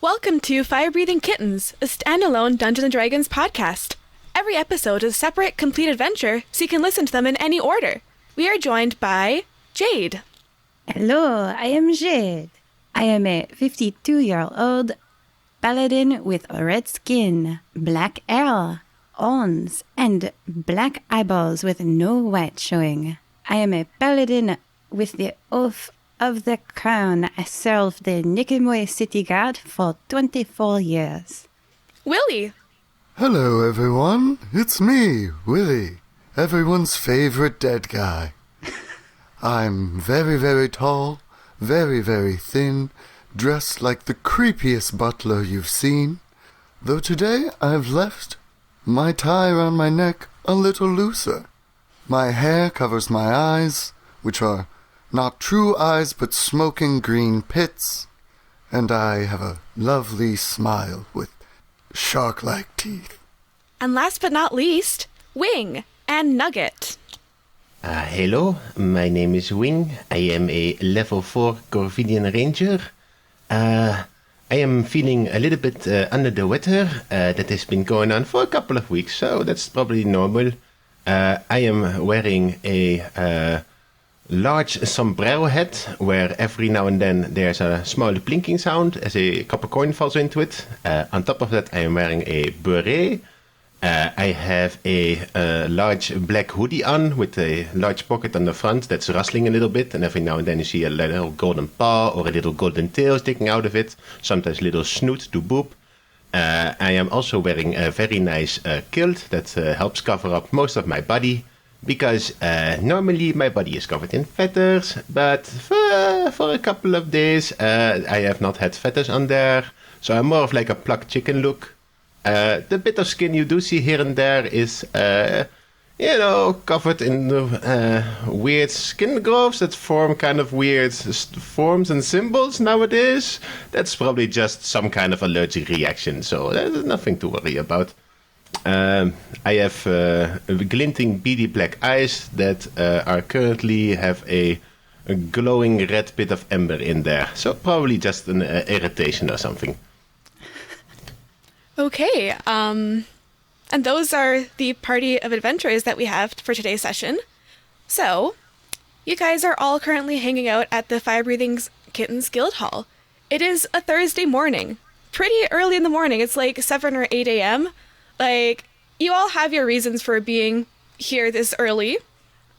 Welcome to Fire-Breathing Kittens, a standalone Dungeons & Dragons podcast. Every episode is a separate, complete adventure, so you can listen to them in any order. We are joined by Jade. Hello, I am Jade. I am a 52-year-old paladin with red skin, black hair, horns, and black eyeballs with no white showing. I am a paladin with the oath of the crown. I served the Nicomoy City Guard for 24 years. Willy. Hello, everyone. It's me, Willy, everyone's favorite dead guy. I'm very, very tall, very, very thin, dressed like the creepiest butler you've seen. Though today I've left my tie around my neck a little looser. My hair covers my eyes, which are not true eyes but smoking green pits, and I have a lovely smile with shark-like teeth. And last but not least, Wing and Nugget. Hello, my name is Wing. I am a level 4 Corvidian Ranger. I am feeling a little bit under the weather. That has been going on for a couple of weeks, so that's probably normal. I am wearing a large sombrero hat, where every now and then there's a small blinking sound as a copper coin falls into it. On top of that, I am wearing a beret. I have a large black hoodie on with a large pocket on the front that's rustling a little bit, and every now and then you see a little golden paw or a little golden tail sticking out of it, sometimes a little snoot to boop. I am also wearing a very nice kilt that helps cover up most of my body, because normally my body is covered in feathers, but for a couple of days I have not had feathers on there, so I'm more of like a plucked chicken look. The bit of skin you do see here and there is, covered in weird skin growths that form kind of weird forms and symbols nowadays. That's probably just some kind of allergic reaction, so there's nothing to worry about. I have glinting beady black eyes that are currently have a glowing red bit of ember in there, so probably just an irritation or something. Okay, and those are the party of adventurers that we have for today's session. So, you guys are all currently hanging out at the Fire-Breathing Kittens Guild Hall. It is a Thursday morning, pretty early in the morning. It's like 7 or 8 a.m. Like, you all have your reasons for being here this early.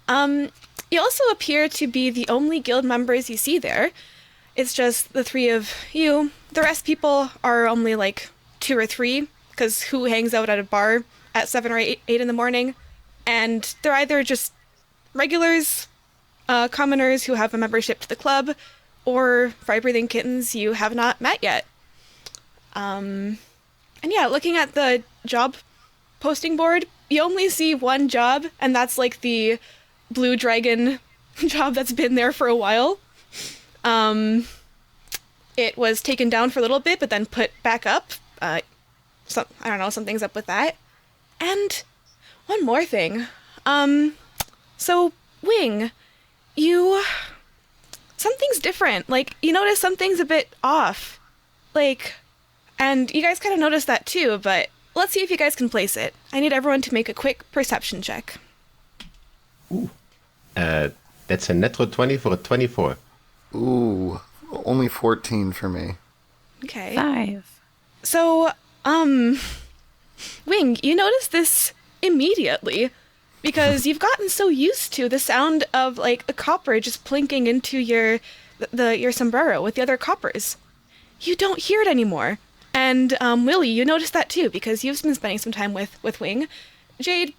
You also appear to be the only guild members you see there. It's just the three of you. The rest people are only like 2 or 3, because who hangs out at a bar at 7 or 8 in the morning? And they're either just regulars, commoners who have a membership to the club, or fire-breathing kittens you have not met yet. And yeah, looking at the job posting board, you only see one job, and that's like the blue dragon job that's been there for a while. It was taken down for a little bit, but then put back up. I don't know, something's up with that. And one more thing. So, Wing, something's different. Like, you notice something's a bit off. Like, and you guys kind of noticed that too, but let's see if you guys can place it. I need everyone to make a quick perception check. Ooh. That's a natural 20 for a 24. Ooh, only 14 for me. Okay. 5. So, Wing, you notice this immediately because you've gotten so used to the sound of like a copper just plinking into your sombrero with the other coppers. You don't hear it anymore. And Willy, you notice that too because you've been spending some time with Wing. Jade,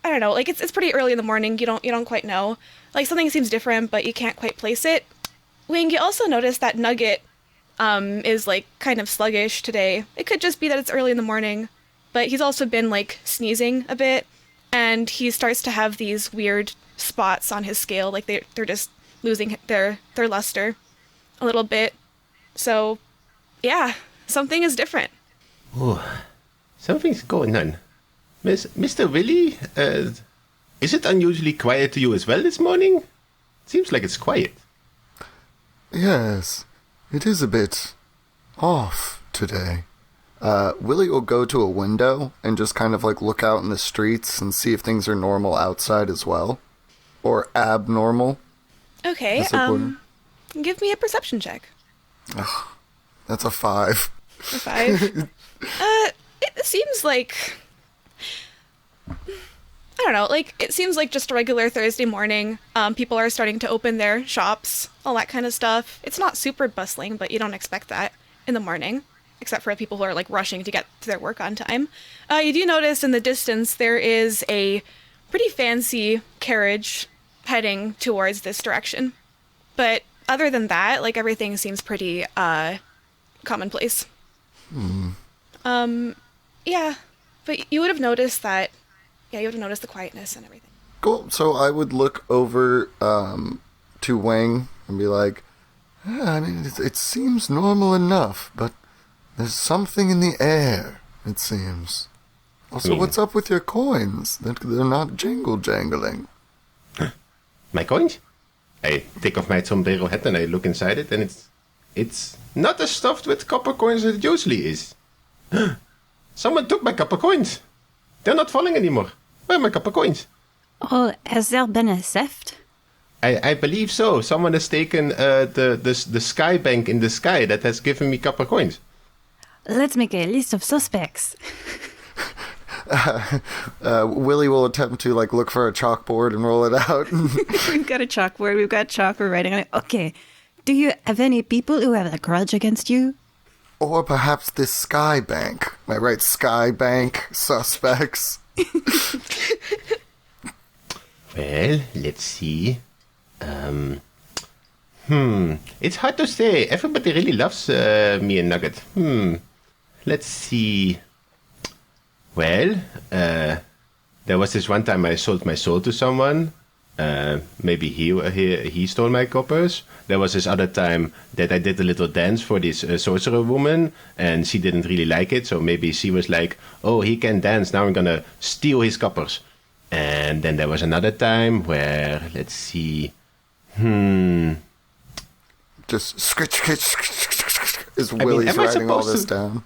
I don't know, like it's pretty early in the morning. You don't quite know. Like something seems different, but you can't quite place it. Wing, you also notice that Nugget is like kind of sluggish today. It could just be that it's early in the morning, but he's also been like sneezing a bit, and he starts to have these weird spots on his scale, like they're just losing their luster a little bit. So, yeah, something is different. Oh, something's going on. Mr. Willy, is it unusually quiet to you as well this morning? Seems like it's quiet. Yes, it is a bit off today. Willy will go to a window and just kind of like look out in the streets and see if things are normal outside as well. Or abnormal. Okay, That's important. give me a perception check. That's a 5. A 5. It seems like... I don't know, like, it seems like just a regular Thursday morning. People are starting to open their shops, all that kind of stuff. It's not super bustling, but you don't expect that in the morning, except for people who are, like, rushing to get to their work on time. You do notice in the distance there is a pretty fancy carriage heading towards this direction. But other than that, like, everything seems pretty, commonplace. Yeah, but you would have noticed that... Yeah, you would have noticed the quietness and everything. Cool. So I would look over to Wang and be like, I mean, it seems normal enough, but there's something in the air, it seems. Also, what's up with your coins? They're not jangling. My coins? I take off my sombrero hat and I look inside it, and it's not as stuffed with copper coins as it usually is. Someone took my copper coins. They're not falling anymore. Where are my copper coins? Oh, has there been a theft? I believe so. Someone has taken the sky bank in the sky that has given me copper coins. Let's make a list of suspects. Willy will attempt to like look for a chalkboard and roll it out. We've got a chalkboard. We've got chalk. We're writing on it. Okay. Do you have any people who have a grudge against you? Or perhaps this sky bank. Am I right? Sky bank suspects. Well, let's see. It's hard to say. Everybody really loves me and Nugget. Let's see. Well, there was this one time I sold my soul to someone. Maybe he stole my coppers. There was this other time that I did a little dance for this sorcerer woman, and she didn't really like it, so maybe she was like, oh, he can dance, now I'm gonna steal his coppers. And then there was another time where, let's see, Just scritch is mean, Willy's am I writing all supposed this to- down.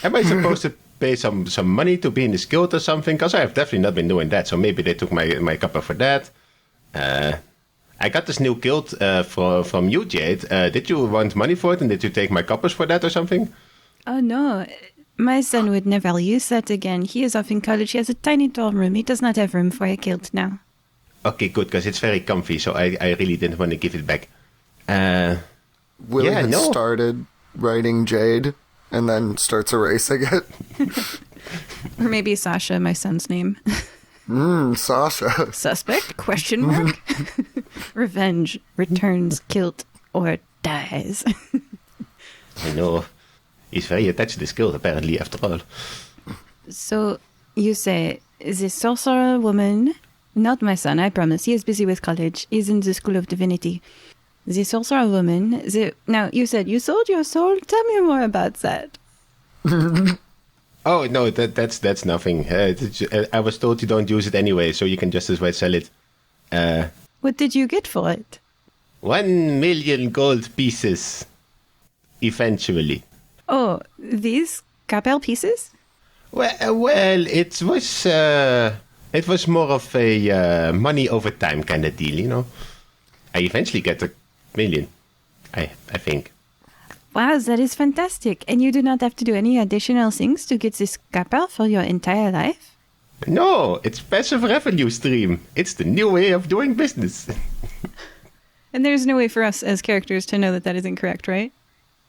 am I supposed to pay some money to be in this guild or something? Because I have definitely not been doing that, so maybe they took my copper for that. I got this new guild from you, Jade. Did you want money for it, and did you take my coppers for that or something? Oh, no. My son would never use that again. He is off in college. He has a tiny dorm room. He does not have room for a kilt now. Okay, good, because it's very comfy, so I really didn't want to give it back. Willy Yeah, has no. started writing Jade and then starts erasing it. Or maybe Sasha, my son's name. Sasha. Suspect? Question mark? Revenge. Returns kilt or dies. I know. He's very attached to this guild, apparently, after all. So, you say, the sorcerer woman, not my son, I promise. He is busy with college. He's in the School of Divinity. The sorcerer woman, now, you said you sold your soul? Tell me more about that. Oh, no, that's nothing. I was told you don't use it anyway, so you can just as well sell it. What did you get for it? 1 million gold pieces. Eventually. Oh, these capel pieces? Well, it was more of a money over time kind of deal, you know. I eventually get 1 million, I think. Wow, that is fantastic. And you do not have to do any additional things to get this capel for your entire life? No, it's passive revenue stream. It's the new way of doing business. And there's no way for us as characters to know that that is incorrect, right?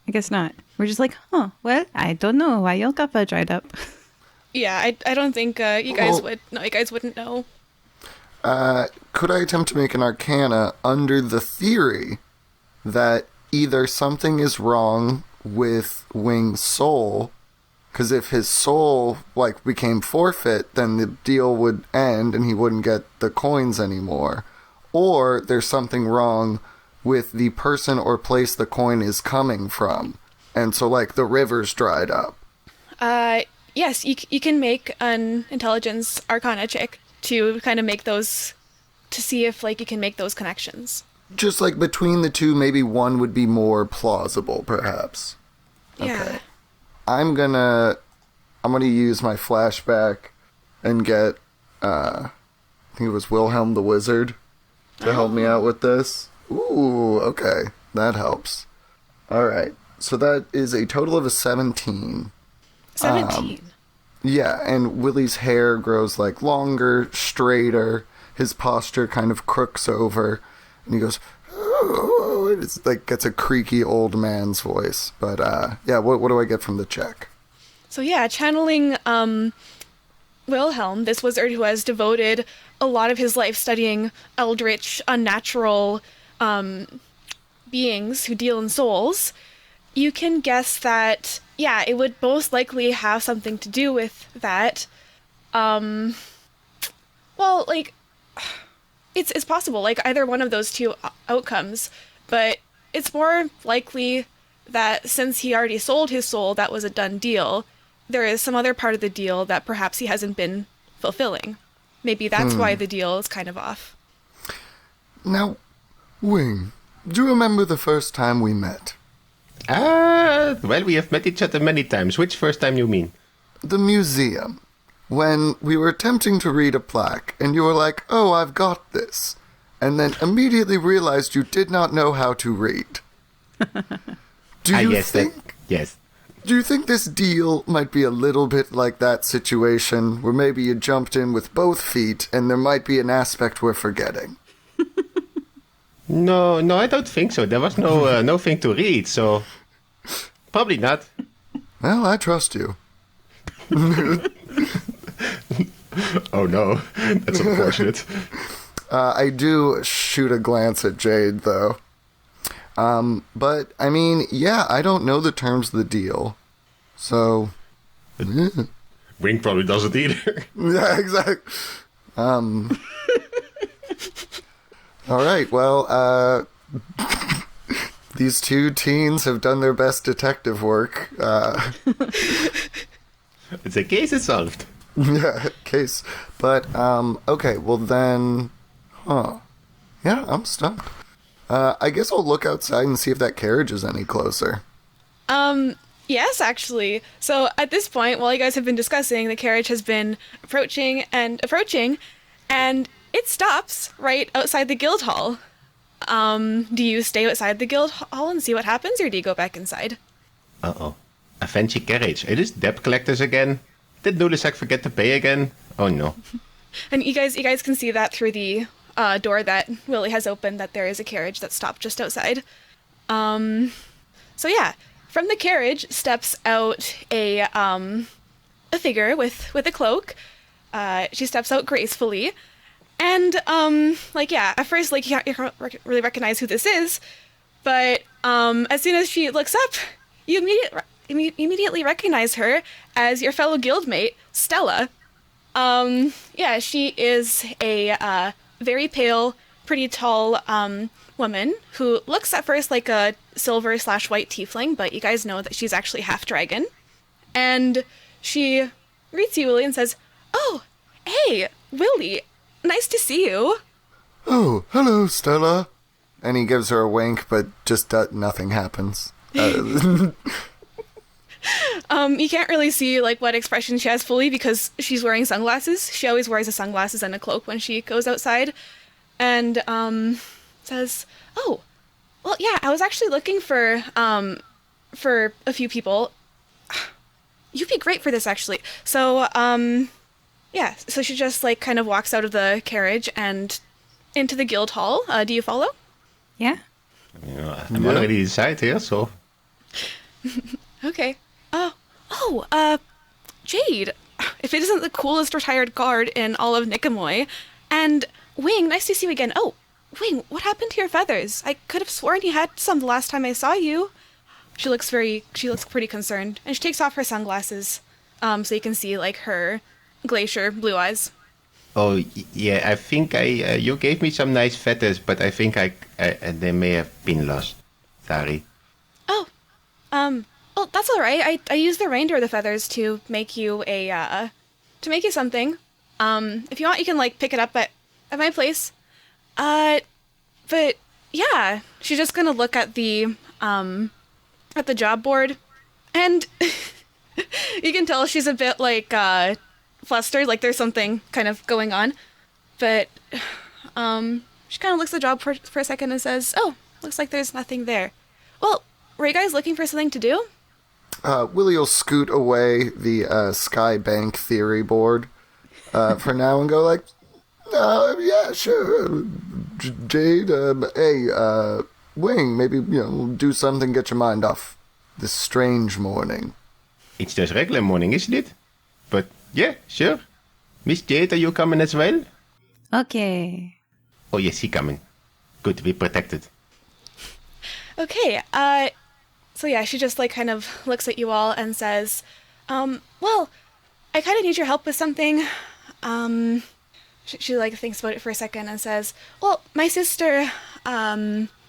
I guess not. We're just like, well, I don't know why your capel dried up. Yeah, I don't think you guys Well- would. No, you guys wouldn't know. Could I attempt to make an arcana under the theory that either something is wrong with Wing's soul, because if his soul became forfeit, then the deal would end and he wouldn't get the coins anymore, or there's something wrong with the person or place the coin is coming from, and so the river's dried up. Yes, you can make an intelligence arcana check to kind of make those, to see if you can make those connections. Just between the two, maybe one would be more plausible, perhaps. Yeah. Okay. I'm gonna use my flashback and get I think it was Wilhelm the Wizard to help me out with this. Ooh, okay. That helps. Alright. So that is a total of a 17. 17. Yeah, and Willy's hair grows like longer, straighter. His posture kind of crooks over, and he goes, oh, it's like gets a creaky old man's voice. But yeah, what do I get from the check? So yeah, channeling Wilhelm, this wizard who has devoted a lot of his life studying eldritch, unnatural beings who deal in souls, you can guess that, yeah, it would most likely have something to do with that. Well, like, it's possible, like, either one of those two outcomes, but it's more likely that since he already sold his soul, that was a done deal. There is some other part of the deal that perhaps he hasn't been fulfilling. Maybe that's why the deal is kind of off. Now, Wing, do you remember the first time we met? Well, we have met each other many times. Which first time you mean? The museum. When we were attempting to read a plaque, and you were like, oh, I've got this. And then immediately realized you did not know how to read. Do you think... Yes. Do you think this deal might be a little bit like that situation where maybe you jumped in with both feet and there might be an aspect we're forgetting? No, I don't think so. There was nothing to read, so probably not. Well, I trust you. Oh no, that's unfortunate. I do shoot a glance at Jade, though. But, I mean, yeah, I don't know the terms of the deal. So... Wing probably doesn't either. Yeah, exactly. Alright, well, these two teens have done their best detective work. It's a case is solved. Yeah, case. But, okay, well then... Huh. Yeah, I'm stumped. I guess I'll look outside and see if that carriage is any closer. Yes, actually. So at this point, while you guys have been discussing, the carriage has been approaching, and it stops right outside the guild hall. Do you stay outside the guild hall and see what happens, or do you go back inside? Uh-oh. A fancy carriage. It is debt collectors again. Did Nulisek forget to pay again? Oh no. And you guys can see that through the door that Willy has opened, that there is a carriage that stopped just outside. So yeah, from the carriage steps out a figure with a cloak. She steps out gracefully, and at first you can't really recognize who this is, but as soon as she looks up, you immediately recognize her as your fellow guildmate, Stella. She is a very pale, pretty tall woman who looks at first like a silver/white tiefling, but you guys know that she's actually half dragon. And she greets you, Willy, and says, "Oh, hey, Willy, nice to see you." Oh, hello, Stella. And he gives her a wink, but just nothing happens. You can't really see what expression she has fully because she's wearing sunglasses. She always wears the sunglasses and a cloak when she goes outside. And says, "Oh, well, yeah, I was actually looking for a few people. You'd be great for this, actually." So, so she just kind of walks out of the carriage and into the guild hall. Do you follow? Yeah. I'm already inside here, so... Okay. Jade, if it isn't the coolest retired guard in all of Nicomoy. And Wing, nice to see you again. Oh, Wing, what happened to your feathers? I could have sworn you had some the last time I saw you. She looks pretty concerned, and she takes off her sunglasses, so you can see her glacier blue eyes. Oh, yeah, I think you gave me some nice feathers, but I think they may have been lost. Sorry. Oh, well, that's all right. I used the reindeer the feathers to make you something. If you want, you can pick it up at my place. But yeah, she's just gonna look at the job board, and You can tell she's a bit like flustered, like there's something kind of going on. But she kind of looks at the job for a second and says, "Oh, looks like there's nothing there. Well, were you guys looking for something to do?" Willie will scoot away the Sky Bank theory board for now and go like, yeah, sure. Jade, hey, Wing, maybe, do something, get your mind off this strange morning. It's just regular morning, isn't it? But yeah, sure. Miss Jade, are you coming as well? Okay. Oh yes, he coming. Good to be protected. Okay, so yeah, she just like kind of looks at you all and says, well, I kind of need your help with something. She like thinks about it for a second and says, well, my sister,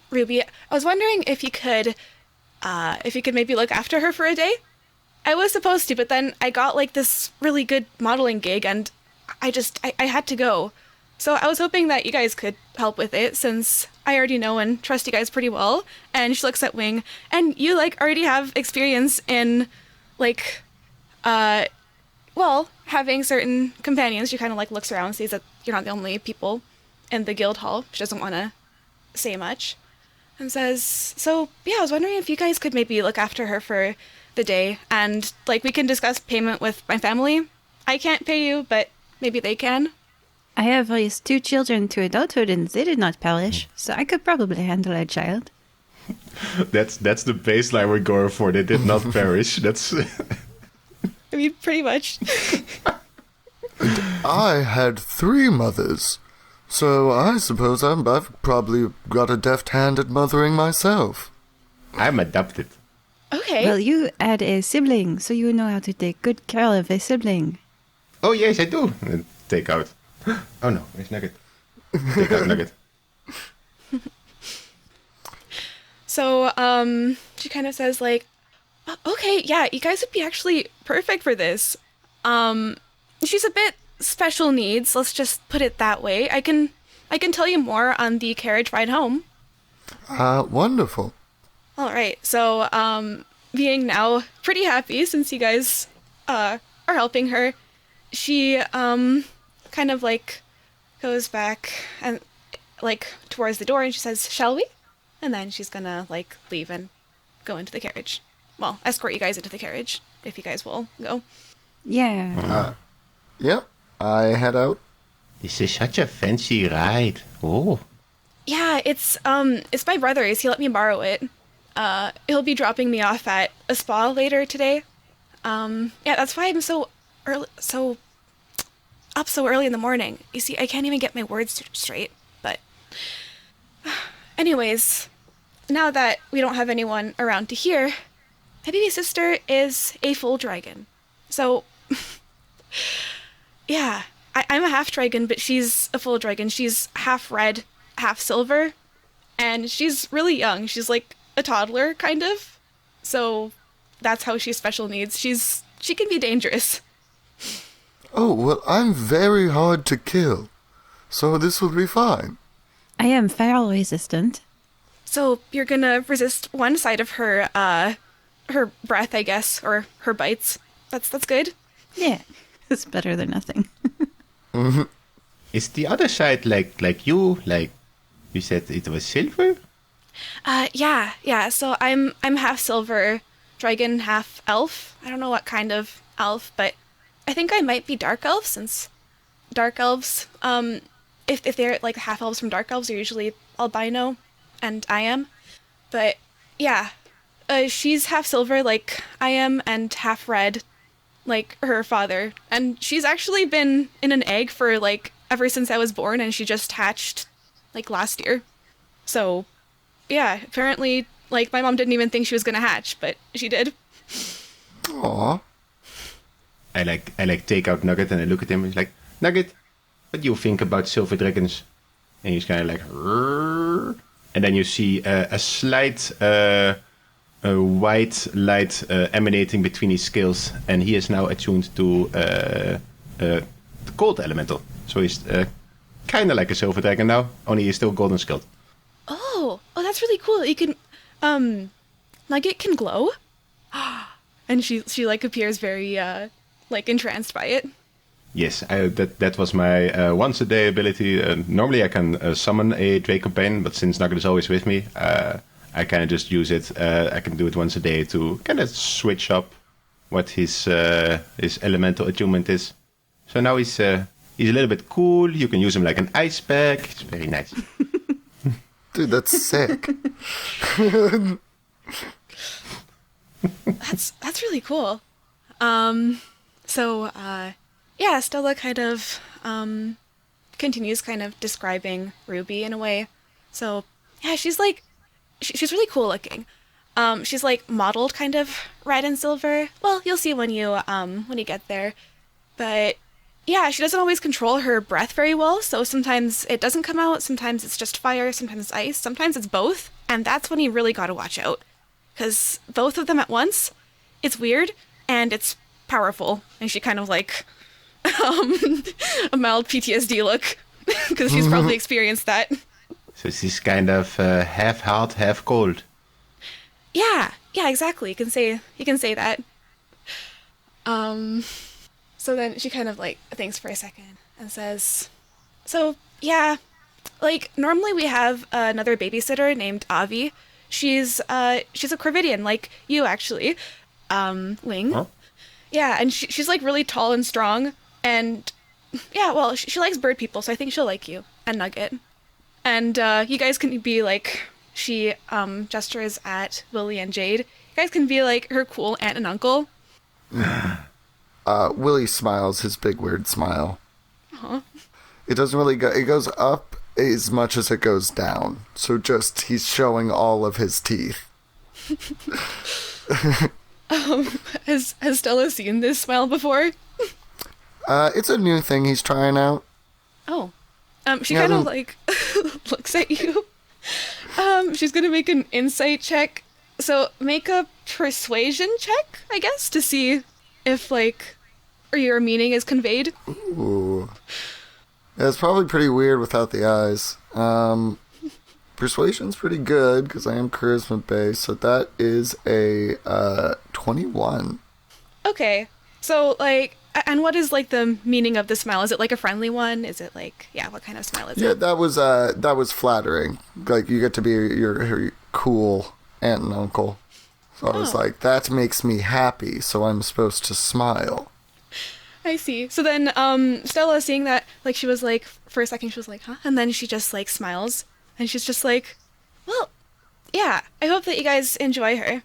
Ruby, I was wondering if you could maybe look after her for a day. I was supposed to, but then I got like this really good modeling gig and I had to go. So I was hoping that you guys could help with it since I already know and trust you guys pretty well. And she looks at Wing, and you like already have experience in like, having certain companions. She kind of like looks around, sees that you're not the only people in the guild hall. She doesn't want to say much and says, so yeah, I was wondering if you guys could maybe look after her for the day and like we can discuss payment with my family. I can't pay you, but maybe they can. I have raised 2 children to adulthood and they did not perish, so I could probably handle a child. That's the baseline we're going for. They did not perish. That's. I mean, pretty much. I had 3 mothers, so I suppose I've probably got a deft hand at mothering myself. I'm adopted. Okay. Well, you had a sibling, so you know how to take good care of a sibling. Oh yes, I do. Take out. Oh no, where's Nugget? Take out Nugget. So, she kind of says like, okay, yeah, you guys would be actually perfect for this. She's a bit special needs, let's just put it that way. I can tell you more on the carriage ride home. Wonderful. All right, so, being now pretty happy since you guys, are helping her, she, kind of like goes back and like towards the door and she says, shall we? And then she's gonna like leave and go into the carriage. Well, escort you guys into the carriage if you guys will go. Yeah. Yep, I head out. This is such a fancy ride. Oh. Yeah, it's my brother's. He let me borrow it. He'll be dropping me off at a spa later today. Yeah, that's why I'm so up so early in the morning. You see, I can't even get my words straight, but anyways, now that we don't have anyone around to hear, my baby sister is a full dragon. So, yeah, I'm a half dragon, but she's a full dragon. She's half red, half silver, and she's really young. She's like a toddler, kind of. So, that's how she's special needs. She can be dangerous. Oh, well, I'm very hard to kill, so this will be fine. I am fire resistant. So you're gonna resist one side of her breath, I guess, or her bites. That's good. Yeah, it's better than nothing. Mm-hmm. Is the other side like you said it was silver? Yeah. So I'm half silver dragon, half elf. I don't know what kind of elf, but I think I might be dark elf since dark elves, if they're like half elves from dark elves are usually albino, and I am. But yeah, she's half silver like I am and half red like her father. And she's actually been in an egg for like ever since I was born, and she just hatched like last year. So yeah, apparently like my mom didn't even think she was gonna hatch, but she did. Aww. I like take out Nugget and I look at him and he's like, Nugget, what do you think about silver dragons? And he's kind of like, "Rrrr." And then you see a slight white light emanating between his scales, and he is now attuned to the cold elemental. So he's kind of like a silver dragon now, only he's still golden skilled. Oh, that's really cool. You can, Nugget can glow. And she like appears very like entranced by it. Yes, that was my once a day ability. Normally I can summon a Drake companion, but since Nugget is always with me, I kind of just use it. I can do it once a day to kind of switch up what his elemental attunement is. So now he's a little bit cool. You can use him like an ice pack. It's very nice. Dude, that's sick. That's really cool. So yeah, Stella kind of continues kind of describing Ruby in a way. So yeah, she's like she's really cool looking. She's like modeled kind of red and silver. Well, you'll see when you get there. But yeah, she doesn't always control her breath very well, so sometimes it doesn't come out, sometimes it's just fire, sometimes it's ice, sometimes it's both, and that's when you really gotta watch out. Because both of them at once, it's weird, and it's powerful, and she kind of like, a mild PTSD look, because she's probably experienced that. So she's kind of half hot, half cold. Yeah, exactly, you can say that. So then she kind of like thinks for a second and says, so yeah, like normally we have another babysitter named Avi. She's a Corvidian, like you actually, Wing. Huh? Yeah, and she's like really tall and strong, and yeah, well, she likes bird people, so I think she'll like you, and Nugget. And you guys can be like, she gestures at Willy and Jade. You guys can be like her cool aunt and uncle. Willy smiles his big weird smile. Uh-huh. It doesn't really go. It goes up as much as it goes down. So just he's showing all of his teeth. Has Stella seen this smile before? It's a new thing he's trying out. Oh. She kind of like looks at you. She's gonna make an insight check. So make a persuasion check, I guess, to see if like or your meaning is conveyed. Ooh. Yeah, it's probably pretty weird without the eyes. Persuasion's pretty good because I am charisma based, so that is a 21. Okay. So like and what is like the meaning of the smile? Is it like a friendly one? Is it like what kind of smile is Yeah, it? that was flattering. Like you get to be your cool aunt and uncle. So I was like, that makes me happy, so I'm supposed to smile. I see. So then Stella, seeing that, like she was like for a second she was like, huh? And then she just like smiles and she's just like, well, yeah, I hope that you guys enjoy her.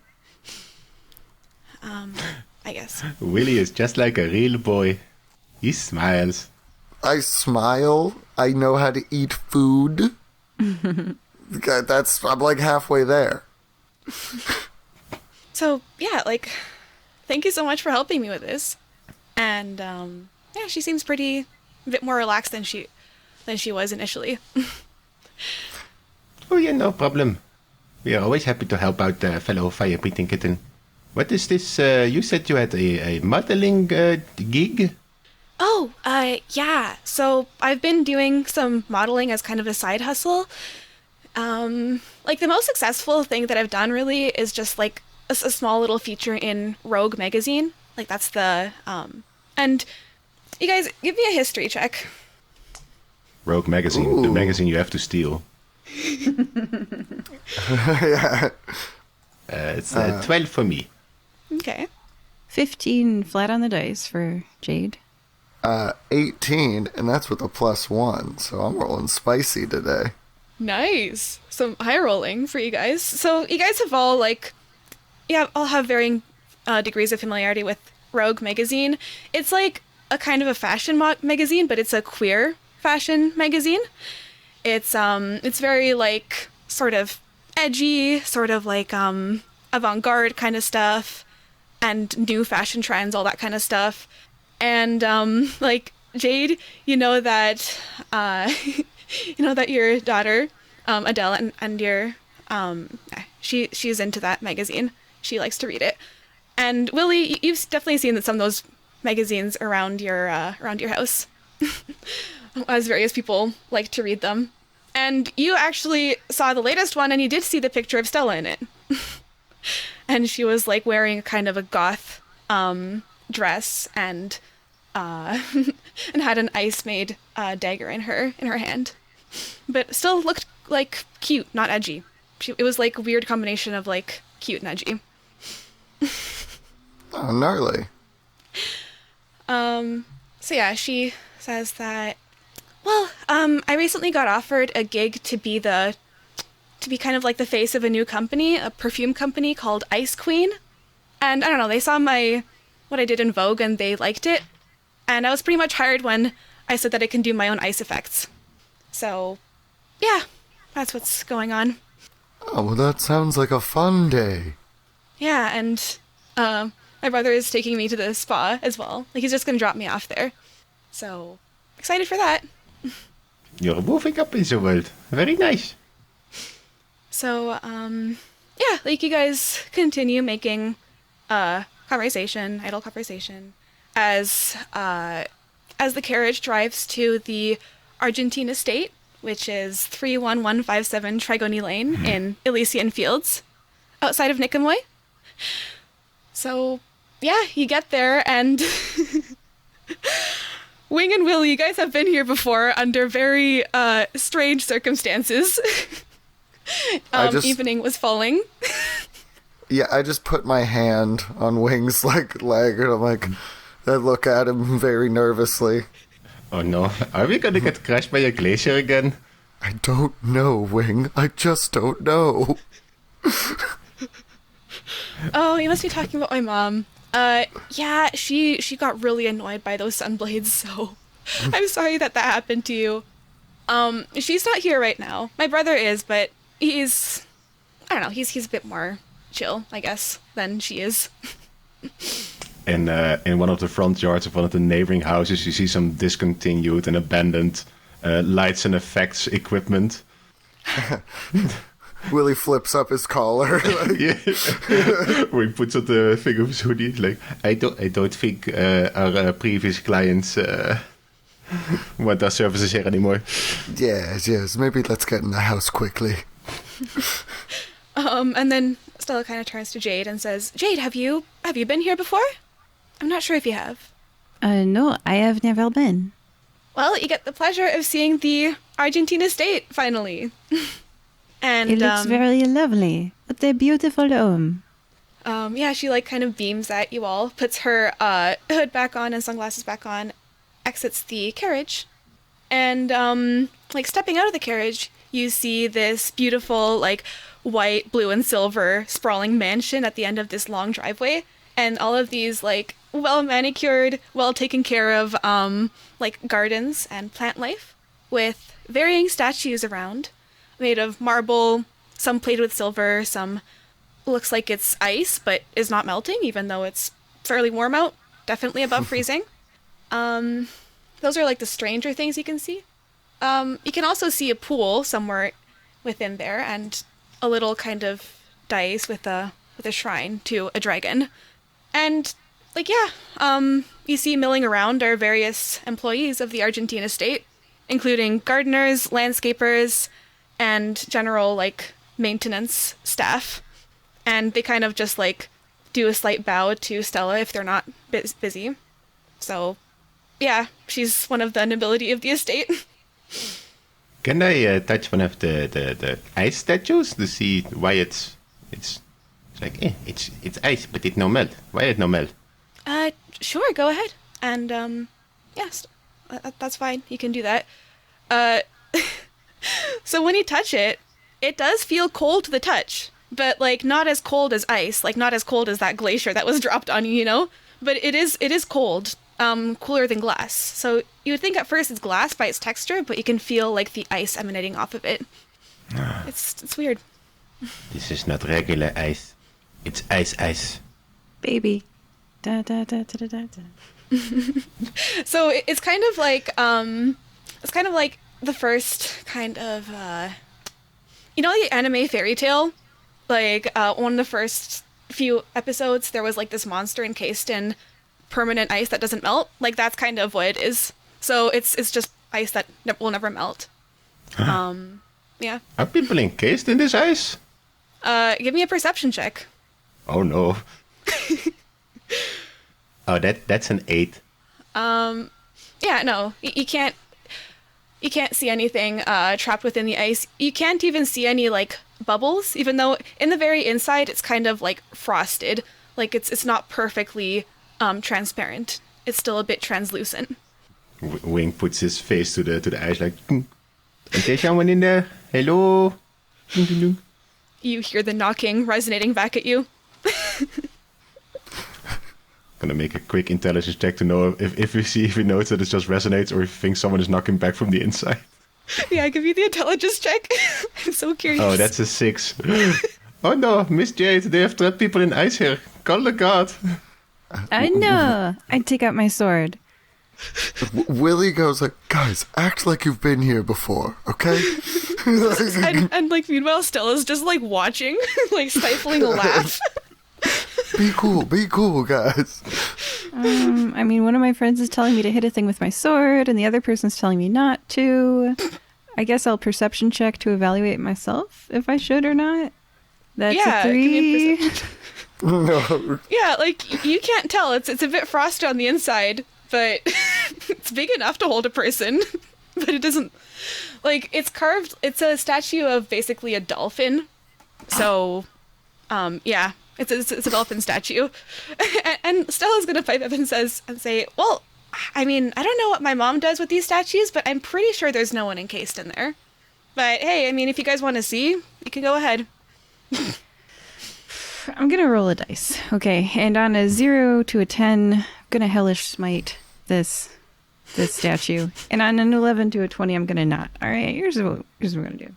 I guess. Willy is just like a real boy. He smiles. I smile. I know how to eat food. I'm like halfway there. So yeah, like, thank you so much for helping me with this. And yeah, she seems a bit more relaxed than she was initially. Oh yeah, no problem. We are always happy to help out the fellow fire-breathing kitten. What is this? You said you had a modeling gig? Oh, yeah. So I've been doing some modeling as kind of a side hustle. Like the most successful thing that I've done really is just like a small little feature in Rogue magazine. Like that's the, and you guys give me a history check. Rogue magazine, Ooh. the magazine you have to steal. Yeah. It's 12 for me. Okay. 15 flat on the dice for Jade. 18, and that's with a +1, so I'm rolling spicy today. Nice. Some high rolling for you guys. So you guys have all all have varying degrees of familiarity with Rogue magazine. It's like a kind of a fashion magazine, but it's a queer fashion magazine. It's very like sort of edgy, sort of like avant-garde kind of stuff, and new fashion trends, all that kind of stuff. And like Jade, you know that your daughter Adele and your she's into that magazine. She likes to read it. And Willy, you've definitely seen some of those magazines around your house, as various people like to read them. And you actually saw the latest one, and you did see the picture of Stella in it. And she was like wearing kind of a goth dress and and had an ice-made dagger in her hand, but still looked like cute, not edgy. It was like a weird combination of like cute and edgy. Oh, gnarly. So yeah, she says that, well, I recently got offered a gig to be kind of like the face of a new company, a perfume company called Ice Queen. And I don't know, they saw what I did in Vogue and they liked it. And I was pretty much hired when I said that I can do my own ice effects. So, yeah, that's what's going on. Oh, well, that sounds like a fun day. Yeah, and my brother is taking me to the spa as well. Like, he's just going to drop me off there. So, excited for that. You're moving up in the world. Very nice. So, yeah, like, you guys continue making idle conversation, as the carriage drives to the Argentine estate, which is 31157 Trigoni Lane in Elysian Fields, outside of Nicomoy. So, yeah, you get there, and Wing and Willy, you guys have been here before under very strange circumstances. Evening was falling. Yeah, I just put my hand on Wing's leg, and I'm like, I look at him very nervously. Oh no, are we gonna get crushed by a glacier again? I don't know, Wing. I just don't know. Oh, you must be talking about my mom. Yeah, she got really annoyed by those sunblades, so I'm sorry that happened to you. She's not here right now. My brother is, but he's a bit more chill, I guess, than she is. In one of the front yards of one of the neighboring houses, you see some discontinued and abandoned lights and effects equipment. Willy flips up his collar. Yeah. Where he puts on the thing of his hoodie. Like, I don't think our previous clients want our services here anymore. Yes. Maybe let's get in the house quickly. And then Stella kind of turns to Jade and says, Jade, have you been here before? I'm not sure if you have. No, I have never been. Well, you get the pleasure of seeing the Argentine estate, finally. And It looks very lovely. What a beautiful home. Yeah, she like kind of beams at you all, puts her hood back on and sunglasses back on, exits the carriage, and like stepping out of the carriage, you see this beautiful like white, blue, and silver sprawling mansion at the end of this long driveway, and all of these like well manicured, well taken care of like gardens and plant life with varying statues around, made of marble, some plated with silver, some looks like it's ice but is not melting even though it's fairly warm out, definitely above freezing. Those are like the stranger things you can see. You can also see a pool somewhere within there and a little kind of dais with a shrine to a dragon. And like you see milling around are various employees of the Argentine estate, including gardeners, landscapers, and general like maintenance staff. And they kind of just like do a slight bow to Stella if they're not busy. So yeah, she's one of the nobility of the estate. Can I touch one of the ice statues to see why it's like it's ice but it no melt? Why it no melt? Sure, go ahead. And yes, that's fine. You can do that. So when you touch it, it does feel cold to the touch, but like not as cold as ice, like not as cold as that glacier that was dropped on you, you know? But it is cold, cooler than glass. So you would think at first it's glass by its texture, but you can feel like the ice emanating off of it. It's weird. This is not regular ice. It's ice. Baby. Da da da da da da. So it's kind of like the first kind of you know the anime fairy tale, like one of the first few episodes there was like this monster encased in permanent ice that doesn't melt. Like that's kind of what it is. So it's just ice that will never melt. Yeah. Are people encased in this ice? Give me a perception check. Oh no. Oh, that's an 8. Yeah, no, you can't see anything trapped within the ice. You can't even see any like bubbles, even though in the very inside it's kind of like frosted. Like it's not perfectly transparent. It's still a bit translucent. Wing puts his face to the ice like, is there someone in there? Hello? You hear the knocking resonating back at you. Gonna make a quick intelligence check to know if he knows that it just resonates or if he thinks someone is knocking back from the inside. Yeah, give you the intelligence check. I'm so curious. Oh, that's a 6. Oh no, Miss Jade, they have trapped people in ice here. Call the god. I know. I take out my sword. Willy goes like, guys, act like you've been here before, okay? and like meanwhile Stella's just like watching, like stifling a laugh. Be cool, guys. I mean, one of my friends is telling me to hit a thing with my sword, and the other person's telling me not to. I guess I'll perception check to evaluate myself if I should or not. That's a 3. Give me a perception. No. Yeah, like you can't tell. It's a bit frosty on the inside, but it's big enough to hold a person. But it doesn't, like, it's carved. It's a statue of basically a dolphin. So, yeah, it's a dolphin statue. And Stella's gonna pipe up and say, well, I mean, I don't know what my mom does with these statues, but I'm pretty sure there's no one encased in there. But hey, I mean, if you guys want to see, you can go ahead. I'm gonna roll a dice. Okay, and on a 0 to a 10, I'm gonna hellish smite this statue. And on an 11 to a 20, I'm gonna not. Alright, here's what we're gonna do.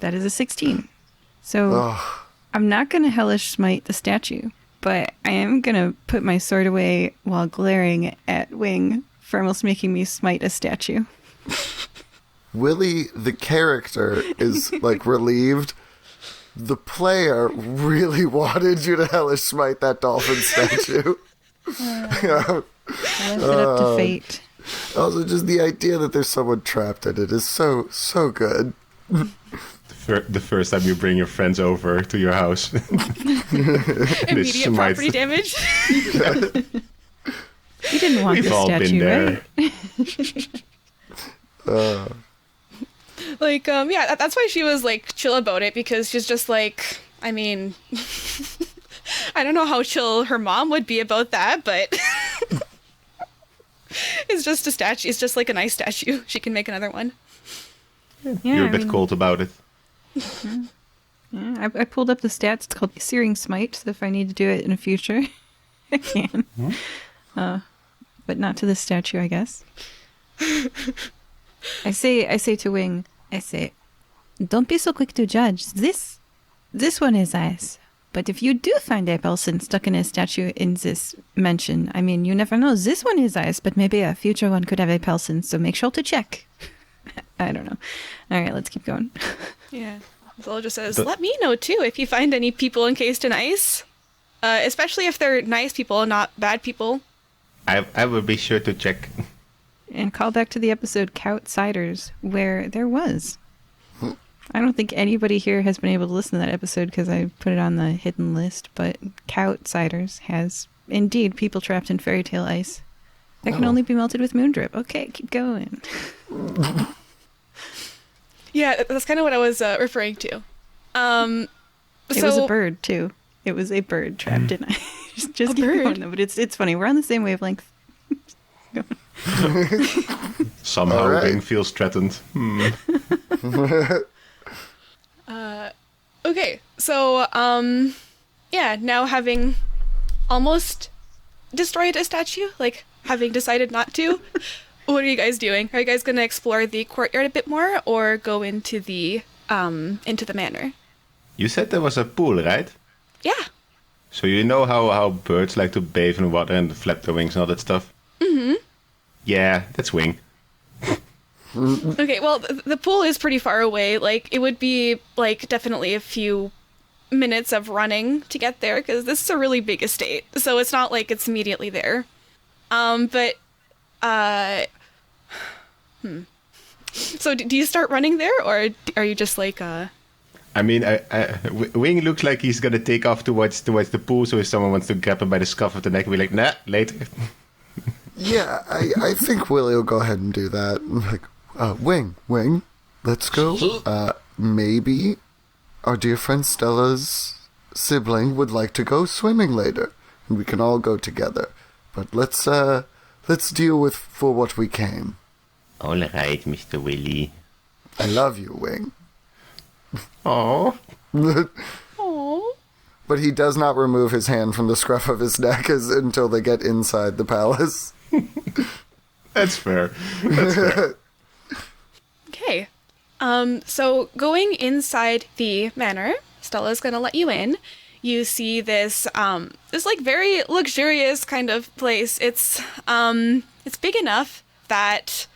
That is a 16. So I'm not gonna hellish smite the statue, but I am gonna put my sword away while glaring at Wing for almost making me smite a statue. Willy, the character, is like relieved. The player really wanted you to hellish smite that dolphin statue. I left it up to fate. Also, just the idea that there's someone trapped in it is so good. The first time you bring your friends over to your house. Immediate property damage. You didn't want We've this all statue, been there. right? Like, yeah, that's why she was, like, chill about it, because she's just like, I mean, I don't know how chill her mom would be about that, but it's just a statue. It's just like a nice statue. She can make another one. Yeah, You're a bit cold about it. Yeah, I pulled up the stats. It's called Searing Smite, so if I need to do it in the future, I can. But not to this statue, I guess. I say to Wing, don't be so quick to judge. This one is ice. But if you do find a person stuck in a statue in this mansion, I mean, you never know. This one is ice, but maybe a future one could have a person, so make sure to check. I don't know. All right, let's keep going. Yeah. Zola just says, let me know, too, if you find any people encased in ice. Especially if they're nice people, not bad people. I will be sure to check. And call back to the episode Coutsiders, where there was. I don't think anybody here has been able to listen to that episode because I put it on the hidden list, but Coutsiders has indeed people trapped in fairy tale ice that can only be melted with moondrip. Okay, keep going. Yeah, that's kind of what I was referring to. It was a bird, too. It was a bird trapped in ice. Just keep bird? going, though, but it's funny. We're on the same wavelength. Somehow All right. Wing feels threatened. Okay, so, yeah, now having almost destroyed a statue, like, having decided not to, what are you guys doing? Are you guys going to explore the courtyard a bit more, or go into the manor? You said there was a pool, right? Yeah. So you know how birds like to bathe in water and flap their wings and all that stuff? Mm-hmm. Yeah, that's Wing. Okay, well, the pool is pretty far away. Like, it would be, like, definitely a few minutes of running to get there, because this is a really big estate, so it's not like it's immediately there. So do you start running there, or are you just like, I mean, Wing looks like he's gonna take off towards the pool. So if someone wants to grab him by the scuff of the neck, we're like, nah, later. Yeah, I think Willy will go ahead and do that. Like, Wing, let's go. Maybe our dear friend Stella's sibling would like to go swimming later, and we can all go together. But let's deal with for what we came. All right, Mr. Willy. I love you, Wing. Oh. Oh. But he does not remove his hand from the scruff of his neck until they get inside the palace. That's fair. Okay. So going inside the manor, Stella's gonna let you in. You see this like very luxurious kind of place. It's big enough that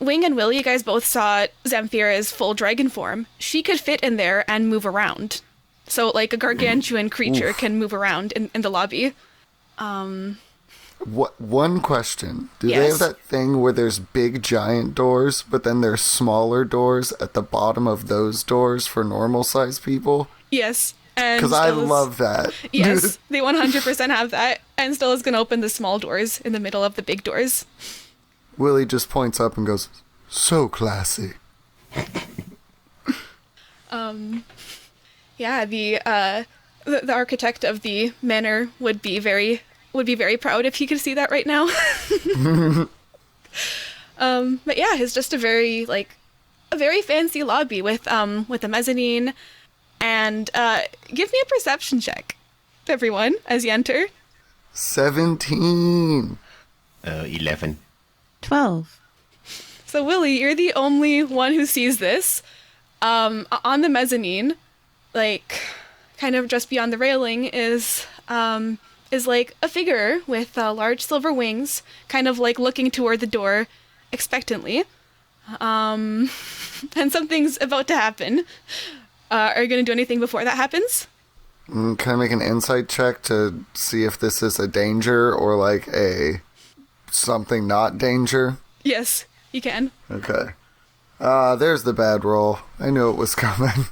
Wing and Willy, you guys both saw Zamfira's full dragon form. She could fit in there and move around. So like a gargantuan creature can move around in the lobby. One question. Do they Yes. have that thing where there's big giant doors, but then there's smaller doors at the bottom of those doors for normal sized people? Yes. Because I love that. Yes, they 100% have that. And Stella's gonna open the small doors in the middle of the big doors. Willy just points up and goes, so classy. Yeah, the architect of the manor would be very proud if he could see that right now. But yeah, it's just a very fancy lobby with a mezzanine, and give me a perception check, everyone, as you enter. 17. 11. 12. So Willy, you're the only one who sees this. On the mezzanine, like kind of just beyond the railing, is like a figure with large silver wings, kind of like looking toward the door expectantly. And something's about to happen. Are you going to do anything before that happens? Can I make an insight check to see if this is a danger or like a something not danger? Yes, you can. Okay. There's the bad roll. I knew it was coming.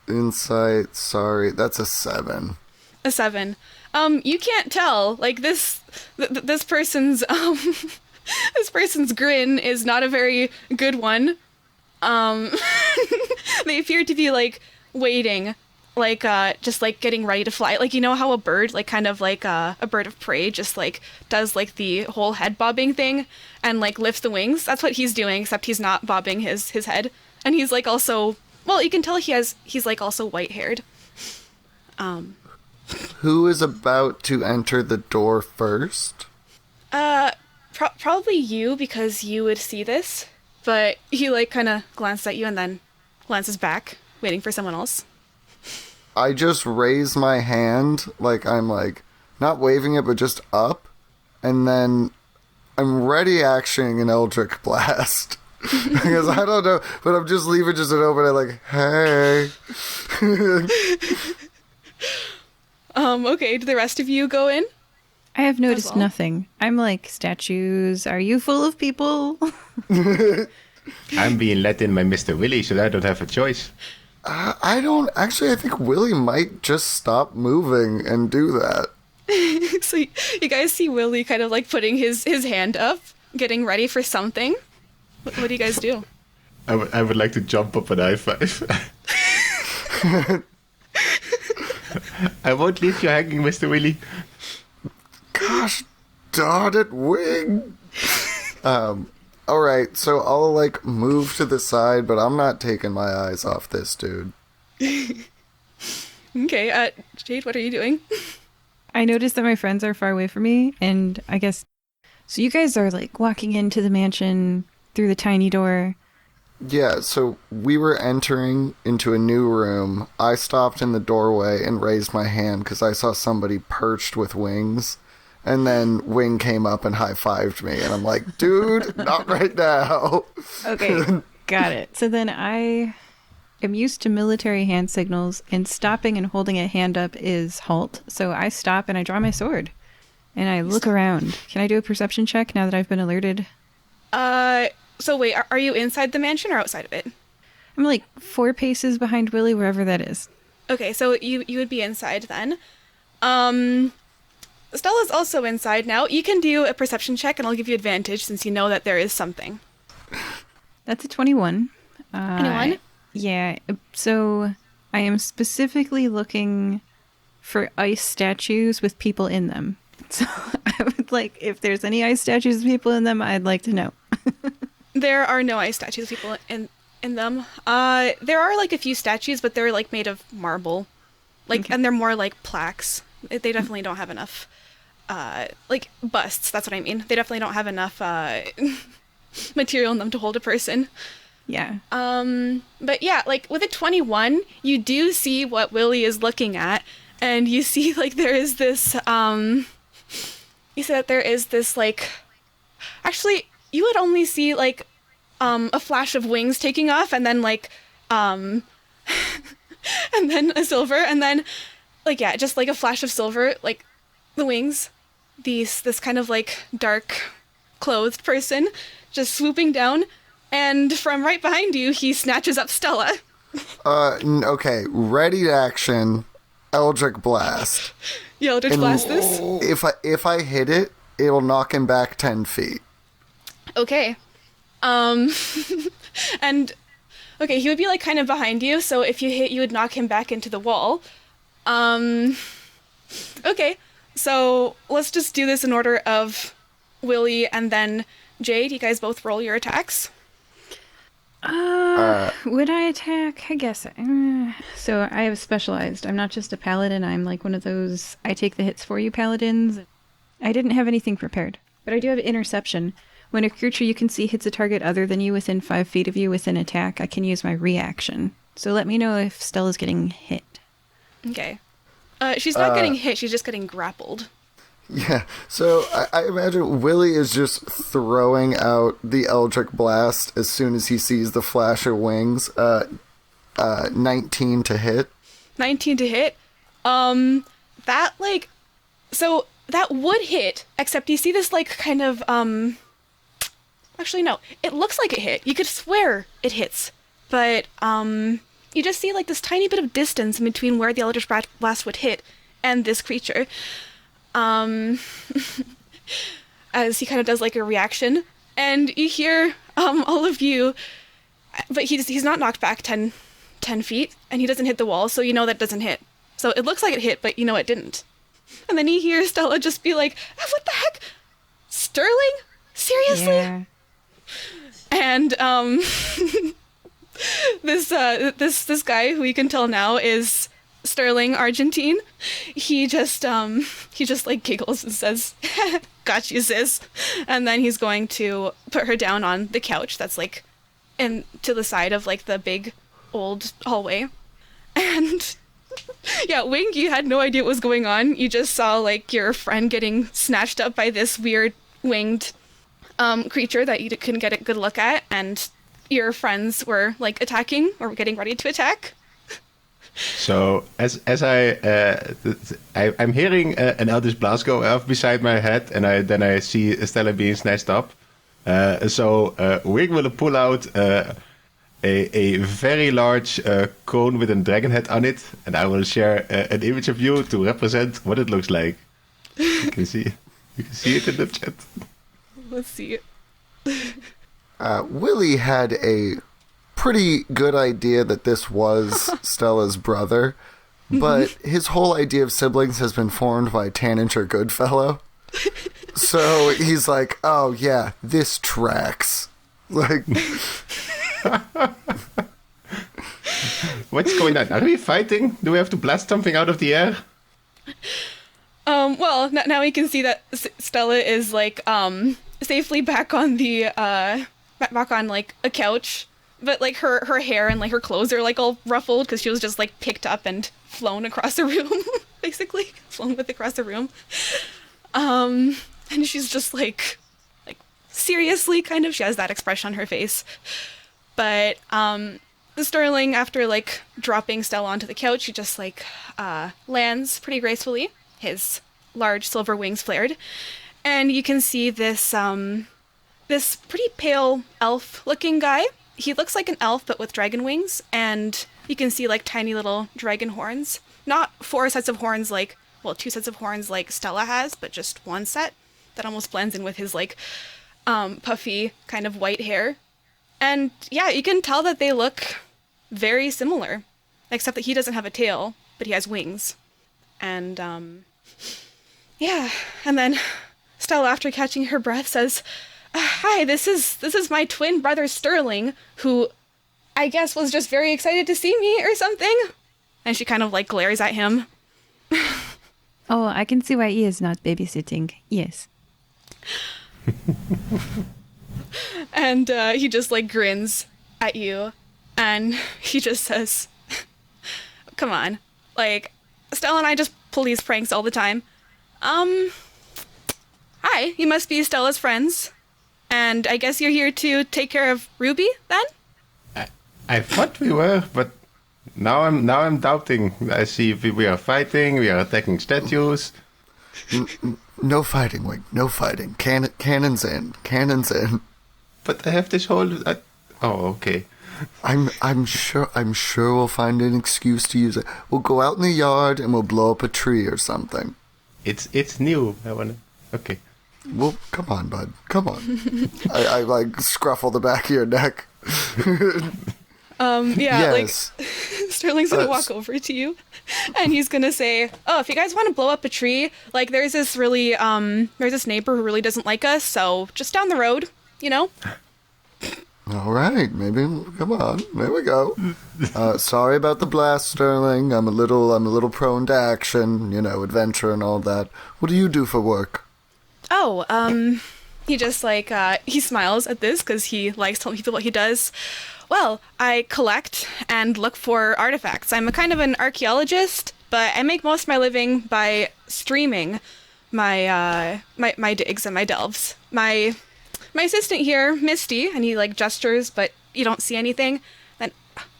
Insight, sorry, that's a 7. A 7. You can't tell. Like this person's this person's grin is not a very good one. They appear to be like waiting, like just like getting ready to fly. Like, you know how a bird, like kind of like a bird of prey, just like does like the whole head bobbing thing and like lifts the wings. That's what he's doing, except he's not bobbing his head. And he's like also, well, you can tell he's like also white haired. Who is about to enter the door first? Probably you, because you would see this. But he like kind of glanced at you and then glances back, waiting for someone else. I just raise my hand, like I'm like not waving it, but just up, and then I'm ready actioning an Eldritch Blast. Because I don't know, but I'm just leaving just an open. I'm like, hey. Okay, do the rest of you go in? I have noticed well. nothing. I'm like, statues, are you full of people? I'm being let in by Mr. Willy, so I don't have a choice. I don't actually. I think Willy might just stop moving and do that. So you guys see Willy kind of like putting his hand up, getting ready for something. What do you guys do? I would like to jump up and high five. I won't leave you hanging, Mr. Willy. Gosh darn it, Wing. Alright, so I'll like move to the side, but I'm not taking my eyes off this dude. Okay, Jade, what are you doing? I noticed that my friends are far away from me, and I guess... So you guys are like walking into the mansion through the tiny door. Yeah, so we were entering into a new room. I stopped in the doorway and raised my hand because I saw somebody perched with wings. And then Wing came up and high-fived me. And I'm like, dude, not right now. Okay, got it. So then I am used to military hand signals, and stopping and holding a hand up is halt. So I stop and I draw my sword. And I look around. Can I do a perception check now that I've been alerted? So wait, are you inside the mansion or outside of it? I'm like 4 paces behind Willy, wherever that is. Okay, so you would be inside then. Stella's also inside now. You can do a perception check, and I'll give you advantage since you know that there is something. That's a 21. 21? Yeah, so I am specifically looking for ice statues with people in them. So I would like, if there's any ice statues with people in them, I'd like to know. There are no ice statues with people in them. There are like a few statues, but they're like made of marble. Like, Okay. and they're more like plaques. They definitely don't have enough, like busts, that's what I mean. They definitely don't have enough, material in them to hold a person. Yeah. But yeah, like with a 21, you do see what Willy is looking at, and you see like there is this, you see that there is this like, actually, you would only see like, a flash of wings taking off, and then like, and then a silver, and then like, yeah, just like a flash of silver, like the wings, this kind of like dark clothed person just swooping down, and from right behind you, he snatches up Stella. Okay, ready to action, Eldritch Blast. You Eldritch Blast this. If I hit it, it'll knock him back 10 feet. Okay. And okay, he would be like kind of behind you, so if you hit, you would knock him back into the wall. Okay, so let's just do this in order of Willy and then Jade. You guys both roll your attacks. Would I attack? I guess. So I have specialized. I'm not just a paladin. I'm like one of those I take the hits for you paladins. I didn't have anything prepared, but I do have interception. When a creature you can see hits a target other than you within 5 feet of you with an attack, I can use my reaction. So let me know if Stella's getting hit. Okay. She's not getting hit, she's just getting grappled. Yeah, so I imagine Willy is just throwing out the Eldritch Blast as soon as he sees the flash of wings. 19 to hit. 19 to hit. That, like... So, that would hit, except you see this, like, kind of, Actually, no. It looks like it hit. You could swear it hits. But, you just see, like, this tiny bit of distance in between where the Eldritch Blast would hit and this creature. As he kind of does, like, a reaction. And you hear, all of you... But he's not knocked back 10 feet, and he doesn't hit the wall, so you know that doesn't hit. So it looks like it hit, but you know it didn't. And then you hear Stella just be like, what the heck? Sterling? Seriously? Yeah. And, this guy who you can tell now is Sterling Argentine. He just like giggles and says, got you, sis. And then he's going to put her down on the couch that's like to the side of like the big old hallway. And yeah, Wing, you had no idea what was going on. You just saw like your friend getting snatched up by this weird winged creature that you couldn't get a good look at, and your friends were like attacking or getting ready to attack. So as I'm hearing an Eldritch Blast go off beside my head, and I see Stella being snatched up. So Wig will pull out a very large cone with a dragon head on it, and I will share an image of you to represent what it looks like. You can see it in the chat. Let's see. Willy had a pretty good idea that this was Stella's brother, but his whole idea of siblings has been formed by Tanager Goodfellow. So he's like, oh yeah, this tracks. Like, What's going on? Are we fighting? Do we have to blast something out of the air? Well, now we can see that Stella is like safely back on the back on like a couch, but like her hair and like her clothes are like all ruffled because she was just like picked up and flown across the room, basically flown with across the room. And she's just like seriously, kind of. She has that expression on her face, but Sterling, after like dropping Stella onto the couch, he just like lands pretty gracefully. His large silver wings flared, and you can see this this pretty pale elf-looking guy. He looks like an elf, but with dragon wings, and you can see, like, tiny little dragon horns. Not 4 sets of horns like, well, 2 sets of horns like Stella has, but just 1 set that almost blends in with his, like, puffy kind of white hair. And, yeah, you can tell that they look very similar, except that he doesn't have a tail, but he has wings. And, yeah, and then Stella, after catching her breath, says, "Hi, this is my twin brother Sterling, who I guess was just very excited to see me or something." And she kind of like glares at him. Oh, I can see why he is not babysitting. Yes. And he just like grins at you, and he just says, "Come on, like Stella and I just pull these pranks all the time. Hi, you must be Stella's friends. And I guess you're here to take care of Ruby, then?" I thought we were, but now I'm doubting. I see we are fighting, we are attacking statues. No fighting, Wing. No fighting. Cannons in. Cannons in. But I have this whole. Oh, okay. I'm sure we'll find an excuse to use it. We'll go out in the yard and we'll blow up a tree or something. It's new. I wanna. Okay. Well, come on, bud. Come on. I like scruffle the back of your neck. Yeah, yes. like Sterling's gonna walk over to you, and he's gonna say, "Oh, if you guys want to blow up a tree, like there's this neighbor who really doesn't like us, so just down the road, you know." All right, maybe. Come on, there we go. Sorry about the blast, Sterling. I'm a little prone to action, adventure and all that. What do you do for work? Oh, he just like he smiles at this because he likes telling people what he does. "Well, I collect and look for artifacts. I'm a kind of an archaeologist, but I make most of my living by streaming my my digs and my delves. My assistant here, Misty," and he like gestures, but you don't see anything. Then,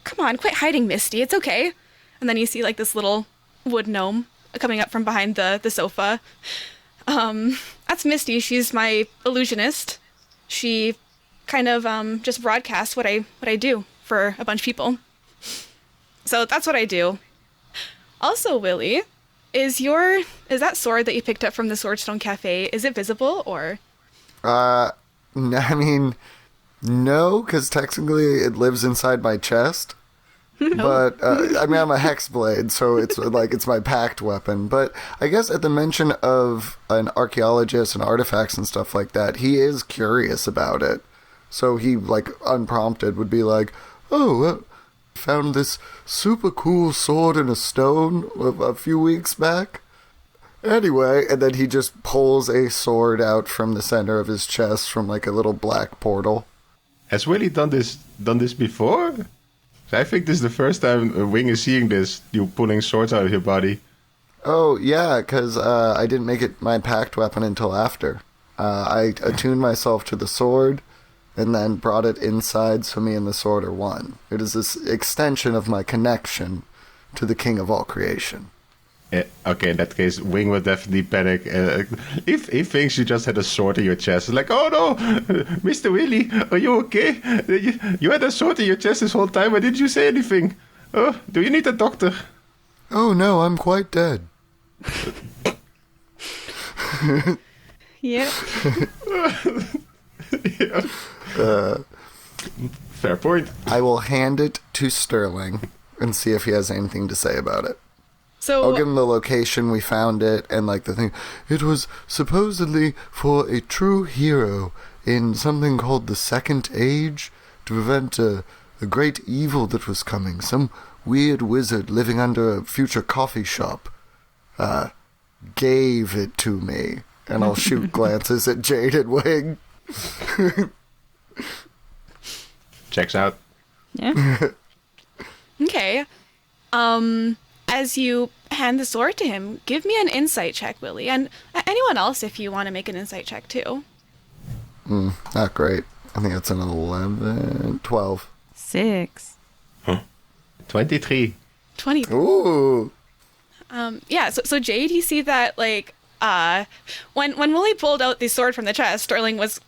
"Come on, quit hiding, Misty. It's okay." And then you see like this little wood gnome coming up from behind the sofa. That's Misty. She's my illusionist. She kind of just broadcasts what I do for a bunch of people. So that's what I do. Also, Willy, is that sword that you picked up from the Swordstone Cafe, is it visible or? I mean, no, because technically it lives inside my chest. But, I mean, I'm a hexblade, so it's like, it's my packed weapon. But I guess at the mention of an archaeologist and artifacts and stuff like that, he is curious about it. So he, like, unprompted would be like, "Oh, found this super cool sword in a stone a few weeks back." Anyway, and then he just pulls a sword out from the center of his chest from, like, a little black portal. Has Willy done this before? I think this is the first time Wing is seeing this, you pulling swords out of your body. Oh, yeah, because I didn't make it my packed weapon until after. I attuned myself to the sword, and then brought it inside so me and the sword are one. It is this extension of my connection to the king of all creation. Okay, in that case, Wing would definitely panic. If he thinks you just had a sword in your chest, it's like, "Oh no, Mr. Willy, are you okay? You had a sword in your chest this whole time. Why didn't you say anything? Oh, do you need a doctor?" Oh no, I'm quite dead. Yeah. Yeah. Fair point. I will hand it to Sterling and see if he has anything to say about it. So I'll give him the location we found it and like the thing. It was supposedly for a true hero in something called the Second Age to prevent a great evil that was coming. Some weird wizard living under a future coffee shop gave it to me. And I'll shoot glances at Jade and Wing. Checks out. Yeah. okay. As you hand the sword to him, give me an insight check, Willy, and anyone else if you want to make an insight check too. Not great. I think that's an 11, 12. 6. 23. 20. Ooh. Yeah, so Jade, you see that, like, when Willy pulled out the sword from the chest, Sterling was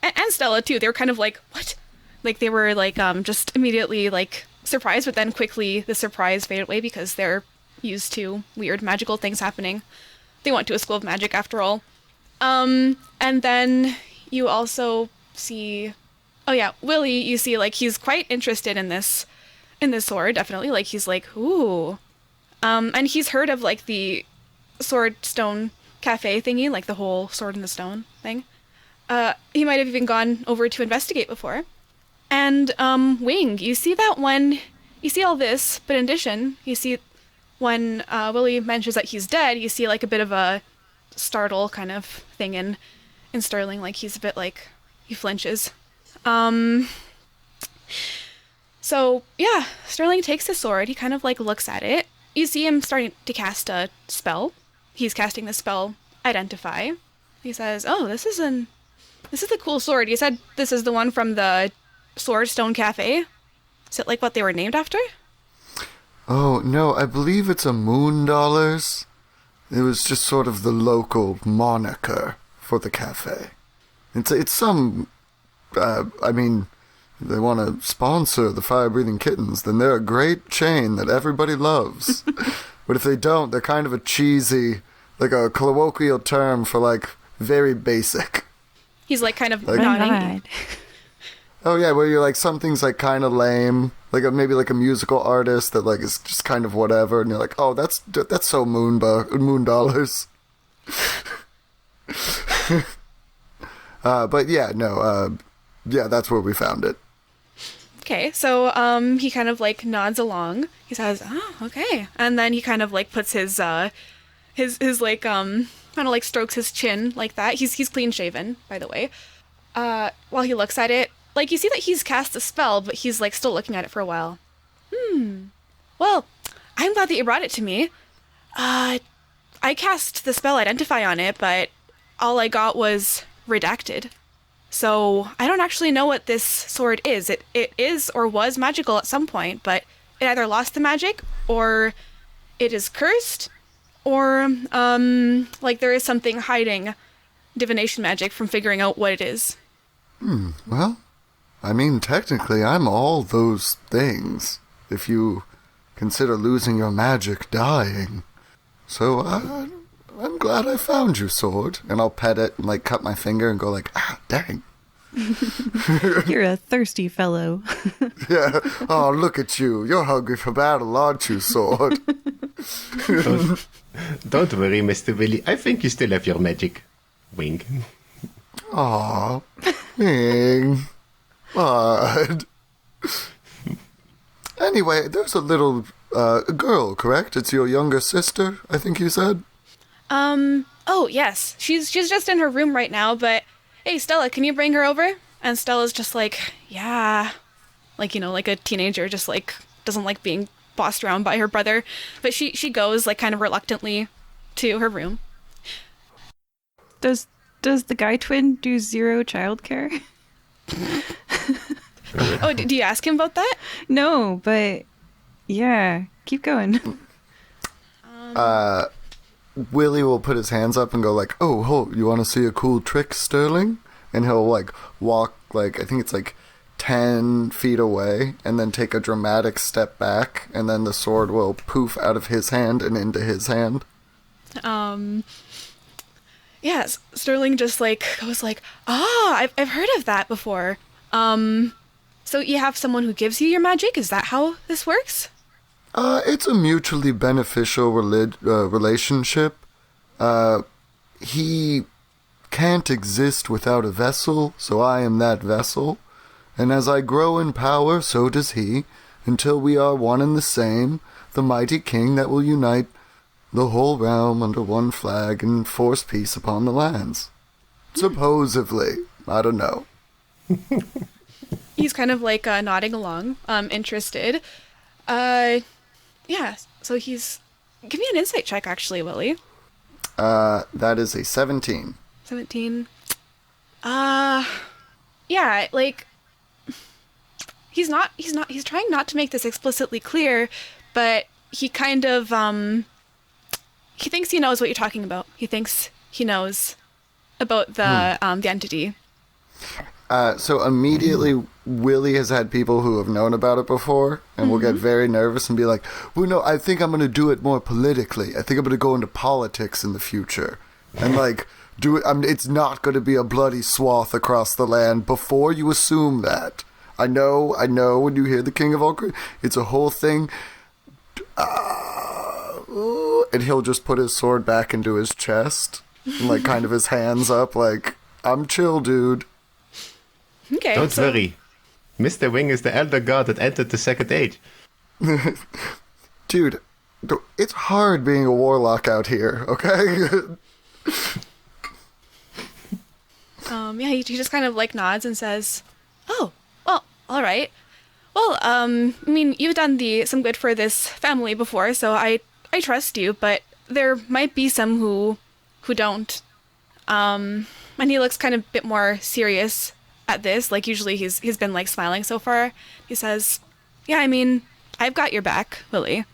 and Stella too. They were kind of like, what? Like they were like just immediately like surprised, but then quickly the surprise faded away because they're used to weird magical things happening. They went to a school of magic after all. And then you also see, oh yeah, Willy, you see like he's quite interested in this sword, definitely. Like he's like, ooh. And he's heard of like the sword stone cafe thingy, like the whole sword in the stone thing. He might have even gone over to investigate before. And Wing, you see all this, but in addition, you see when Willy mentions that he's dead, you see like a bit of a startle kind of thing in Sterling, like he's a bit like, he flinches. So yeah, Sterling takes the sword, he kind of like looks at it. You see him starting to cast a spell. He's casting the spell Identify. He says, oh, this is a cool sword. You said this is the one from the Sword Stone Cafe? Is it like what they were named after? Oh, no, I believe it's a Moon Dollars. It was just sort of the local moniker for the cafe. It's some, I mean, if they want to sponsor the Fire-Breathing Kittens, then they're a great chain that everybody loves. But if they don't, they're kind of a cheesy, like a colloquial term for like very basic. He's like kind of like, nodding. Oh yeah, where you're like something's like kind of lame, like maybe like a musical artist that like is just kind of whatever, and you're like, oh, that's so Moon Dollars. But yeah, no, yeah, that's where we found it. Okay, so he kind of like nods along. He says, "Oh, okay," and then he kind of like puts his like kind of like strokes his chin like that. He's clean shaven, by the way. While he looks at it, like you see that he's cast a spell, but he's like still looking at it for a while. Well, I'm glad that you brought it to me. I cast the spell Identify on it, but all I got was redacted. So I don't actually know what this sword is. It is or was magical at some point, but it either lost the magic or it is cursed, or like there is something hiding divination magic from figuring out what it is. Well, I mean, technically I'm all those things, if you consider losing your magic dying. So I'm glad I found your sword, and I'll pet it and like cut my finger and go like, ah, dang. You're a thirsty fellow. Yeah. Oh, look at you. You're hungry for battle, aren't you, sword? Don't worry, Mr. Willy. I think you still have your magic. Wink. Aw, Ming. Bud. Anyway, there's a little girl, correct? It's your younger sister, I think you said? Oh, yes. She's just in her room right now, but hey, Stella, can you bring her over? And Stella's just like, yeah. Like, you know, like a teenager, just like, doesn't like being bossed around by her brother. But she goes, like, kind of reluctantly to her room. Does the guy twin do zero childcare? Oh, do you ask him about that? No, but yeah, keep going. Willy will put his hands up and go like, oh, you want to see a cool trick, Sterling? And he'll like walk like, I think it's like 10 feet away and then take a dramatic step back, and then the sword will poof out of his hand and into his hand. Yeah, Sterling just like goes like, I've heard of that before. So you have someone who gives you your magic? Is that how this works? It's a mutually beneficial relationship. He can't exist without a vessel, so I am that vessel. And as I grow in power, so does he, until we are one and the same, the mighty king that will unite the whole realm under one flag and force peace upon the lands. Supposedly. I don't know. He's kind of like nodding along, interested. Yeah, so he's... Give me an insight check, actually, Willy. That is a 17. 17. Yeah, like... He's trying not to make this explicitly clear, but he kind of, he thinks he knows what you're talking about. He thinks he knows about the entity. So immediately, Willy has had people who have known about it before, and will get very nervous and be like, well, no, I think I'm going to do it more politically. I think I'm going to go into politics in the future. And, like, do it. It's not going to be a bloody swath across the land before you assume that. I know, when you hear the King of all it's a whole thing. And he'll just put his sword back into his chest, and, like, kind of his hands up, like, I'm chill, dude. Okay. Don't worry. Mr. Wing is the elder god that entered the second age. Dude, it's hard being a warlock out here, okay? Yeah, he just kind of like nods and says, "Oh, well, all right. Well, I mean, you've done some good for this family before, so I trust you, but there might be some who don't." And he looks kind of a bit more serious at this. Like, usually he's been like smiling so far. He says, "Yeah, I mean, I've got your back, Willy,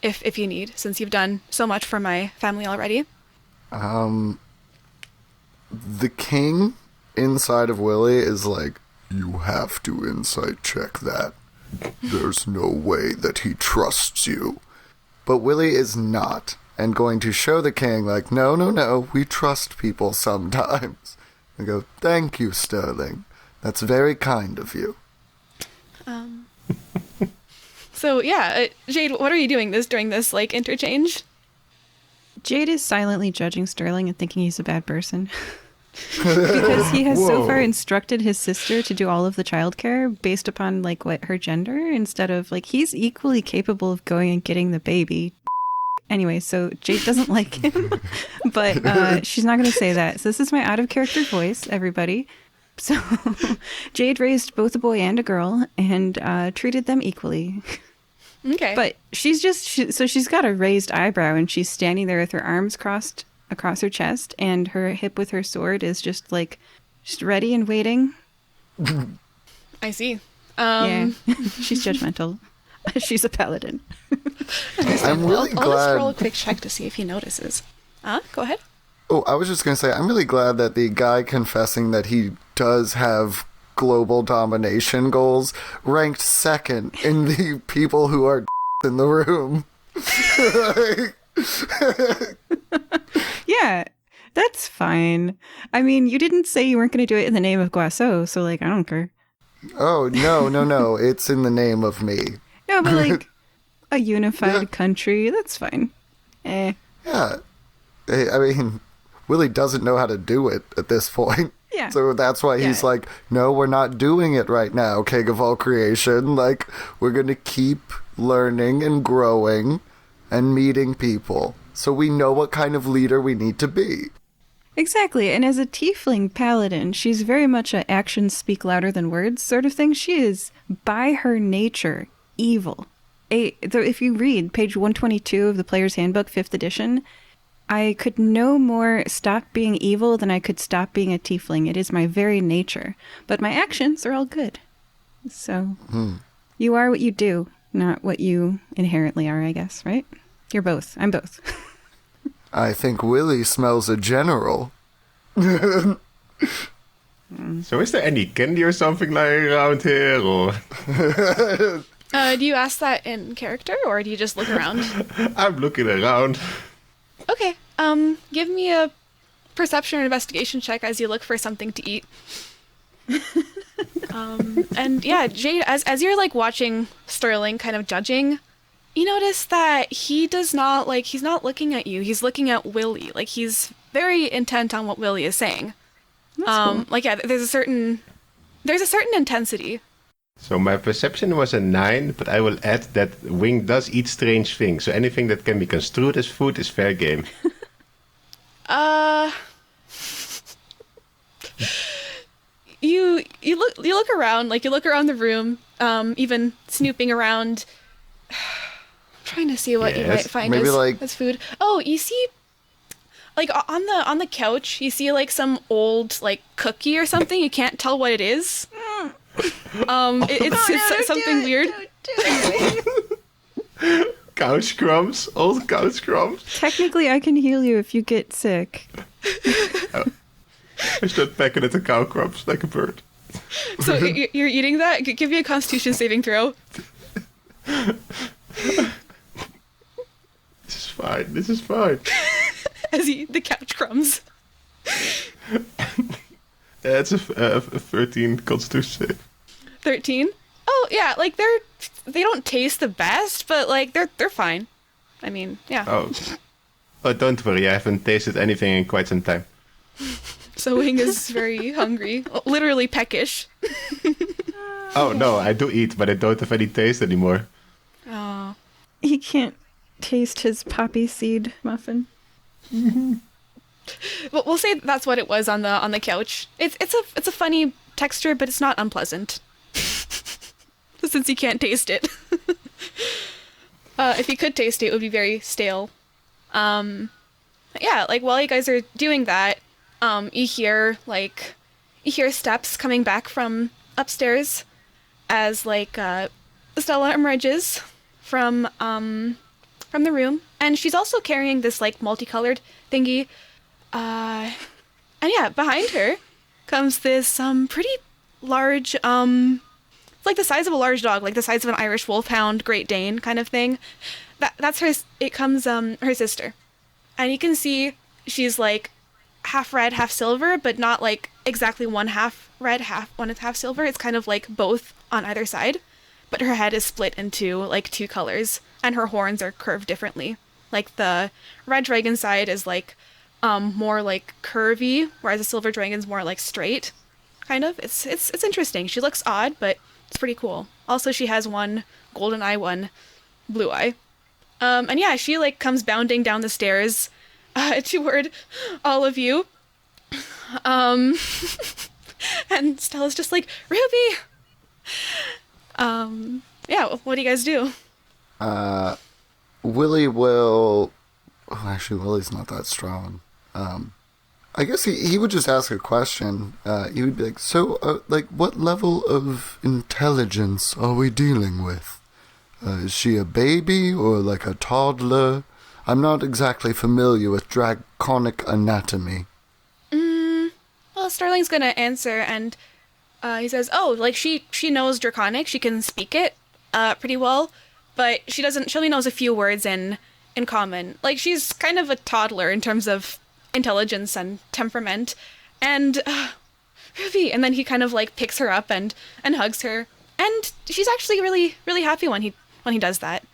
if you need, since you've done so much for my family already." The king inside of Willy is like, you have to insight check that. There's no way that he trusts you. But Willy is not, and going to show the king, like, no, we trust people sometimes. And go, thank you, Sterling. That's very kind of you. So, yeah, Jade, what are you doing during this, like, interchange? Jade is silently judging Sterling and thinking he's a bad person. Because he has so far instructed his sister to do all of the childcare based upon, like, what her gender, instead of, like, he's equally capable of going and getting the baby. Anyway, so Jade doesn't like him, but she's not going to say that. So this is my out-of-character voice, everybody. So Jade raised both a boy and a girl and treated them equally. Okay. But she's got a raised eyebrow, and she's standing there with her arms crossed across her chest, and her hip with her sword is just ready and waiting. I see. Yeah, she's judgmental. She's a paladin. I'm really glad. I'll just roll a quick check to see if he notices. Go ahead. Oh, I was just going to say, I'm really glad that the guy confessing that he does have global domination goals ranked second in the people who are in the room. Yeah, that's fine. I mean, you didn't say you weren't going to do it in the name of Guasso, so, like, I don't care. Oh, no. It's in the name of me. No, but, like, a unified country, that's fine. Yeah. I mean, Willy doesn't know how to do it at this point. Yeah. So that's why he's like, no, we're not doing it right now, King of all creation. Like, we're going to keep learning and growing and meeting people, so we know what kind of leader we need to be. Exactly, and as a tiefling paladin, she's very much a actions speak louder than words sort of thing. She is, by her nature, evil. If you read page 122 of the Player's Handbook, 5th edition, I could no more stop being evil than I could stop being a tiefling. It is my very nature. But my actions are all good. So, you are what you do, not what you inherently are, I guess, right? You're both. I'm both. I think Willy smells a general. So is there any candy or something lying around here, or? Do you ask that in character, or do you just look around? I'm looking around. Okay. Give me a perception or investigation check as you look for something to eat. And yeah, Jade, as you're like watching Sterling kind of judging, you notice that he's not looking at you. He's looking at Willy. Like, he's very intent on what Willy is saying. Cool. Like, yeah, there's a certain intensity. So my perception was a 9, but I will add that Wing does eat strange things. So anything that can be construed as food is fair game. You look around, like you look around the room, even snooping around, trying to see what you might find as food. Oh, you see, like on the couch, you see like some old like cookie or something. You can't tell what it is. It's something weird. Couch crumbs, old couch crumbs. Technically, I can heal you if you get sick. I start pecking at the cow crumbs like a bird. So you're eating that? Give me a Constitution saving throw. This is fine. As you eat the couch crumbs. It's a 13 Constitution save. 13? Oh yeah, like they don't taste the best, but like they're fine. I mean, yeah. Oh, don't worry, I haven't tasted anything in quite some time. So Wing is very hungry, literally peckish. Oh no, I do eat, but I don't have any taste anymore. Oh. He can't taste his poppy seed muffin. Well, we'll say that's what it was on the couch. It's a funny texture, but it's not unpleasant. Since you can't taste it. If you could taste it, it would be very stale. Yeah, like while you guys are doing that, you hear steps coming back from upstairs as like Stella emerges from the room, and she's also carrying this like multicolored thingy. And yeah, behind her comes this pretty large it's like the size of a large dog, like the size of an Irish Wolfhound, Great Dane kind of thing. That's her. It comes her sister, and you can see she's like half red, half silver, but not like exactly one half red, half silver. It's kind of like both on either side, but her head is split into like two colors, and her horns are curved differently. Like the red dragon side is like more like curvy, whereas the silver dragon's more like straight. Kind of. It's interesting. She looks odd, but it's pretty cool. Also, she has one golden eye, one blue eye. And yeah, she like comes bounding down the stairs toward all of you. And Stella's just like, Ruby! Yeah, what do you guys do? Willy will... Oh, actually, Willy's not that strong. I guess he would just ask a question. He would be like, so, like, what level of intelligence are we dealing with? Is she a baby or like a toddler? I'm not exactly familiar with draconic anatomy. Well, Starling's gonna answer, and he says, oh, like, she knows Draconic. She can speak it pretty well, but she only knows a few words in common. Like, she's kind of a toddler in terms of intelligence and temperament, and Ruby, and then he kind of like picks her up and hugs her, and she's actually really, really happy when he does that.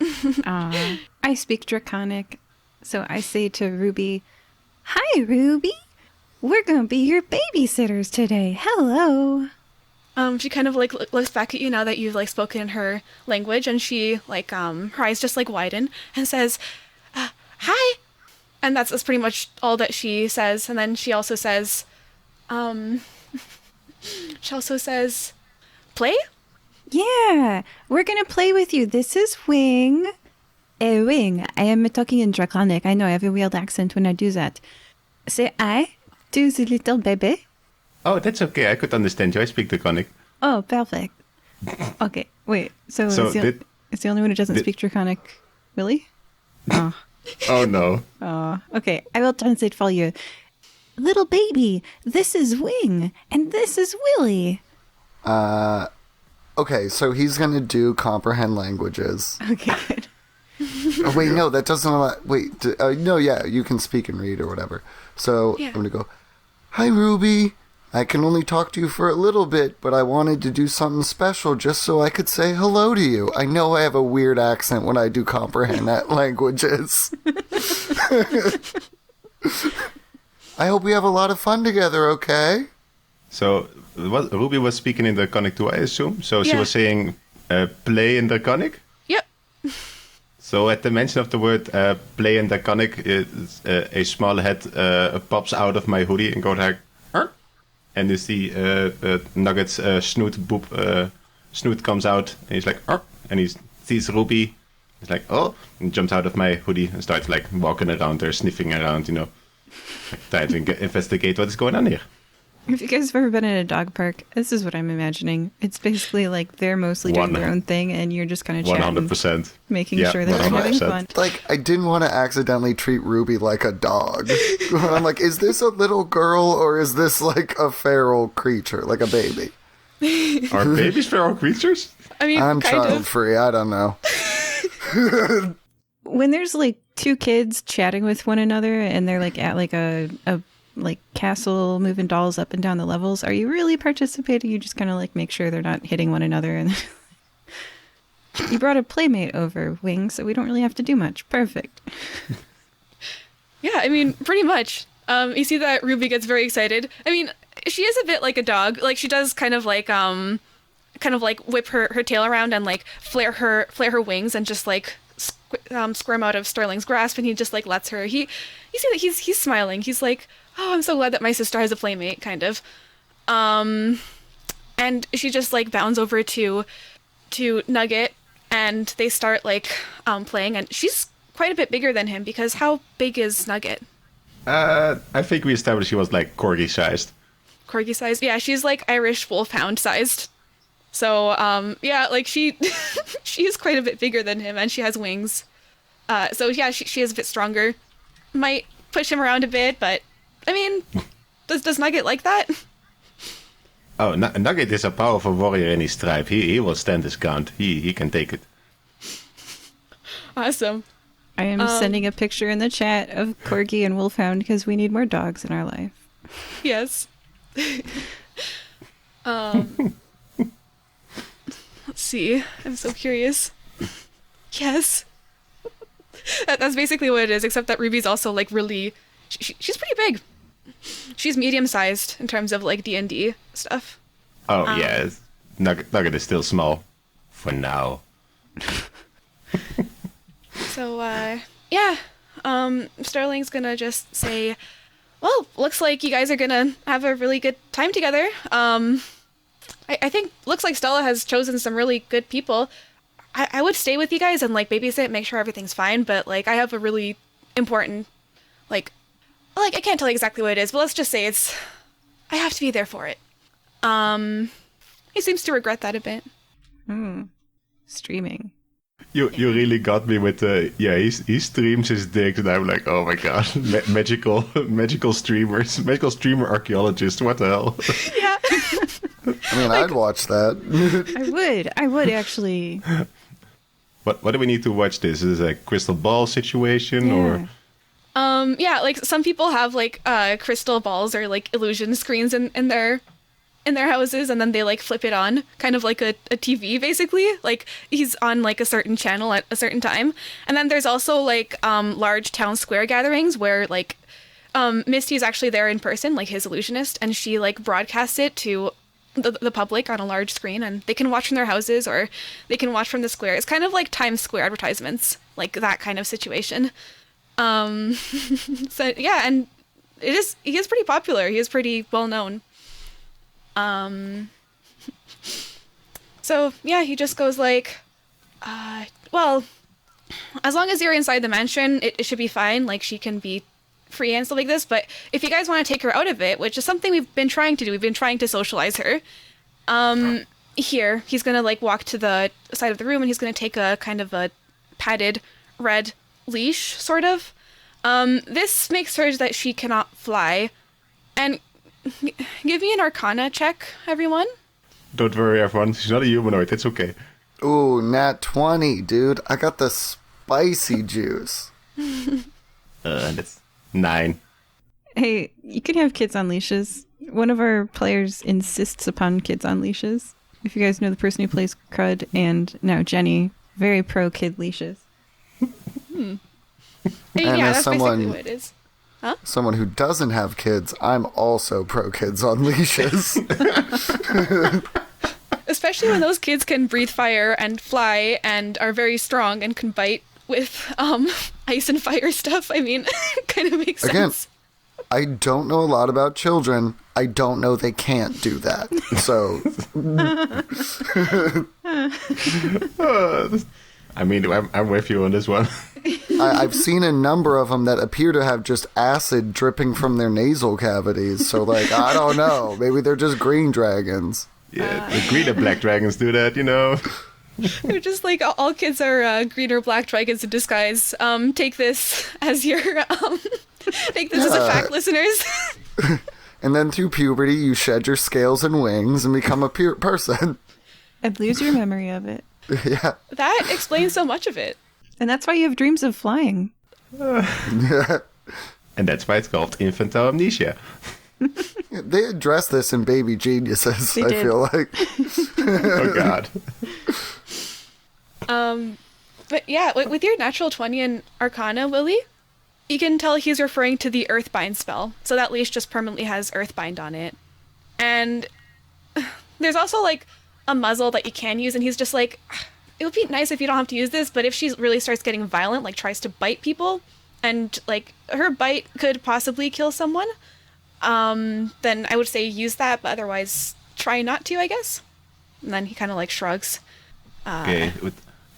I speak Draconic, so I say to Ruby, "Hi, Ruby. We're gonna be your babysitters today. Hello." She kind of like looks back at you now that you've like spoken in her language, and she like her eyes just like widen and says, "Hi." And that's pretty much all that she says. And then she also says, play? Yeah, we're gonna play with you. This is Wing. Wing, I am talking in Draconic. I know I have a weird accent when I do that. Say I to the little baby. Oh, that's okay. I could understand you. I speak Draconic. Oh, perfect. Okay, wait. So it's the only one who doesn't speak Draconic, Willy? Oh. Oh, no. Oh, okay. I will translate for you. Little baby, this is Wing, and this is Willy. Okay, so he's gonna do comprehend languages. Okay, good. Oh, wait, no, that doesn't allow... Wait, no, yeah, you can speak and read or whatever. So, yeah. I'm gonna go, "Hi, Ruby. I can only talk to you for a little bit, but I wanted to do something special just so I could say hello to you. I know I have a weird accent when I do comprehend languages. I hope we have a lot of fun together, okay?" So, Ruby was speaking in Draconic too, I assume? So she was saying play in Draconic? Yep. So at the mention of the word play in Draconic, a small head pops out of my hoodie and goes like, "Huh?" And you see Nugget's snoot comes out, and he's like, "Huh?" And he sees Ruby. He's like, "Oh," and jumps out of my hoodie and starts like walking around there, sniffing around, like, trying to investigate what is going on here. If you guys have ever been in a dog park, this is what I'm imagining. It's basically like they're mostly doing their own thing, and you're just kind of chatting, 100%. making sure that they're having fun. Like, I didn't want to accidentally treat Ruby like a dog. I'm like, is this a little girl or is this like a feral creature, like a baby? Are babies feral creatures? I mean, I'm kind child of. free. I don't know. When there's like two kids chatting with one another, and they're like at like a like castle moving dolls up and down the levels, are you really participating? You just kind of like make sure they're not hitting one another. And you brought a playmate over, Wing, so we don't really have to do much. Perfect. Yeah, I mean, pretty much. You see that Ruby gets very excited. I mean, she is a bit like a dog. Like, she does kind of like whip her tail around and like flare her wings and just like squirm out of Sterling's grasp, and he just like lets her. You see that he's smiling. He's like, oh, I'm so glad that my sister has a playmate, kind of. And she just like bounds over to Nugget, and they start like playing, and she's quite a bit bigger than him, because how big is Nugget? I think we established she was like corgi sized. Corgi sized? Yeah, she's like Irish wolfhound sized. So, yeah, like she is quite a bit bigger than him, and she has wings. So yeah, she is a bit stronger. Might push him around a bit, but I mean, does Nugget like that? Oh, Nugget is a powerful warrior in his tribe. He will stand his ground. He can take it. Awesome. I am sending a picture in the chat of Corgi and Wolfhound because we need more dogs in our life. Yes. Let's see. I'm so curious. Yes. That's basically what it is, except that Ruby's also like really... She's pretty big. She's medium-sized in terms of like D&D stuff. Oh, yeah. Nugget is still small. For now. So, yeah. Sterling's gonna just say, well, looks like you guys are gonna have a really good time together. I think, looks like Stella has chosen some really good people. I would stay with you guys and, like, babysit, make sure everything's fine, but, like, I have a really important, like, I can't tell you exactly what it is, but let's just say I have to be there for it. He seems to regret that a bit. Streaming. You really got me with the... Yeah, he streams his dick, and I'm like, oh my god. Magical streamers. Magical streamer archaeologists. What the hell? Yeah. I mean, I'd watch that. I would actually. What do we need to watch this? Is it a crystal ball situation, or... Yeah, like, some people have, like, crystal balls or, like, illusion screens in their houses, and then they, like, flip it on, kind of like a TV, basically. Like, he's on, like, a certain channel at a certain time. And then there's also, like, large town square gatherings where, like, Misty's actually there in person, like, his illusionist, and she, like, broadcasts it to the public on a large screen, and they can watch from their houses, or they can watch from the square. It's kind of like Times Square advertisements, like that kind of situation. So, yeah, and he is pretty popular. He is pretty well known. So, yeah, he just goes like, well, as long as you're inside the mansion, it should be fine. Like, she can be free and stuff like this. But if you guys want to take her out of it, which is something we've been trying to do, we've been trying to socialize her. Here, he's going to, like, walk to the side of the room, and he's going to take a kind of a padded red leash, sort of. This makes sure that she cannot fly. And give me an Arcana check, everyone. Don't worry, everyone. She's not a humanoid. It's okay. Ooh, nat 20, dude. I got the spicy juice. That's 9. Hey, you can have kids on leashes. One of our players insists upon kids on leashes. If you guys know the person who plays Crud and now Jenny, very pro kid leashes. And yeah, as that's basically what it is. Huh? Someone who doesn't have kids, I'm also pro kids on leashes. Especially when those kids can breathe fire and fly and are very strong and can bite with ice and fire stuff. I mean, kind of makes Again, sense. I don't know a lot about children. I don't know they can't do that. So I mean, I'm with you on this one. I've seen a number of them that appear to have just acid dripping from their nasal cavities. So, like, I don't know. Maybe they're just green dragons. Yeah, the green and black dragons do that, you know. They're just like, all kids are green or black dragons in disguise. Take this as your, take this as a fact, listeners. And then through puberty, you shed your scales and wings and become a person. And lose your memory of it. Yeah. That explains so much of it. And that's why you have dreams of flying. Yeah. And that's why it's called infantile amnesia. They address this in Baby Geniuses, They I did. feel like. Oh, God. But yeah, with your natural 20 in Arcana, Willy, you can tell he's referring to the Earthbind spell. So that leash just permanently has Earthbind on it. And there's also, like, a muzzle that you can use, and he's just like, it would be nice if you don't have to use this, but if she really starts getting violent, like, tries to bite people, and, like, her bite could possibly kill someone, then I would say use that, but otherwise try not to, I guess. And then he kind of, like, shrugs. Okay.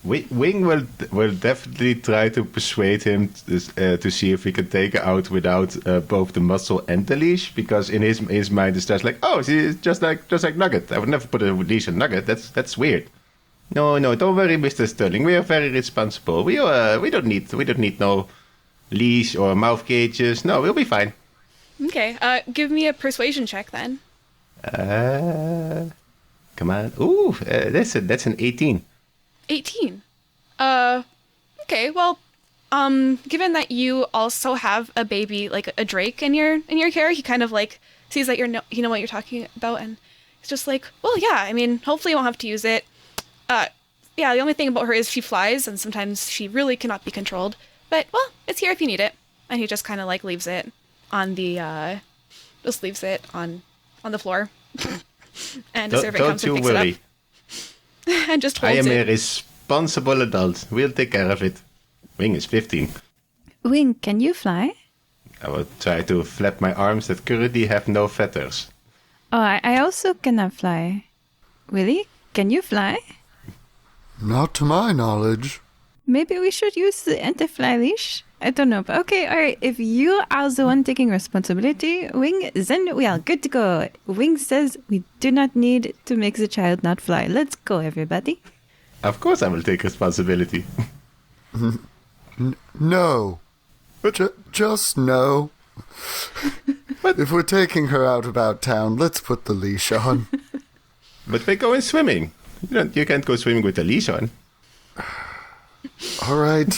Wing will definitely try to persuade him to see if he can take her out without both the muscle and the leash, because in his mind it's just like, oh, she's just like Nugget. I would never put a leash on Nugget. That's weird. No, don't worry, Mr. Sterling. We are very responsible. We don't need no leash or mouth cages. No, we'll be fine. Okay, give me a persuasion check then. Come on. Ooh, that's an 18. 18. Okay, well, given that you also have a baby, like a drake in your care, he kind of like sees that you know what you're talking about, and he's just like, well, yeah, I mean, hopefully you won't have to use it. Yeah, the only thing about her is she flies, and sometimes she really cannot be controlled. But, well, it's here if you need it. And he just kind of like leaves it on the, on the floor. And the servant comes and picks worry. it up. And just I holds am a it. responsible adult. We'll take care of it. Wing is 15. Wing, can you fly? I will try to flap my arms that currently have no feathers. Oh, I also cannot fly. Willy, can you fly? Not to my knowledge. Maybe we should use the anti-fly leash? I don't know, but okay, alright. If you are the one taking responsibility, Wing, then we are good to go. Wing says we do not need to make the child not fly. Let's go, everybody. Of course I will take responsibility. No. Just no. If we're taking her out about town, let's put the leash on. But we're going swimming. You can't go swimming with the leash on. All right.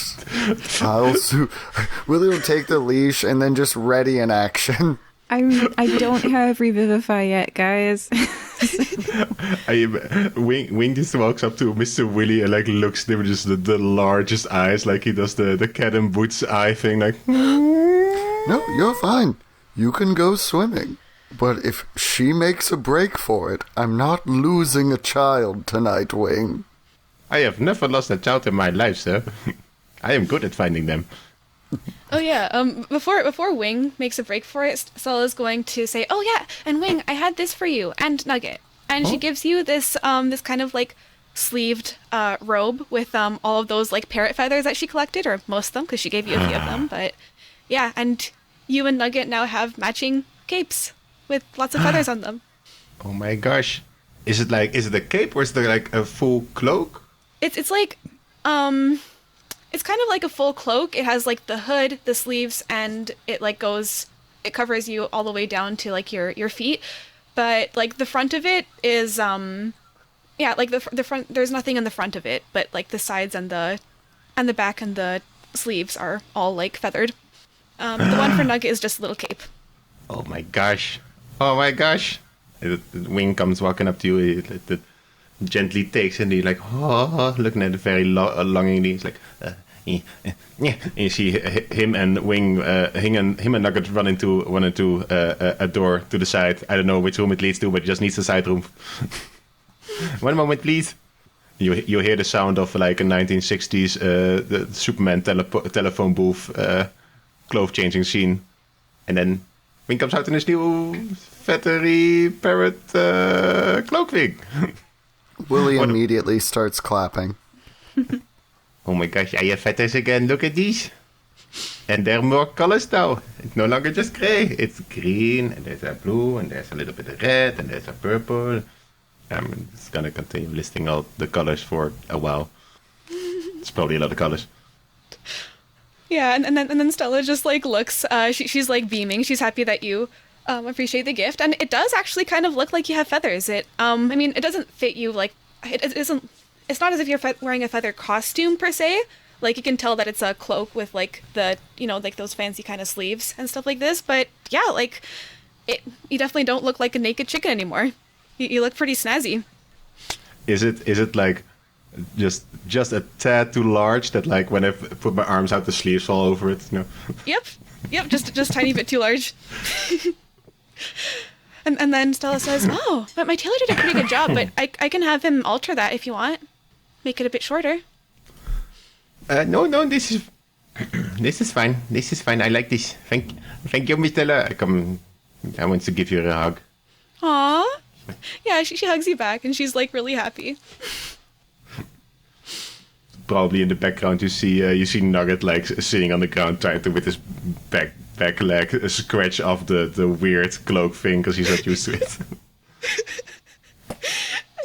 Willie will take the leash and then just ready in action. I don't have Revivify yet, guys. Wing just walks up to Mr. Willy and like looks at him with just the largest eyes, like he does the cat and boots eye thing, like. No, you're fine. You can go swimming. But if she makes a break for it, I'm not losing a child tonight, Wing. I have never lost a child in my life, sir. I am good at finding them. Oh yeah. Before Wing makes a break for it, Stella's going to say, "Oh yeah, and Wing, I had this for you, and Nugget." And she gives you this this kind of like sleeved robe with all of those like parrot feathers that she collected, or most of them, because she gave you a few of them. But yeah, and you and Nugget now have matching capes with lots of feathers on them. Oh my gosh. Is it a cape or is it like a full cloak? It's like it's kind of like a full cloak. It has like the hood, the sleeves, and it covers you all the way down to like your feet. But like the front of it is like the front, there's nothing in the front of it, but like the sides and the back and the sleeves are all like feathered. The one for Nugget is just a little cape. Oh my gosh. Oh my gosh. The Wing comes walking up to you, it gently takes it, and he's like, oh, looking at it very longingly. He's like, yeah. You see him and Wing, him and Nugget run into a door to the side. I don't know which room it leads to, but it just needs a side room. One moment, please. You hear the sound of like a 1960s the Superman telephone booth clothes changing scene, and then Wing comes out in his new feathery parrot cloak wig. Willie immediately starts clapping. Oh my gosh, I have feathers again. Look at these. And there are more colors now. It's no longer just gray. It's green, and there's a blue, and there's a little bit of red, and there's a purple. I'm just gonna continue listing all the colors for a while. It's probably a lot of colors. Yeah, and then Stella just like looks. She's like beaming. She's happy that you appreciate the gift, and it does actually kind of look like you have feathers. I mean, it doesn't fit you like it isn't. It's not as if you're wearing a feather costume per se. Like you can tell that it's a cloak with like the like those fancy kind of sleeves and stuff like this. But yeah, like you definitely don't look like a naked chicken anymore. You look pretty snazzy. Is it like just a tad too large that like when I put my arms out the sleeves fall over it? No. Yep, just tiny bit too large. and then Stella says, "Oh, but my tailor did a pretty good job. But I can have him alter that if you want, make it a bit shorter." No, this is fine. This is fine. I like this. Thank you, Miss Stella. I want to give you a hug. Aww. Yeah, she hugs you back, and she's like really happy. Probably in the background you see Nugget like sitting on the ground trying to with his back leg scratch off the weird cloak thing because he's not used to it.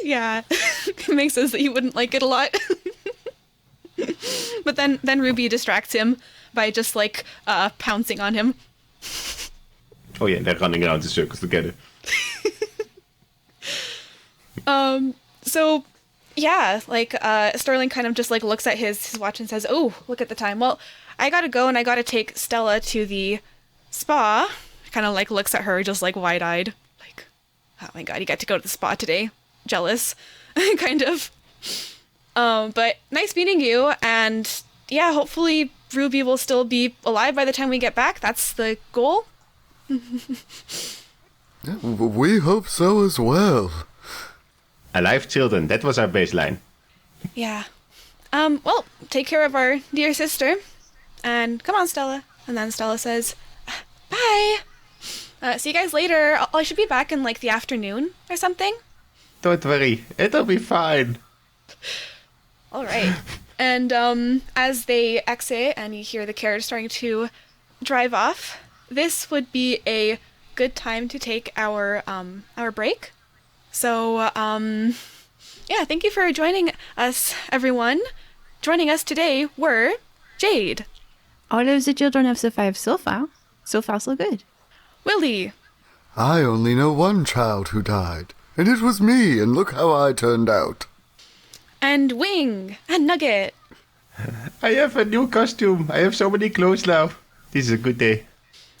Yeah, it makes sense that you wouldn't like it a lot. But then Ruby distracts him by just like pouncing on him. Oh yeah, they're running around in circles together. So yeah, like Sterling kind of just like looks at his watch and says, "Oh, look at the time. Well, I gotta go and I gotta take Stella to the spa." Kind of like looks at her just like wide-eyed, like, "Oh my god, you got to go to the spa today." Jealous, kind of. But nice meeting you, and yeah, hopefully Ruby will still be alive by the time we get back. That's the goal. We hope so as well. Alive children, that was our baseline. Yeah. Well, take care of our dear sister. And come on, Stella. And then Stella says, "Bye. See you guys later. I should be back in like the afternoon or something." Don't worry, it'll be fine. All right. And as they exit and you hear the carriage starting to drive off, this would be a good time to take our break. So, yeah, thank you for joining us, everyone. Joining us today were Jade. All of the children have survived so far. So far, so good. Willy. I only know one child who died, and it was me, and look how I turned out. And Wing. And Nugget. I have a new costume. I have so many clothes now. This is a good day.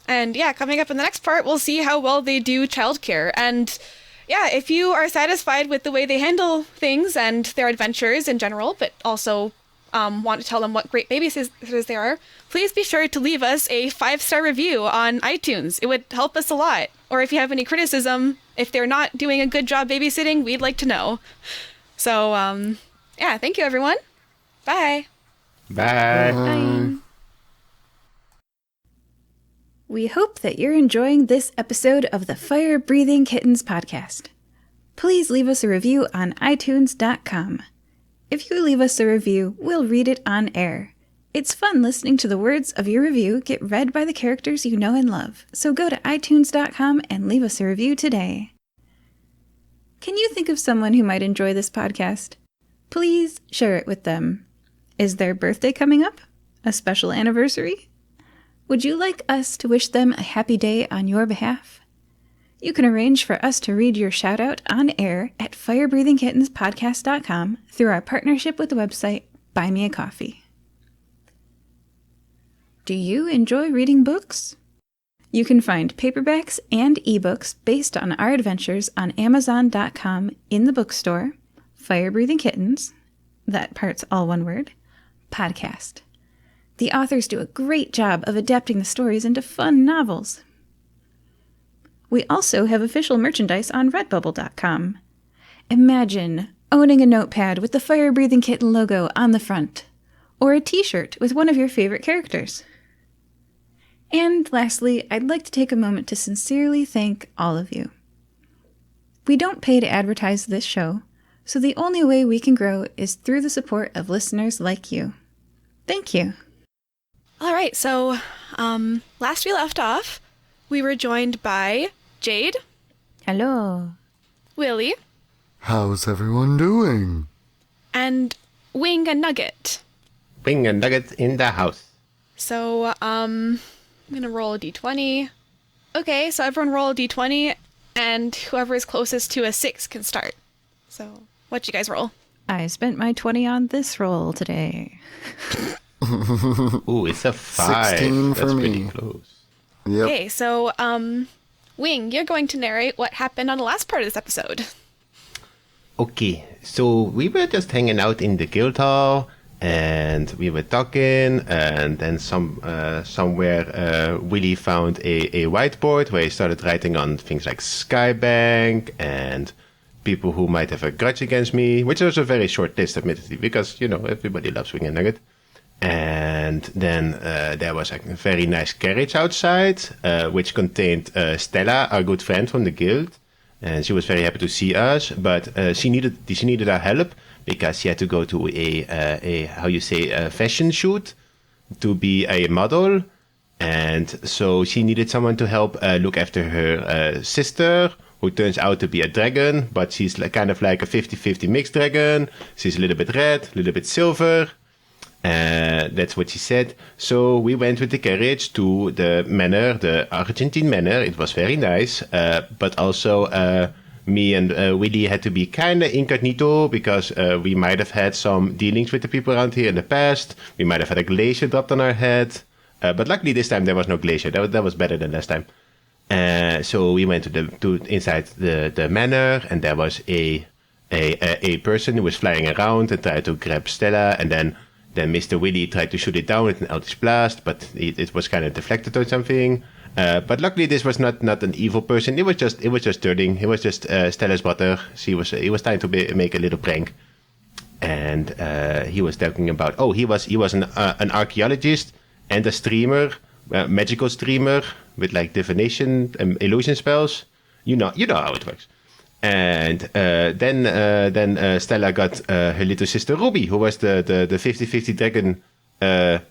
And yeah, coming up in the next part, we'll see how well they do childcare. And yeah, if you are satisfied with the way they handle things and their adventures in general, but also want to tell them what great babysitters they are, please be sure to leave us a 5-star review on iTunes. It would help us a lot. Or if you have any criticism, if they're not doing a good job babysitting, we'd like to know. So, yeah, thank you, everyone. Bye. Bye. Bye. We hope that you're enjoying this episode of the Fire Breathing Kittens podcast. Please leave us a review on iTunes.com. If you leave us a review, we'll read it on air. It's fun listening to the words of your review get read by the characters you know and love, so go to iTunes.com and leave us a review today. Can you think of someone who might enjoy this podcast? Please share it with them. Is their birthday coming up? A special anniversary? Would you like us to wish them a happy day on your behalf? You can arrange for us to read your shout-out on air at firebreathingkittenspodcast.com through our partnership with the website Buy Me a Coffee. Do you enjoy reading books? You can find paperbacks and ebooks based on our adventures on Amazon.com in the bookstore, Fire Breathing Kittens, that part's all one word, podcast. The authors do a great job of adapting the stories into fun novels. We also have official merchandise on redbubble.com. Imagine owning a notepad with the Fire Breathing Kitten logo on the front, or a t-shirt with one of your favorite characters. And lastly, I'd like to take a moment to sincerely thank all of you. We don't pay to advertise this show, so the only way we can grow is through the support of listeners like you. Thank you. All right, so last we left off, we were joined by Jade, Hello. Willy, How's everyone doing? and Wing and Nugget. Bring a nugget in the house. So, I'm gonna roll a d20. Okay, so everyone roll a d20, and whoever is closest to a 6 can start. So, what'd you guys roll? I spent my 20 on this roll today. Ooh, it's a 5. 16 for That's me. pretty close. Yep. Okay, so, Wing, you're going to narrate what happened on the last part of this episode. Okay, so we were just hanging out in the guild hall, and we were talking, and then somewhere Willy found a whiteboard where he started writing on things like Skybank and people who might have a grudge against me, which was a very short list, admittedly, because, everybody loves Wing and Nugget. And then there was a very nice carriage outside, which contained Stella, our good friend from the guild. And she was very happy to see us, but she needed our help because she had to go to a fashion shoot to be a model, and so she needed someone to help look after her sister, who turns out to be a dragon, but she's kind of like a 50-50 mixed dragon. She's a little bit red, a little bit silver. That's what she said. So we went with the carriage to the manor, the Argentine manor. It was very nice, but also me and Willy had to be kind of incognito because we might have had some dealings with the people around here in the past. We might have had a glacier dropped on our head, but luckily this time there was no glacier. That was better than last time. So we went to inside the manor, and there was a person who was flying around and tried to grab Stella, and then Mr. Willy tried to shoot it down with an Eldritch Blast, but it was kind of deflected or something. But luckily, this was not an evil person. It was just Sterling. It was just Stella's brother. He was trying to make a little prank, and he was talking about he was an archaeologist and a streamer, magical streamer with like divination and illusion spells. You know how it works. And then Stella got her little sister Ruby, who was the 50-50 dragon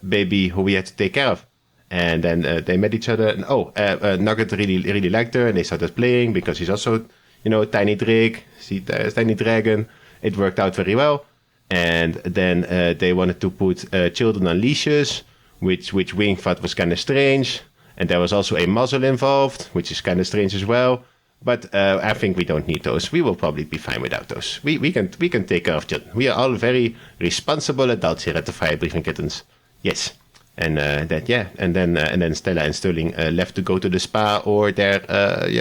baby who we had to take care of. And then they met each other, and Nugget really liked her, and they started playing because she's also, tiny tiny dragon. It worked out very well. And then they wanted to put children on leashes, which Wing thought was kind of strange. And there was also a muzzle involved, which is kind of strange as well. But I think we don't need those. We will probably be fine without those. We can take care of children. We are all very responsible adults here at the Fire Breathing Kittens. Yes. And then Stella and Sterling left to go to the spa or their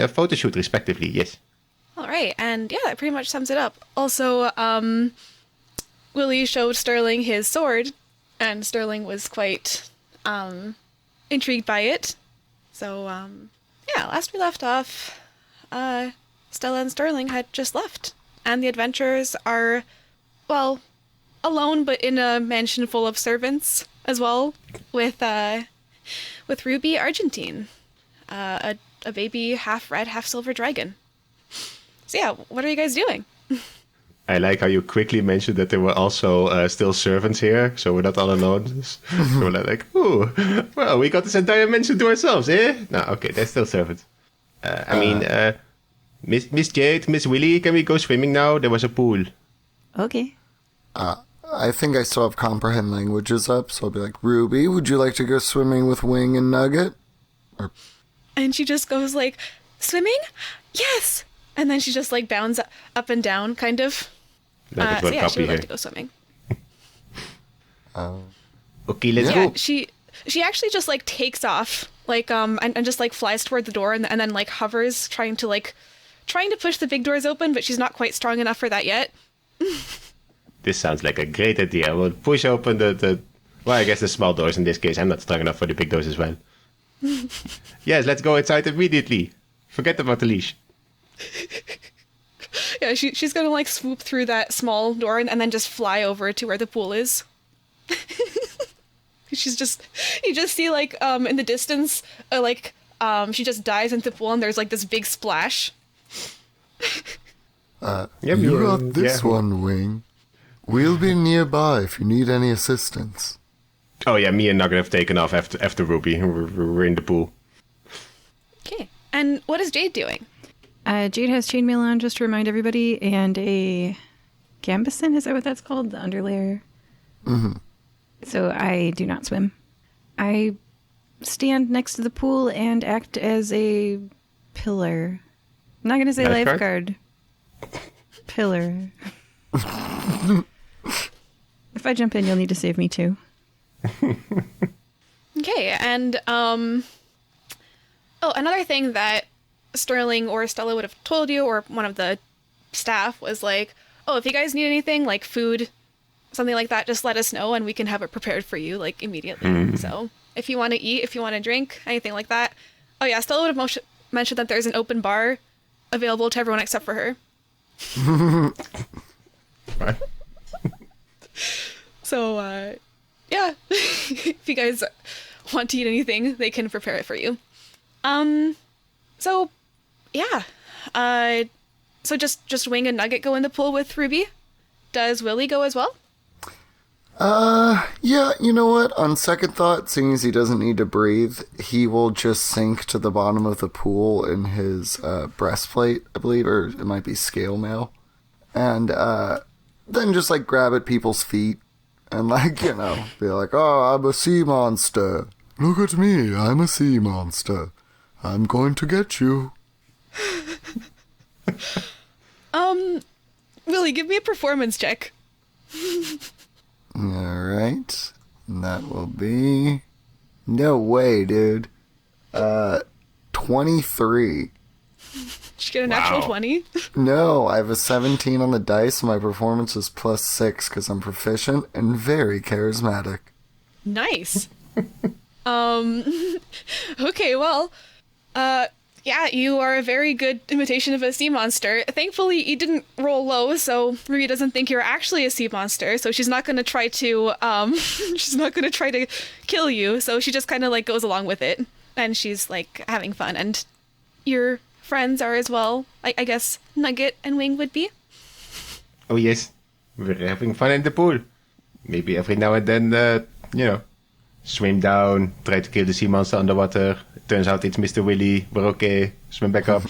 photo shoot respectively. Yes. All right, and yeah, that pretty much sums it up. Also, Willy showed Sterling his sword, and Sterling was quite intrigued by it. So, last we left off, Stella and Sterling had just left, and the adventurers are, well, alone, but in a mansion full of servants as well, with Ruby Argentine, a baby half red, half silver dragon. So yeah, what are you guys doing? I like how you quickly mentioned that there were also still servants here, so we're not all alone. So we're like, ooh, well, we got this entire mansion to ourselves, eh? No, okay, they're still servants. Miss Jade, Miss Willy, can we go swimming now? There was a pool. Okay. I think I still have comprehend languages up, so I'll be like, Ruby, would you like to go swimming with Wing and Nugget? And she just goes like, swimming? Yes! And then she just like bounds up and down, kind of. Like So yeah, she would here. like to go swimming. Okay, let's Yeah, go. she actually just like takes off, like and just like flies toward the door and then like hovers, trying to push the big doors open, but she's not quite strong enough for that yet. This sounds like a great idea. We'll push open the well, I guess the small doors in this case. I'm not strong enough for the big doors as well. Yes, let's go inside immediately. Forget about the leash. Yeah, she's gonna like swoop through that small door and then just fly over to where the pool is. You just see like in the distance she just dives into the pool and there's like this big splash. You got this one, Wing. We'll be nearby if you need any assistance. Oh yeah, me and Nugget have taken off after Ruby. We're in the pool. Okay. And what is Jade doing? Jade has chainmail on, just to remind everybody, and a gambeson. Is that what that's called? The underlayer. Mm-hmm. So I do not swim. I stand next to the pool and act as a pillar. I'm not going to say lifeguard. Pillar. If I jump in, you'll need to save me too. Okay, and another thing that Sterling or Stella would have told you, or one of the staff, was like, oh, if you guys need anything, like food, something like that, just let us know and we can have it prepared for you, like, immediately. So if you want to eat, if you want to drink, anything like that. Oh yeah, Stella would have mentioned that there's an open bar available to everyone except for her. Right. So, yeah, if you guys want to eat anything, they can prepare it for you. So, yeah. So just Wing and Nugget go in the pool with Ruby. Does Willy go as well? Yeah, you know what? On second thought, seeing as he doesn't need to breathe, he will just sink to the bottom of the pool in his, breastplate, I believe, or it might be scale mail. And, then just, like, grab at people's feet and, like, you know, be like, oh, I'm a sea monster. Look at me, I'm a sea monster. I'm going to get you. Willy, give me a performance check. Alright. That will be... No way, dude. 23. Did you get a natural 20? No, I have a 17 on the dice, and my performance is +6 because I'm proficient and very charismatic. Nice. Okay, well, yeah, you are a very good imitation of a sea monster. Thankfully, you didn't roll low, so Ruby doesn't think you're actually a sea monster, so she's not going to try to, kill you, so she just kind of, like, goes along with it, and she's, like, having fun, and your friends are as well. I guess Nugget and Wing would be. Oh yes, we're having fun in the pool. Maybe every now and then, swim down, try to kill the sea monster underwater. It turns out it's Mr. Willy. We're okay. Swim back up.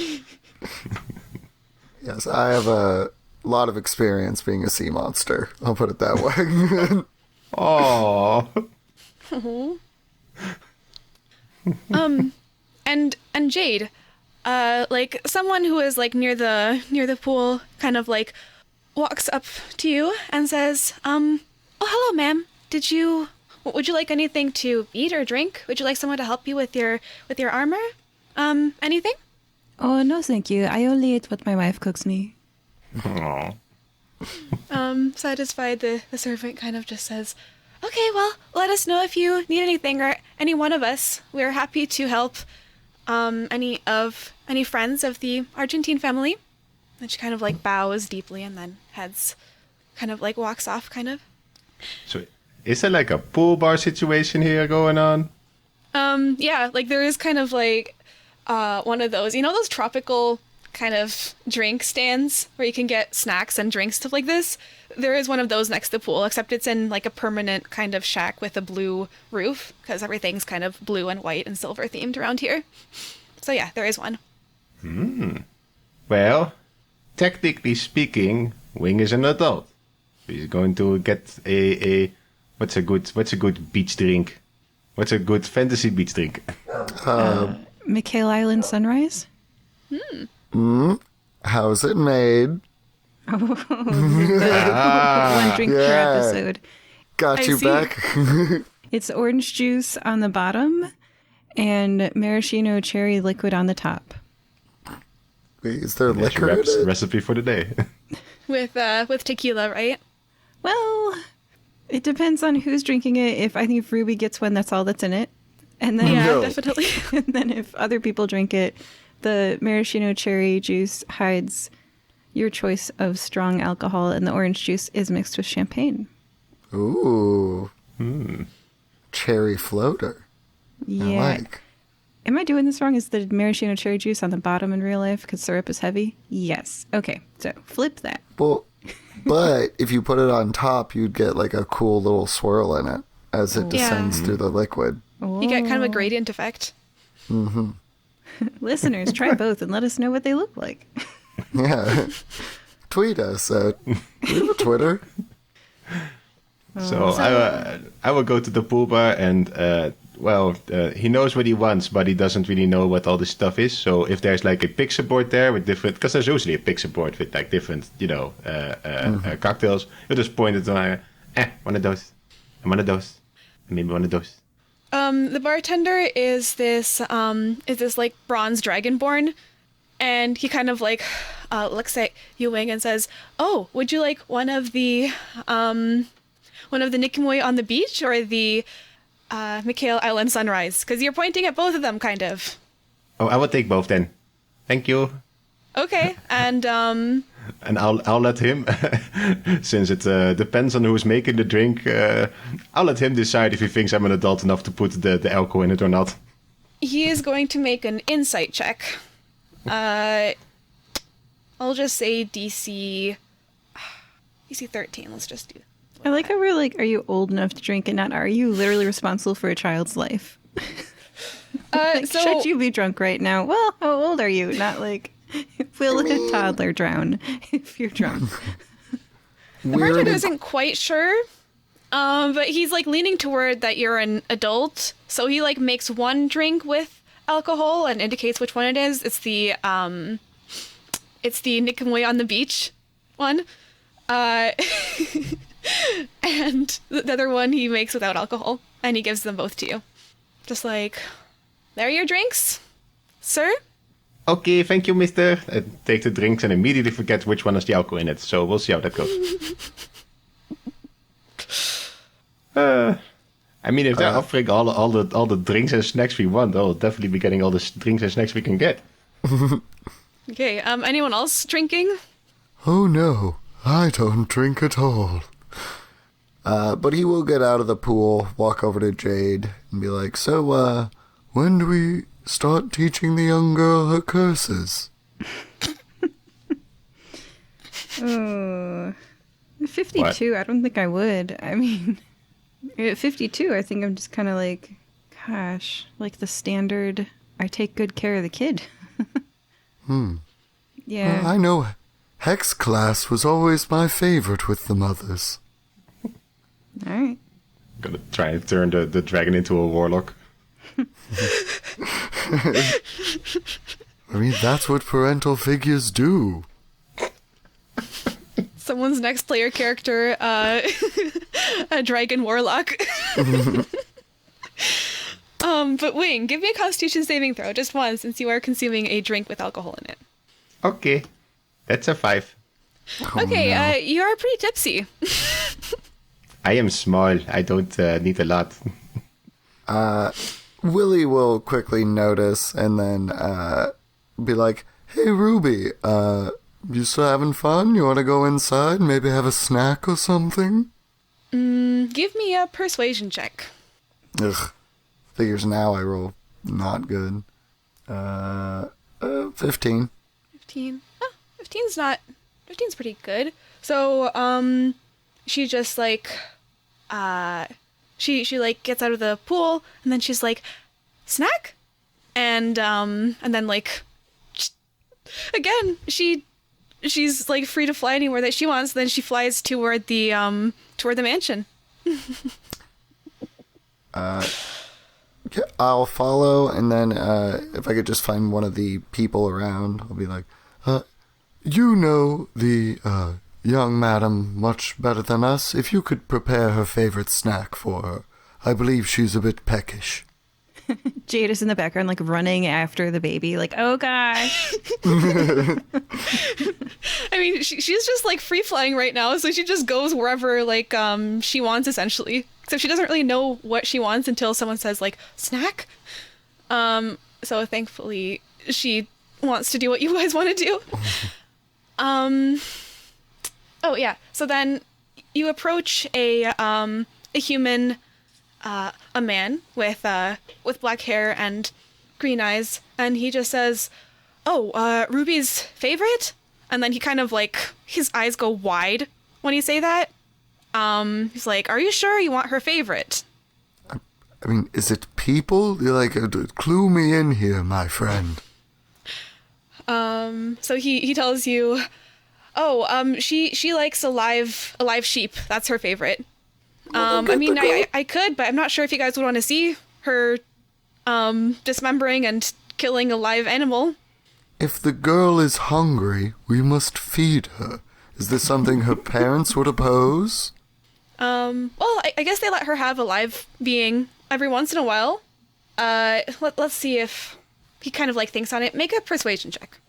Yes, I have a lot of experience being a sea monster. I'll put it that way. Aww. And Jade, like someone who is like near the pool kind of like walks up to you and says, oh, hello, ma'am. Would you like anything to eat or drink? Would you like someone to help you with your armor? Anything? Oh, no, thank you. I only eat what my wife cooks me. Aww. Satisfied, the servant kind of just says, okay, well, let us know if you need anything, or any one of us. We're happy to help any friends of the Argentine family. And she kind of like bows deeply and then heads, kind of like walks off, kind of. So, is there like a pool bar situation here going on? Yeah, like there is kind of like one of those, those tropical kind of drink stands where you can get snacks and drinks, stuff like this. There is one of those next to the pool, except it's in like a permanent kind of shack with a blue roof, because everything's kind of blue and white and silver themed around here. So yeah, there is one. Well, technically speaking, Wing is an adult. He's going to get a what's a good beach drink? What's a good fantasy beach drink? McHale Island Sunrise? How's it made? One drink per Yeah. episode. Got I you see. back. It's orange juice on the bottom and maraschino cherry liquid on the top. Wait, is there That's your liquor in it? recipe for the day. With tequila, right? Well, it depends on who's drinking it. I think if Ruby gets one, that's all that's in it. And then, Yeah, No. definitely. and then if other people drink it, the maraschino cherry juice hides your choice of strong alcohol, and the orange juice is mixed with champagne. Ooh. Cherry floater. Yeah. I like. Am I doing this wrong? Is the maraschino cherry juice on the bottom in real life because syrup is heavy? Yes. Okay, so flip that. Well, but if you put it on top, you'd get like a cool little swirl in it. as it descends through the liquid. You get kind of a gradient effect. Mm-hmm. Listeners, try both and let us know what they look like. Yeah. Tweet us at we have a Twitter. So I will go to the pool bar and, he knows what he wants, but he doesn't really know what all this stuff is. So if there's like a pixel board there with different, because there's usually a pixel board with like different, cocktails, he'll just point it to my, one of those, and one of those, and maybe one of those. The bartender is this like bronze dragonborn, and he kind of like looks at you, Wing, and says, "Oh, would you like one of the Nikimoi on the beach or the Mikhail Island sunrise? Because you're pointing at both of them, kind of." Oh, I will take both then. Thank you. Okay, and And I'll let him, since it depends on who's making the drink, I'll let him decide if he thinks I'm an adult enough to put the alcohol in it or not. he is going to make an insight check. I'll just say DC 13. Let's just do. I like how we're like, are you old enough to drink and not are you literally responsible for a child's life? Like, So should you be drunk right now? Well, how old are you? Not like, will a toddler drown if you're drunk? the bartender isn't quite sure, but he's like leaning toward that you're an adult. So he like makes one drink with alcohol and indicates which one it is. It's the Nikimoi on the beach one. And the other one he makes without alcohol, and he gives them both to you. Just like, there are your drinks, sir. Okay, thank you, mister. I take the drinks and immediately forget which one has the alcohol in it, so we'll see how that goes. I mean, if they're offering all the drinks and snacks we want, I'll definitely be getting all the drinks and snacks we can get. Okay, anyone else drinking? Oh no, I don't drink at all. But he will get out of the pool, walk over to Jade, and be like, "So, when do we start teaching the young girl her curses?" 52, What? I don't think I would. I mean, at 52, I think I'm just kind of like, gosh, like the standard, I take good care of the kid. Yeah. I know Hex class was always my favorite with the mothers. All right. Gonna try and turn the dragon into a warlock. I mean, that's what parental figures do. Someone's next player character, a dragon warlock. But Wing, give me a Constitution saving throw, just one, since you are consuming a drink with alcohol in it. Okay, that's a 5. Okay, you are pretty tipsy. I am small. I don't need a lot. Willy will quickly notice and then be like, "Hey, Ruby, you still having fun? You want to go inside? Maybe have a snack or something?" Give me a persuasion check. Ugh. Figures now I roll not good. 15. 15. Oh, 15's pretty good. So, she just like, she like gets out of the pool and then she's like, "Snack?" And then like, again, she's like free to fly anywhere that she wants. Then she flies toward the mansion. Okay, I'll follow, and then if I could just find one of the people around, I'll be like, "You know the young madam much better than us. If you could prepare her favorite snack for her. I believe she's a bit peckish." Jade is in the background, like running after the baby, like, oh gosh. I mean, she's just like free flying right now, so she just goes wherever like she wants essentially. Except she doesn't really know what she wants until someone says like snack. So thankfully she wants to do what you guys want to do. Oh yeah. So then you approach a human, a man with black hair and green eyes, and he just says, "Oh, Ruby's favorite?" And then he kind of like, his eyes go wide when you say that. He's like, "Are you sure you want her favorite?" I mean, is it people? You're like, clue me in here, my friend. So he tells you, she likes a live sheep. That's her favorite. I mean, I could, but I'm not sure if you guys would want to see her dismembering and killing a live animal. If the girl is hungry, we must feed her. Is this something her parents would oppose? Well, I guess they let her have a live being every once in a while. Let's see if he kind of like thinks on it. Make a persuasion check.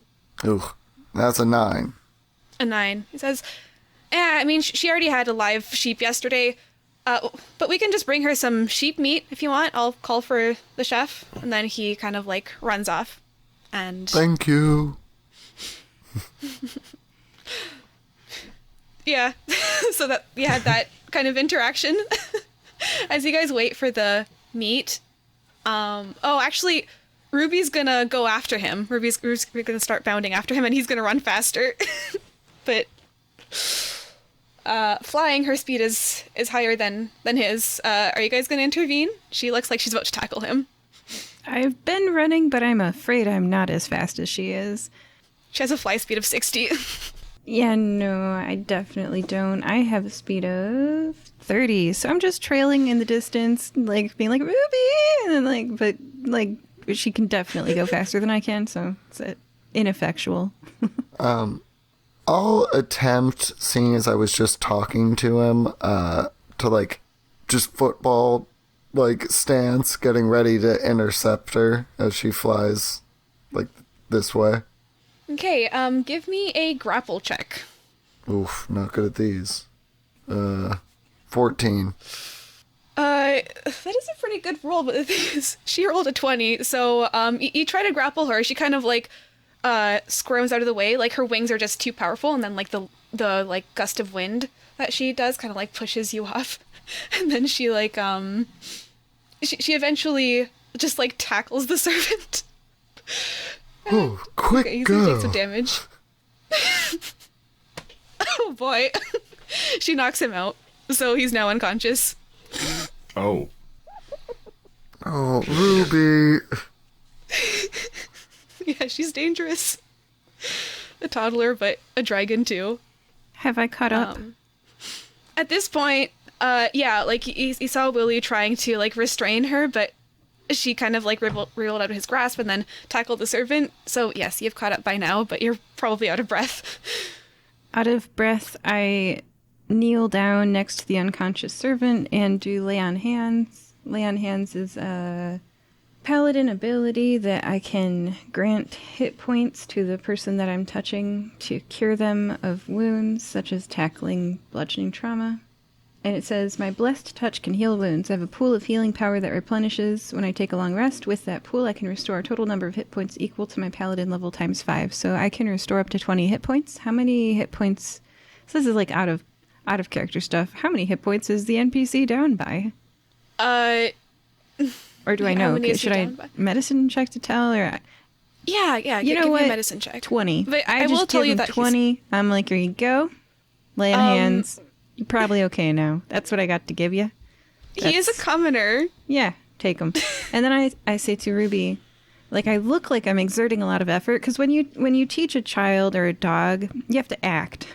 Ugh, that's a 9. A 9. He says, I mean, she already had a live sheep yesterday, but we can just bring her some sheep meat if you want. I'll call for the chef. And then he kind of like runs off. And thank you. Yeah, so that we had that kind of interaction as you guys wait for the meat. Actually, Ruby's gonna go after him. Ruby's gonna start bounding after him, and he's gonna run faster. But flying, her speed is higher than his. Are you guys gonna intervene? She looks like she's about to tackle him. I've been running, but I'm afraid I'm not as fast as she is. She has a fly speed of 60. Yeah, no, I definitely don't. I have a speed of 30, so I'm just trailing in the distance, like being like, Ruby! And then but she can definitely go faster than I can, so it's ineffectual. I'll attempt, seeing as I was just talking to him, to just football, stance, getting ready to intercept her as she flies, this way. Okay, give me a grapple check. Oof, not good at these. 14. That is a pretty good roll, but the thing is, she rolled a 20, so, you try to grapple her, she kind of, squirms out of the way, her wings are just too powerful, and then, the gust of wind that she does kind of, pushes you off, and then she, she eventually just, tackles the servant. Oh, quick, okay, he's go. gonna take some damage. Oh boy. She knocks him out, so he's now unconscious. Oh. Oh, Ruby. Yeah, she's dangerous. A toddler, but a dragon too. Have I caught up? At this point, you saw Willy trying to, restrain her, but she kind of, wriggled out of his grasp and then tackled the servant. So, yes, you've caught up by now, but you're probably out of breath. Out of breath, I kneel down next to the unconscious servant and do lay on hands. Lay on hands is a paladin ability that I can grant hit points to the person that I'm touching to cure them of wounds, such as tackling, bludgeoning trauma. And it says, my blessed touch can heal wounds. I have a pool of healing power that replenishes when I take a long rest. With that pool, I can restore a total number of hit points equal to my paladin level times 5. So I can restore up to 20 hit points. How many hit points? So this is out of character stuff. How many hit points is the NPC down by? Or do I know? Should I medicine check to tell? Or Yeah. Give me a medicine check. 20. But I will just tell give you him that 20. I'm like, here you go. Lay on hands. You're probably okay now. That's what I got to give you. He is a commoner. Yeah, take him. And then I say to Ruby, I look like I'm exerting a lot of effort, because when you teach a child or a dog, you have to act.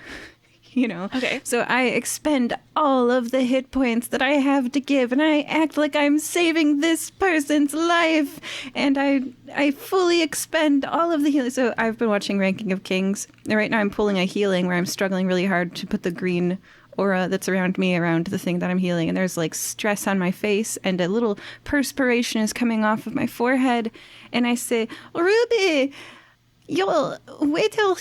Okay. So I expend all of the hit points that I have to give, and I act like I'm saving this person's life, and I fully expend all of the healing. So I've been watching Ranking of Kings, and right now I'm pulling a healing where I'm struggling really hard to put the green aura that's around me around the thing that I'm healing, and there's stress on my face, and a little perspiration is coming off of my forehead, and I say, Ruby, you'll wait till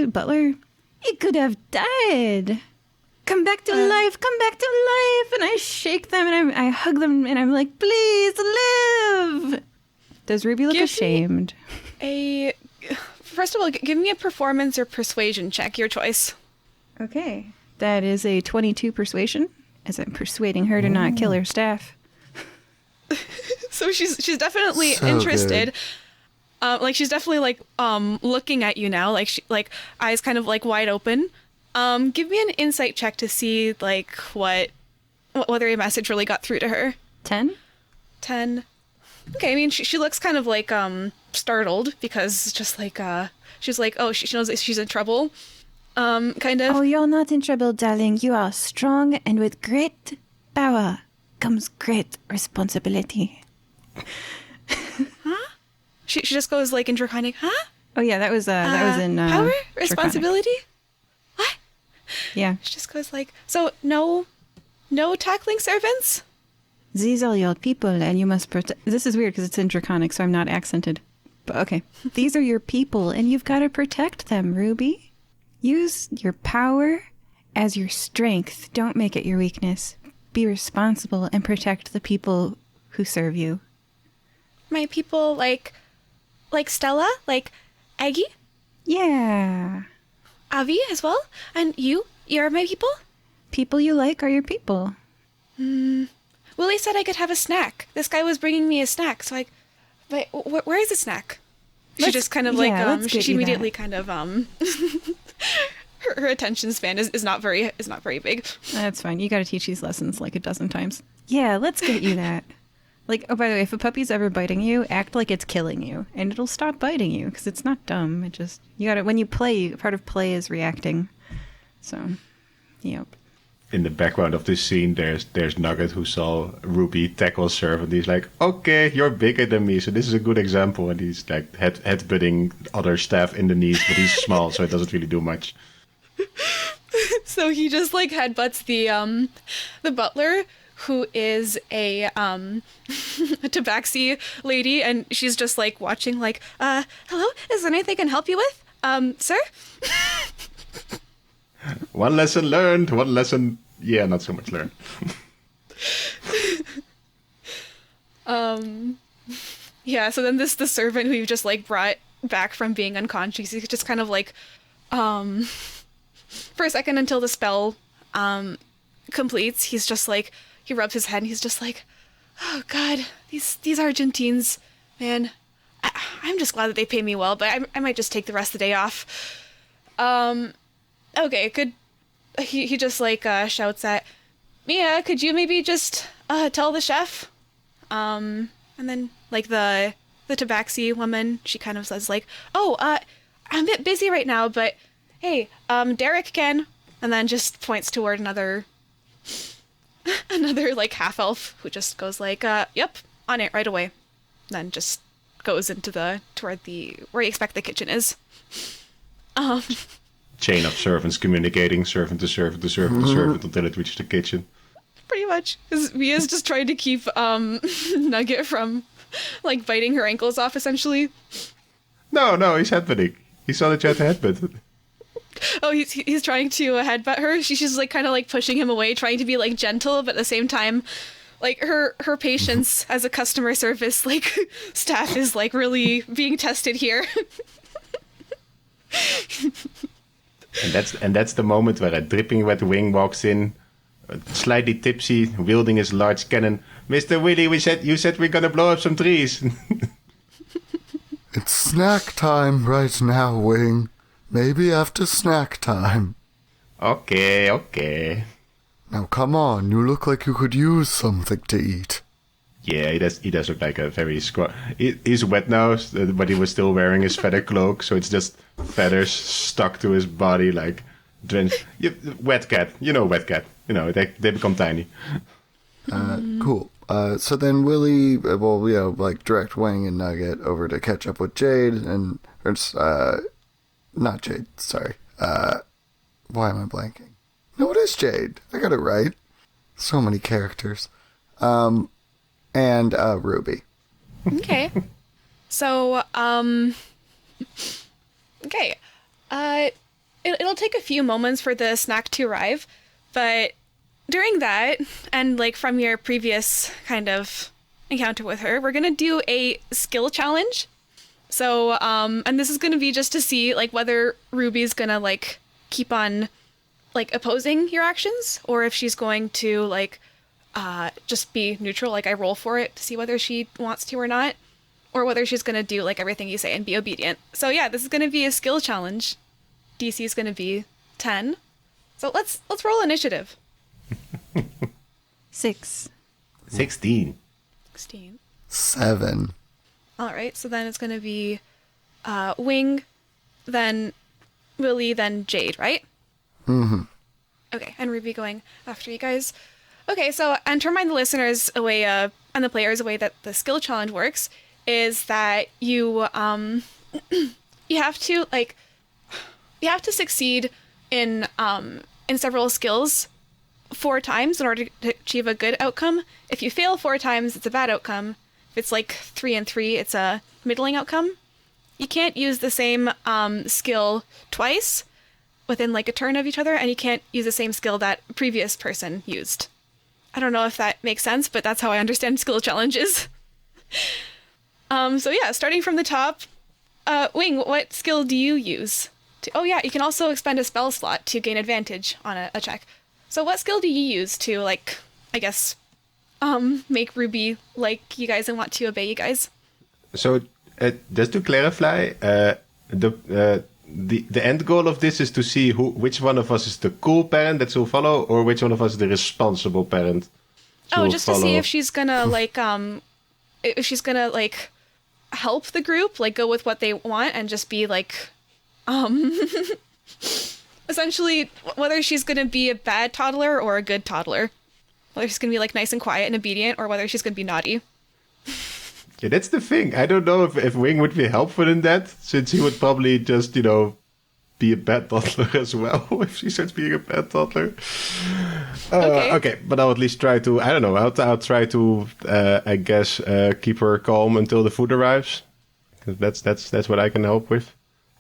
Butler, he could have died. Come back to life, and I shake them, and I hug them, and I'm like, please live. Does Ruby look ashamed? First of all, give me a performance or persuasion check, your choice. Okay. That is a 22 persuasion, as I'm persuading her to not kill her staff. So she's definitely So interested. She's definitely looking at you now, eyes kind of wide open. Give me an insight check to see whether your message really got through to her. 10? 10. Okay, I mean, she looks kind of like startled because it's just like she's like, oh, she knows that she's in trouble, kind of. Oh, you're not in trouble, darling. You are strong, and with great power comes great responsibility. Huh? She just goes like in Draconic, huh? Oh yeah, that was in power, Draconic. responsibility. What? Yeah, She just goes like, so no tackling servants. these are your people, and you must protect. This is weird because it's in Draconic, so I'm not accented. But okay, these are your people, and you've got to protect them, Ruby. Use your power as your strength. Don't make it your weakness. Be responsible and protect the people who serve you. My people, like Stella, like Aggie, Yeah. Avi as well, and you're my people. People you like are your people. Willy said I could have a snack. This guy was bringing me a snack, so but where is the snack? She just kind of let's get she you immediately that. kind of her attention span is not very big. That's fine. You got to teach these lessons like a dozen times. Yeah, let's get you that. Like, oh, by the way, if a puppy's ever biting you, act like it's killing you, and it'll stop biting you because it's not dumb. It just you got to when you play. Part of play is reacting. So, yep. In the background of this scene, there's Nugget who saw Ruby tackle Serve, and he's like, "Okay, you're bigger than me, so this is a good example." And he's like headbutting other staff in the knees, but he's small, so it doesn't really do much. So he just like headbutts the butler, who is a tabaxi lady, and she's just like watching like, hello, is there anything I can help you with? Sir? One lesson learned, one lesson, yeah, not so much learned. Yeah, so then the servant who you just like brought back from being unconscious, he's just kind of like, for a second until the spell completes, he's just like, he rubs his head and he's just like, oh god, these Argentines, man, I'm just glad that they pay me well, but I might just take the rest of the day off. Okay, he just like shouts at Mia, could you maybe just tell the chef? And then like the tabaxi woman, she kind of says like, oh, I'm a bit busy right now, but hey, Derek can, and then just points toward another like half elf who just goes like, yep, on it right away. Then just goes into toward where you expect the kitchen is. Chain of servants communicating, servant to servant to servant to servant until it reaches the kitchen. Pretty much, because Mia's just trying to keep Nugget from like biting her ankles off, essentially. No, he's headbutting. He saw that you had to headbutt. Oh, he's trying to headbutt her. She's just like kind of like pushing him away, trying to be like gentle, but at the same time, like her patience as a customer service like staff is like really being tested here. And that's the moment where a dripping wet wing walks in, slightly tipsy, wielding his large cannon. Mr. Willy, you said we're gonna blow up some trees. It's snack time right now, Wing. Maybe after snack time. Okay. Now come on, you look like you could use something to eat. Yeah, he does look like a very he's wet now, but he was still wearing his feather cloak, so it's just feathers stuck to his body, like drenched. Wet cat, wet cat. They become tiny. Cool. So then Willy will, like direct Wang and Nugget over to catch up with Jade not Jade, sorry. Why am I blanking? No, it is Jade. I got it right. So many characters. And Ruby. Okay. So, okay. It'll take a few moments for the snack to arrive, but during that, and like from your previous kind of encounter with her, we're gonna do a skill challenge. So, and this is gonna be just to see like whether Ruby's gonna like keep on like opposing your actions, or if she's going to like just be neutral, like I roll for it to see whether she wants to or not, or whether she's gonna do like everything you say and be obedient. So yeah, this is gonna be a skill challenge. DC is gonna be 10. So let's roll initiative. 6. 16. 16. 7. All right, so then it's going to be Wing, then Willy, then Jade, right? Mm-hmm. Okay, and Ruby going after you guys. Okay, so, and to remind the listeners away, and the players away that the skill challenge works, is that you, you have to, like, you have to succeed in several skills 4 times in order to achieve a good outcome. If you fail 4 times, it's a bad outcome. If it's like 3 and 3, it's a middling outcome. You can't use the same skill twice within like a turn of each other, and you can't use the same skill that a previous person used. I don't know if that makes sense, but that's how I understand skill challenges. So yeah, starting from the top, Wing, what skill do you use? Oh yeah, you can also expend a spell slot to gain advantage on a check. So what skill do you use to, like, I guess, make Ruby like you guys and want to obey you guys? So, just to clarify, the end goal of this is to see which one of us is the cool parent that she'll follow, or which one of us is the responsible parent. Oh, just to see if she's gonna like help the group, like go with what they want, and just be like, essentially whether she's gonna be a bad toddler or a good toddler, whether she's gonna be like nice and quiet and obedient, or whether she's gonna be naughty. Yeah, that's the thing. I don't know if Wing would be helpful in that, since he would probably just, be a bad toddler as well, if she starts being a bad toddler. Okay, but I'll at least try to, I don't know, I'll try to, I guess, keep her calm until the food arrives. Because that's what I can help with.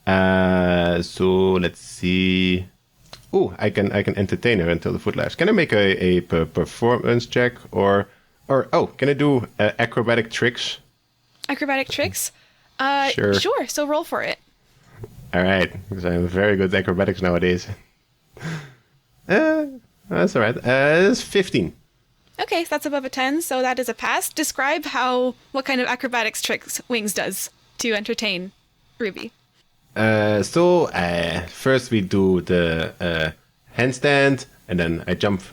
So, let's see. Oh, I can entertain her until the food arrives. Can I make a performance check, or can I do acrobatic tricks? Acrobatic tricks? Sure. So roll for it. All right, because I'm very good at acrobatics nowadays. That's all right. It's 15. Okay, so that's above a 10, so that is a pass. Describe what kind of acrobatics tricks Wings does to entertain Ruby. So first we do the handstand, and then I jump,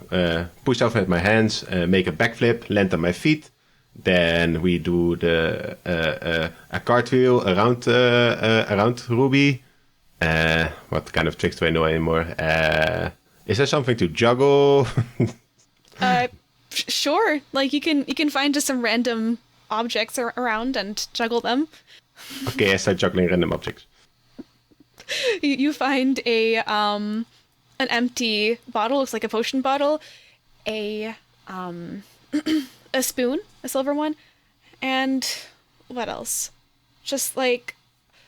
push off with my hands, make a backflip, land on my feet. Then we do a cartwheel around Ruby. What kind of tricks do I know anymore? Is there something to juggle? Sure. Like you can find just some random objects around and juggle them. Okay, I start juggling random objects. You find an empty bottle, looks like a potion bottle, a spoon, a silver one, and what else? Just like,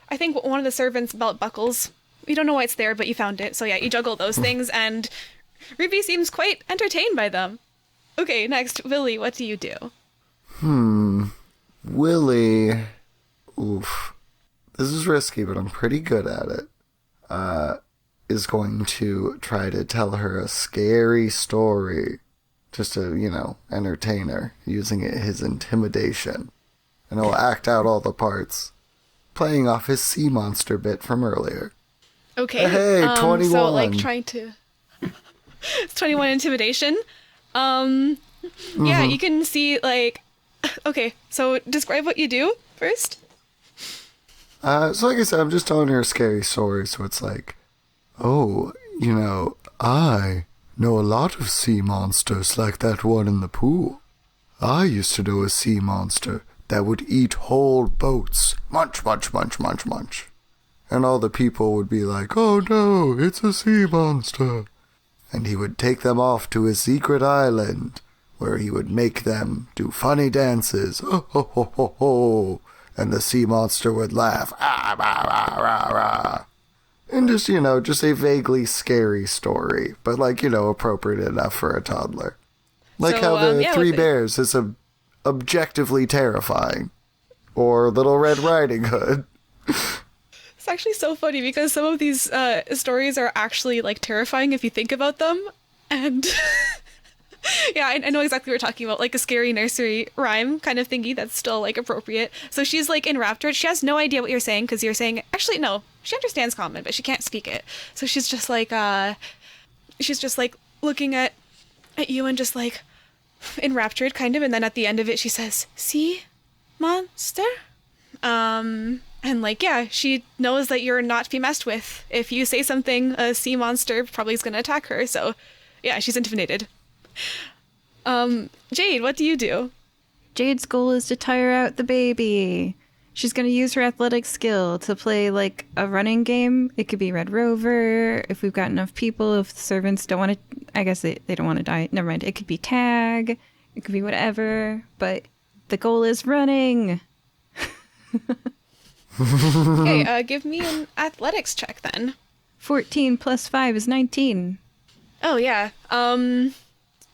I think one of the servants' belt buckles. You don't know why it's there, but you found it. So yeah, you juggle those things, and Ruby seems quite entertained by them. Okay, next, Willy, what do you do? Willy. Oof. This is risky, but I'm pretty good at it. Is going to try to tell her a scary story. Just to, entertain her, using his intimidation. And he'll act out all the parts, playing off his sea monster bit from earlier. Okay. Hey, 21. So, like, trying to... It's 21 intimidation. Yeah, you can see, like... Okay, so describe what you do first. So like I said, I'm just telling her a scary story, so it's like, oh, I know a lot of sea monsters like that one in the pool. I used to know a sea monster that would eat whole boats. Munch, munch, munch, munch, munch. And all the people would be like, oh no, it's a sea monster. And he would take them off to a secret island, where he would make them do funny dances. Oh, ho, ho, ho, ho. And the sea monster would laugh. Ah, rah, rah, rah, rah. And just, just a vaguely scary story, but appropriate enough for a toddler. Like how the Three Bears is objectively terrifying. Or Little Red Riding Hood. It's actually so funny because some of these stories are actually like terrifying if you think about them. And yeah, I know exactly what we're talking about, like a scary nursery rhyme kind of thingy that's still like appropriate. So she's like enraptured. She has no idea what you're saying because you're saying, actually, no, she understands common, but she can't speak it. So she's just like looking at you and just like, enraptured, kind of, and then at the end of it, she says, "See, monster?" And like, yeah, she knows that you're not to be messed with. If you say something, a sea monster probably is going to attack her. So, yeah, she's intimidated. Jade, what do you do? Jade's goal is to tire out the baby. She's going to use her athletic skill to play like a running game. It could be Red Rover. If we've got enough people, if the servants don't want to, I guess they don't want to die. Never mind. It could be tag. It could be whatever. But the goal is running. Okay, give me an athletics check then. 14 plus 5 is 19. Oh, yeah.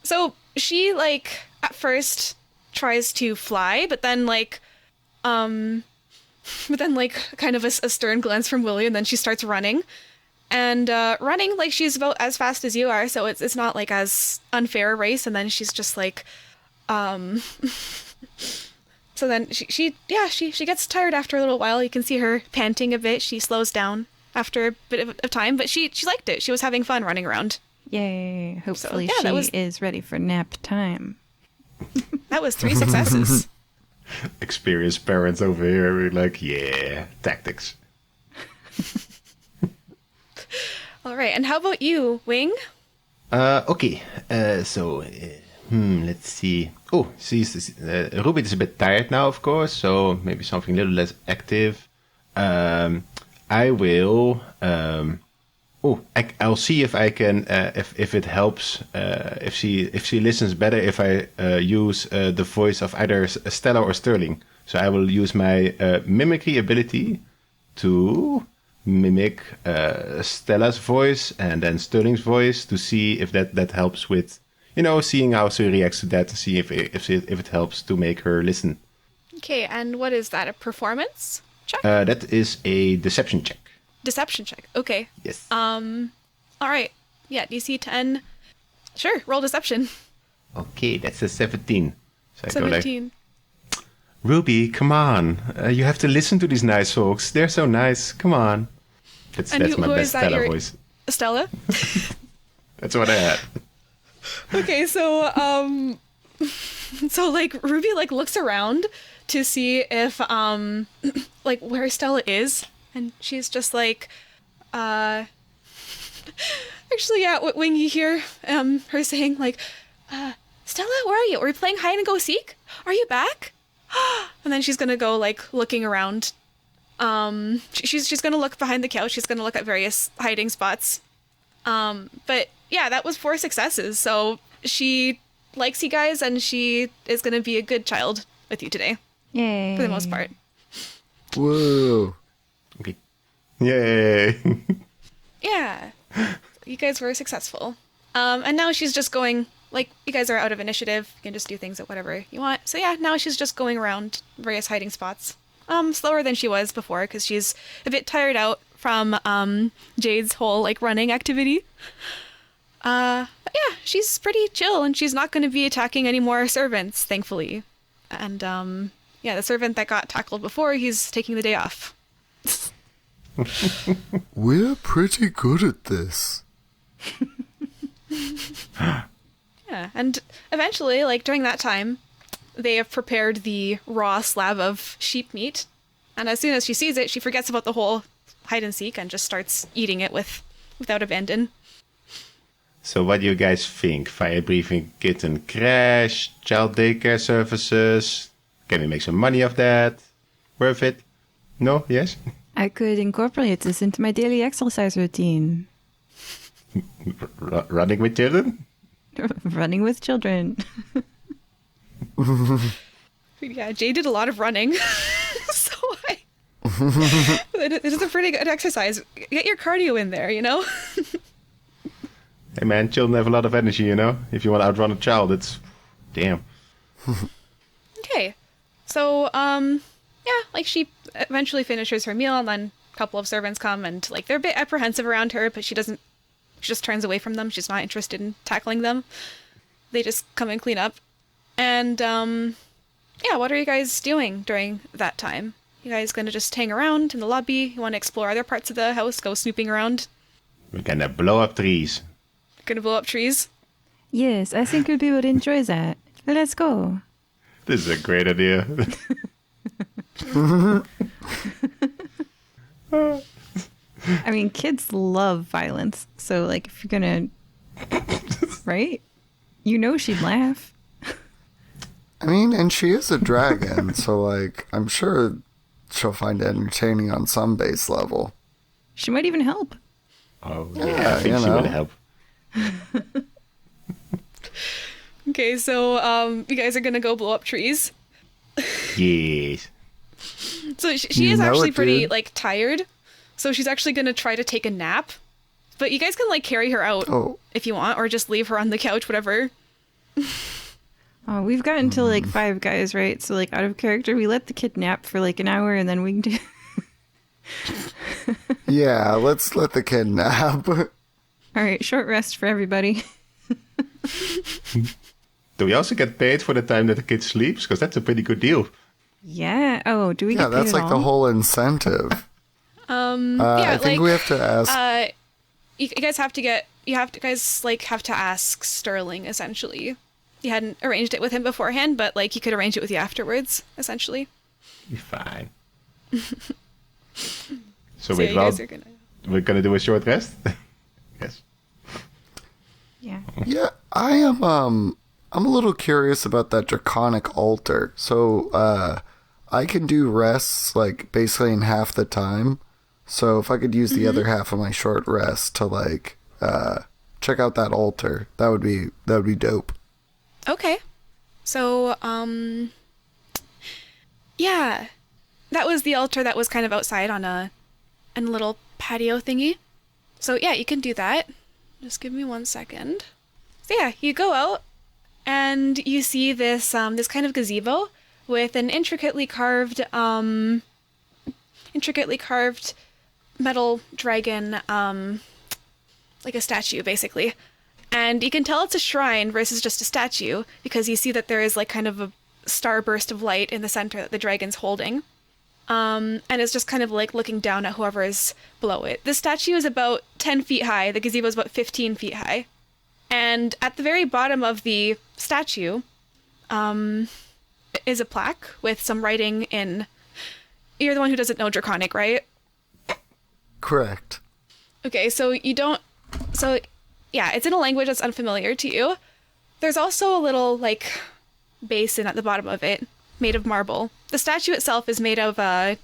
So she, like, at first tries to fly, but then, like, kind of a stern glance from Willy, and then she starts running. And running, like, she's about as fast as you are, so it's not, like, as unfair a race, and then she's just, like, So then she gets tired after a little while. You can see her panting a bit. She slows down after a bit of time, but she liked it. She was having fun running around. Yay. Hopefully she is ready for nap time. That was 3 successes. Experienced parents over here are like, yeah, tactics. All right, and how about you, Wing? Okay, let's see. Oh, Ruby is a bit tired now, of course, so maybe something a little less active. I will. I'll see if I can, if it helps, if she listens better, if I use the voice of either Stella or Sterling. So I will use my mimicry ability to mimic Stella's voice and then Sterling's voice to see if that helps with, seeing how she reacts to that, to see if it helps to make her listen. Okay, and what is that? A performance check? That is a deception check. Deception check. Okay. Yes. All right. Yeah, DC 10. Sure, roll deception. Okay, that's a 17. So I 17. go like, Ruby, come on. You have to listen to these nice folks. They're so nice. Come on. That's my best Stella voice. Stella? That's what I had. Okay, so like Ruby like looks around to see if like where Stella is, and she's just like actually, yeah, when you hear her saying like Stella, where are you? Are we playing hide and go seek? Are you back? And then she's gonna go like looking around. She's gonna look behind the couch. She's gonna look at various hiding spots. But yeah, that was 4 successes. So she likes you guys, and she is gonna be a good child with you today. Yay. For the most part. Whoa. Okay. Yay. Yeah. You guys were successful. And now she's just going, like, you guys are out of initiative. You can just do things at whatever you want. So yeah, now she's just going around various hiding spots. Slower than she was before, because she's a bit tired out from Jade's whole, like, running activity. But yeah, she's pretty chill, and she's not going to be attacking any more servants, thankfully. And yeah, the servant that got tackled before, he's taking the day off. We're pretty good at this. Yeah, and eventually, like, during that time, they have prepared the raw slab of sheep meat, and as soon as she sees it, she forgets about the whole hide and seek and just starts eating it without abandon. So what do you guys think? Fire breathing kitten crash, child daycare services. Can we make some money off that? Worth it? No? Yes? I could incorporate this into my daily exercise routine. Running with children? Running with children. Yeah, Jade did a lot of running. So it is a pretty good exercise. Get your cardio in there, you know? Hey man, children have a lot of energy, you know? If you want to outrun a child, it's... Damn. Okay. So, yeah, like, she eventually finishes her meal, and then a couple of servants come, and, like, they're a bit apprehensive around her, but she just turns away from them. She's not interested in tackling them. They just come and clean up. And, yeah, what are you guys doing during that time? You guys gonna just hang around in the lobby? You want to explore other parts of the house, go snooping around? We're gonna blow up trees. Gonna blow up trees? Yes, I think Ruby would enjoy that. Let's go. This is a great idea. I mean, kids love violence. So, like, if you're gonna... right? You know she'd laugh. I mean, and she is a dragon, so, like, I'm sure she'll find it entertaining on some base level. She might even help. Oh, Yeah, I think you she know. will help. Okay, so you guys are gonna go blow up trees. Yes. So she You is know actually it, pretty dude. like tired. So she's actually gonna try to take a nap. But you guys can like carry her out Oh. if you want, or just leave her on the couch, whatever. Oh, we've gotten to like 5 guys, right? So like out of character, we let the kid nap for like an hour and then we can do... Yeah, let's let the kid nap. All right, short rest for everybody. Do we also get paid for the time that the kid sleeps? Because that's a pretty good deal. Yeah. Oh, do we Yeah, get paid that's at like all? the whole incentive. Yeah, I think like, we have to ask. you guys have to ask Sterling, essentially. You hadn't arranged it with him beforehand, but like he could arrange it with you afterwards, essentially. Be fine. So So wait, you well, guys are gonna... we're gonna do a short rest? Yes. Yeah. Yeah, I am. I'm a little curious about that draconic altar. So, I can do rests like basically in half the time. So if I could use the other half of my short rest to like check out that altar, that would be dope. Okay. So, yeah. That was the altar that was kind of outside on a little patio thingy. So yeah, you can do that. Just give me 1 second. So yeah, you go out and you see this this kind of gazebo with an intricately carved metal dragon, like a statue basically. And you can tell it's a shrine versus just a statue because you see that there is like kind of a starburst of light in the center that the dragon's holding. And it's just kind of like looking down at whoever is below it. The statue is about 10 feet high. The gazebo is about 15 feet high. And at the very bottom of the statue is a plaque with some writing in... You're the one who doesn't know Draconic, right? Correct. Okay, so you don't... So, yeah, it's in a language that's unfamiliar to you. There's also a little, like, basin at the bottom of it, made of marble. The statue itself is made of a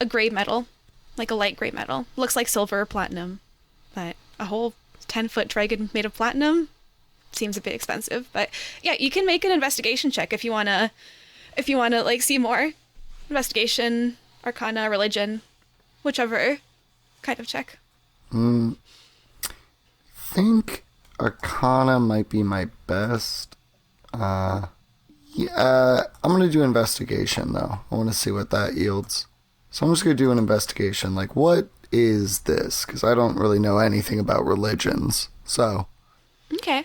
gray metal, like a light gray metal. Looks like silver or platinum, but a whole 10-foot dragon made of platinum seems a bit expensive. But yeah, you can make an investigation check if you wanna like see more. Investigation, Arcana, Religion, whichever kind of check. I think Arcana might be my best. Yeah, I'm gonna do investigation though. I want to see what that yields. So I'm just gonna do an investigation. Like, what is this? Because I don't really know anything about religions. So, Okay,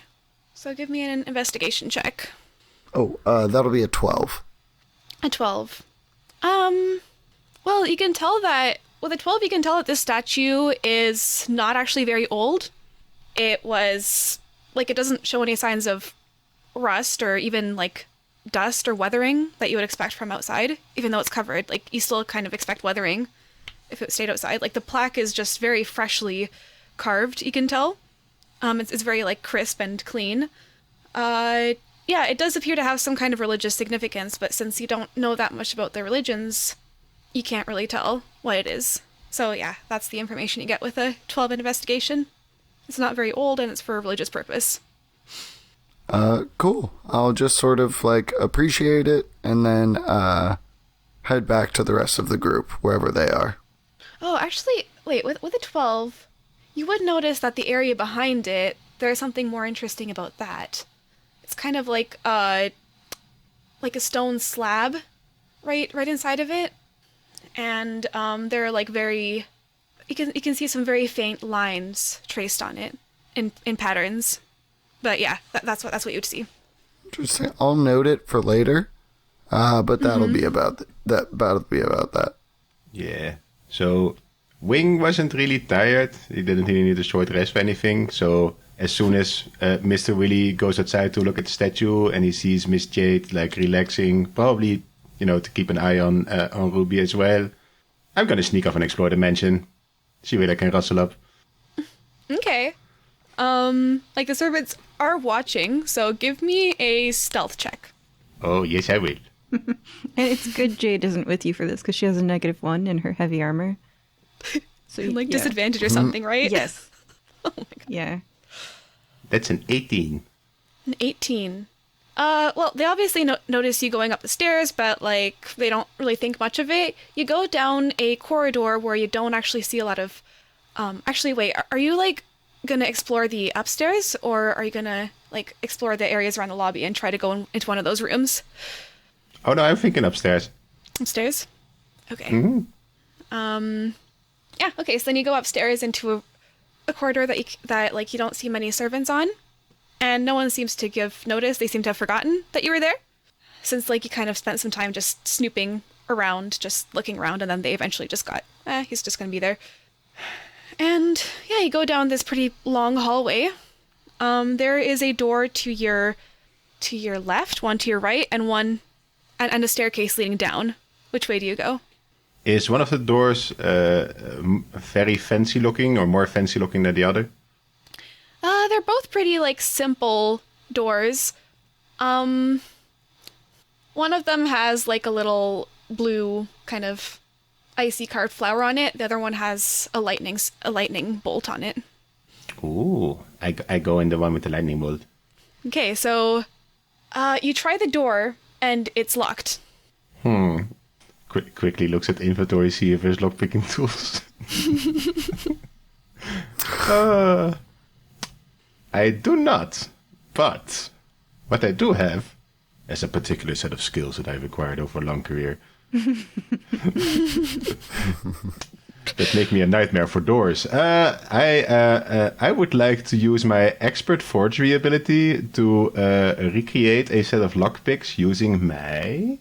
so give me an investigation check. that'll be a 12. A 12. Well, you can tell that with a 12, you can tell that this statue is not actually very old. It was like, it doesn't show any signs of rust or even like dust or weathering that you would expect from outside, even though it's covered. Like, you still kind of expect weathering if it stayed outside. Like, the plaque is just very freshly carved, you can tell. It's very like crisp and clean. Yeah, it does appear to have some kind of religious significance, but since you don't know that much about the religions, you can't really tell what it is. So yeah, that's the information you get with a 12 investigation. It's not very old and it's for a religious purpose. Cool. I'll just sort of like appreciate it and then head back to the rest of the group wherever they are. Oh, actually, wait, with a 12, you would notice that the area behind it, there's something more interesting about that. It's kind of like a stone slab right inside of it. And there are like you can see some very faint lines traced on it in patterns. But yeah, that's what you would see. Interesting. I'll note it for later. But that'll be about that. That'll be about that. Yeah. So Wing wasn't really tired. He didn't really need a short rest or anything. So as soon as Mr. Willy goes outside to look at the statue and he sees Miss Jade like relaxing, probably, to keep an eye on Ruby as well, I'm gonna sneak off and explore the mansion. See what I can rustle up. Okay. The servants are watching, so give me a stealth check. Oh, yes, I will. And it's good Jade isn't with you for this because she has a -1 in her heavy armor. So Disadvantage or something, right? Yes. Oh my god. Yeah. That's an 18. An 18. Well, they obviously notice you going up the stairs, but, they don't really think much of it. You go down a corridor where you don't actually see a lot of... Actually, wait, are you, gonna explore the upstairs, or are you gonna, explore the areas around the lobby and try to go into one of those rooms? Oh, no, I'm thinking upstairs. Upstairs? Okay. Mm-hmm. Yeah, okay, so then you go upstairs into a corridor that you don't see many servants on, and no one seems to give notice. They seem to have forgotten that you were there, since, you kind of spent some time just snooping around, just looking around, and then they eventually just got, he's just gonna be there. And, yeah, you go down this pretty long hallway. There is a door to your left, one to your right, and one, and a staircase leading down. Which way do you go? Is one of the doors very fancy looking or more fancy looking than the other? They're both pretty, simple doors. One of them has, a little blue kind of icy carved flower on it. The other one has a lightning bolt on it. Ooh, I go in the one with the lightning bolt. Okay, so you try the door, and it's locked. Quickly looks at inventory, see if there's lockpicking tools. I do not, but what I do have is a particular set of skills that I've acquired over a long career. That make me a nightmare for doors. I would like to use my expert forgery ability to recreate a set of lockpicks using my...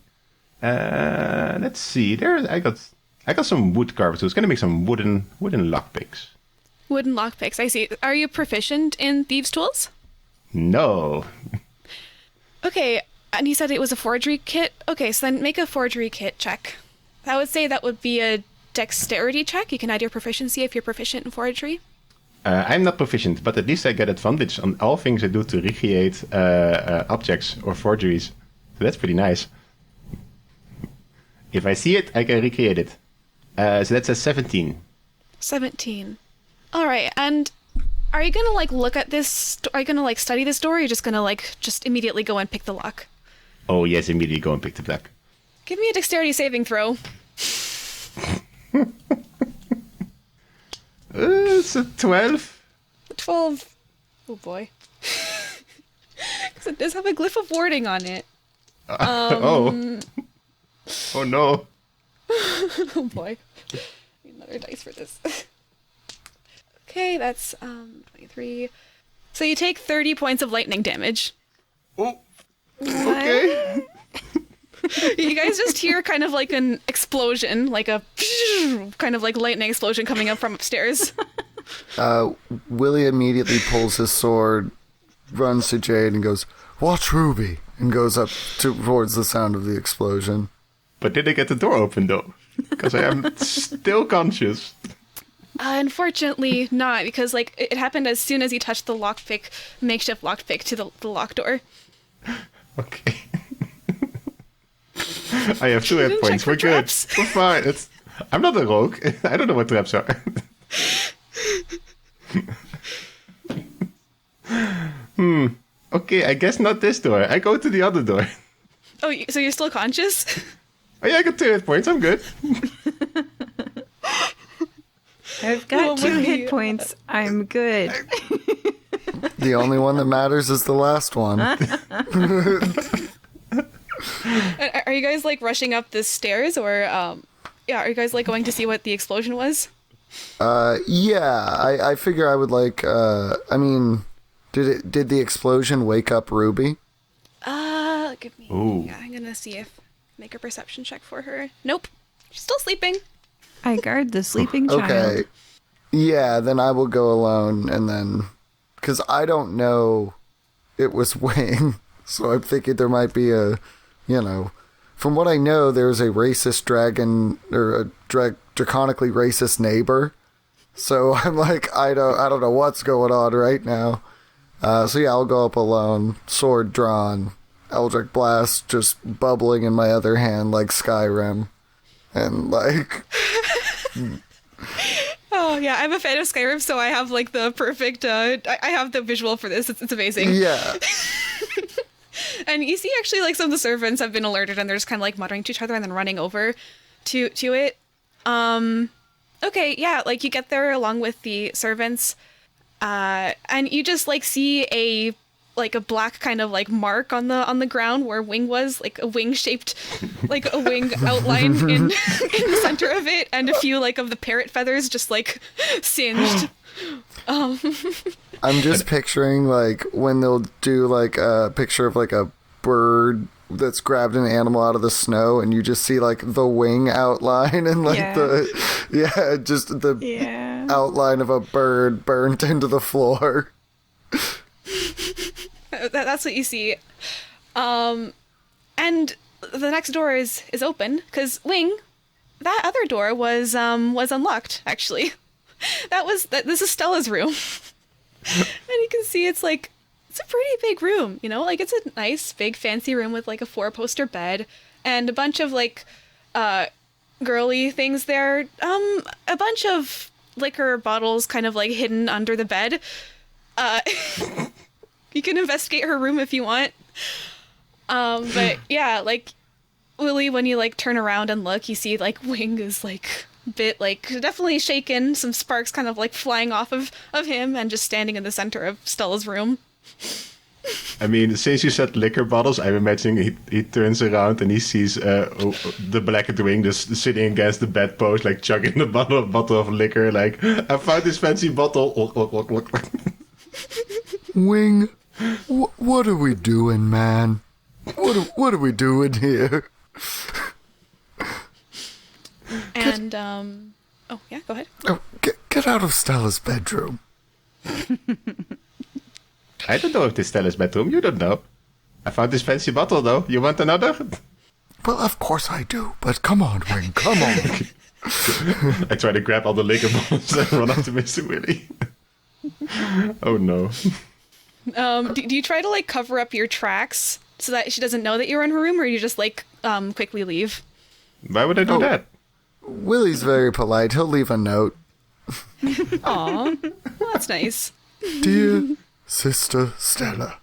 let's see. I got some wood carved tools. Gonna make some wooden lockpicks. Wooden lockpicks, I see. Are you proficient in thieves' tools? No. Okay, and you said it was a forgery kit? Okay, so then make a forgery kit check. I would say that would be a dexterity check. You can add your proficiency if you're proficient in forgery. I'm not proficient, but at least I get advantage on all things I do to recreate objects or forgeries. So that's pretty nice. If I see it, I can recreate it. So that's a 17. 17. All right, and are you going to, look at this? Are you going to, study this door, or are you just going to, just immediately go and pick the lock? Oh, yes, immediately go and pick the lock. Give me a dexterity saving throw. It's a 12. 12. Oh, boy. Because it does have a glyph of warding on it. Oh. Oh, no. Oh, boy. Need another dice for this. Okay, that's 23. So you take 30 points of lightning damage. Oh. Okay. You guys just hear kind of like an explosion, like a kind of like lightning explosion coming up from upstairs. Willy immediately pulls his sword, runs to Jade and goes, "Watch Ruby," and goes up towards the sound of the explosion. But did I get the door open, though? Because I am still conscious. Unfortunately not, because it happened as soon as you touched the makeshift lockpick to the lock door. Okay. I have 2 hit points. We're good. We're fine. I'm not a rogue. I don't know what traps are. Okay, I guess not this door. I go to the other door. Oh, so you're still conscious? Oh yeah, I got 2 hit points. I'm good. I've got 2 hit points. I'm good. The only one that matters is the last one. Are you guys rushing up the stairs, or are you guys going to see what the explosion was? Yeah, I figure I would did the explosion wake up Ruby? Give me. Ooh. Yeah, I'm gonna make a perception check for her. Nope, she's still sleeping. I guard the sleeping child. Okay. Yeah, then I will go alone and then because I don't know it was Wing, so I'm thinking there might be a, from what I know, there's a racist dragon, or a draconically racist neighbor. So I'm like, I don't know what's going on right now. So yeah, I'll go up alone, sword drawn, Eldritch Blast just bubbling in my other hand like Skyrim. And like... Oh, yeah, I'm a fan of Skyrim, so I have, like, the perfect, I have the visual for this. It's amazing. Yeah. And you see, actually, like, some of the servants have been alerted, and they're just kind of, like, muttering to each other and then running over to it. Okay, yeah, like, you get there along with the servants, and you just, like, see a black kind of, like, mark on the ground where Wing was, like, a wing-shaped, like, a wing outline in the center of it, and a few, like, of the parrot feathers just, like, singed. I'm just picturing, like, when they'll do, like, a picture of, like, a bird that's grabbed an animal out of the snow, and you just see, like, the wing outline and, like, just the outline of a bird burnt into the floor. That's what you see. And the next door is open, because Wing, that other door was unlocked, actually. This is Stella's room. And you can see it's a pretty big room, like it's a nice big fancy room with like a 4-poster bed and a bunch of like girly things there. A bunch of liquor bottles kind of like hidden under the bed. You can investigate her room if you want. But yeah, like Willy, when you like turn around and look, you see like Wing is like a bit like definitely shaken, some sparks kind of like flying off of him and just standing in the center of Stella's room. I mean, since you said liquor bottles, I'm imagining he turns around and he sees the blackened Wing just sitting against the bedpost, like chugging the bottle of liquor, like, I found this fancy bottle. Wing, what are we doing, man? What are we doing here? And, oh, yeah, go ahead. Oh, get out of Stella's bedroom. I don't know if this is Stella's bedroom. You don't know. I found this fancy bottle, though. You want another? Well, of course I do, but come on, Wing, come on. I try to grab all the liquor bottles and run up to Mr. Willy. Oh, no. Do you try to, like, cover up your tracks so that she doesn't know that you're in her room, or do you just, like, quickly leave? Why would I do that? Willy's very polite. He'll leave a note. Aw, well, that's nice. Dear Sister Stella,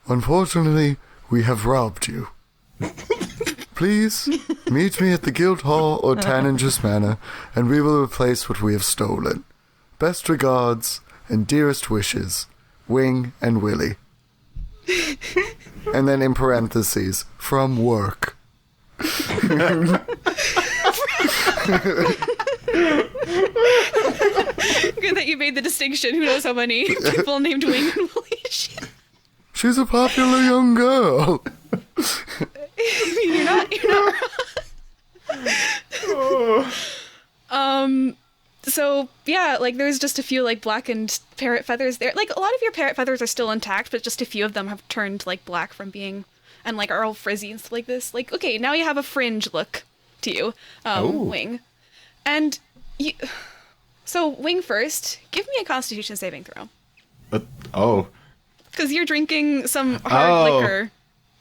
unfortunately, we have robbed you. Please meet me at the Guild Hall or Tanninger's Manor, and we will replace what we have stolen. Best regards and dearest wishes, Wing and Willy. And then in parentheses, from work. Good that you made the distinction. Who knows how many people named Wing and Willy? She's a popular young girl. You're not wrong. So yeah, like there's just a few like blackened parrot feathers there. Like a lot of your parrot feathers are still intact, but just a few of them have turned like black from being, and like are all frizzy and stuff like this. Like, okay, now you have a fringe look to you, Wing. And you, so Wing first, give me a Constitution saving throw. Because you're drinking some hard liquor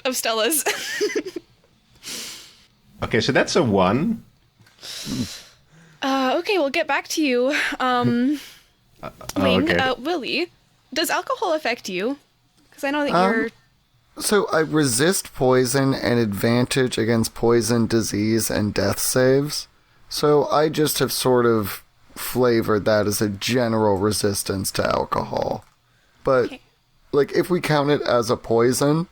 of Stella's. Okay, so that's a 1. Okay, we'll get back to you. Wing, okay. Willy, does alcohol affect you? Because I know that you're... So I resist poison and advantage against poison, disease, and death saves. So I just have sort of flavored that as a general resistance to alcohol. But, Okay. like, if we count it as a poison,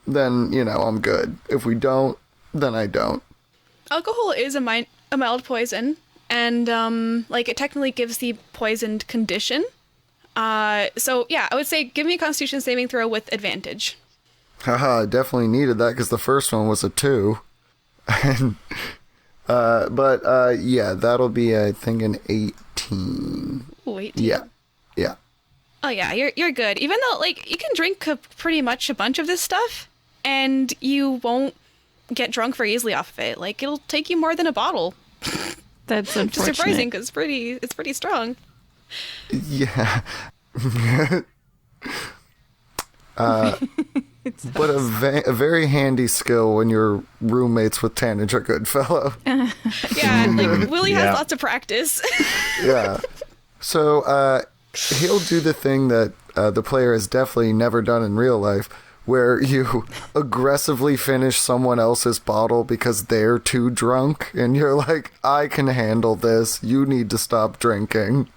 then, I'm good. If we don't, then I don't. Alcohol is a mild poison, and, like, it technically gives the poisoned condition. So, yeah, I would say give me a Constitution saving throw with advantage. Haha, I definitely needed that because the first one was a 2. And, yeah, that'll be, I think, an 18. Ooh, 18. Yeah. Oh yeah, you're good. Even though like you can drink pretty much a bunch of this stuff, and you won't get drunk very easily off of it. Like it'll take you more than a bottle. That's Which is unfortunate. surprising because it's pretty strong. Yeah. But a very handy skill when you're roommates with Tanager Goodfellow. Yeah, like Willy has lots of practice. Yeah. So he'll do the thing that the player has definitely never done in real life, where you aggressively finish someone else's bottle because they're too drunk, and you're like, I can handle this. You need to stop drinking.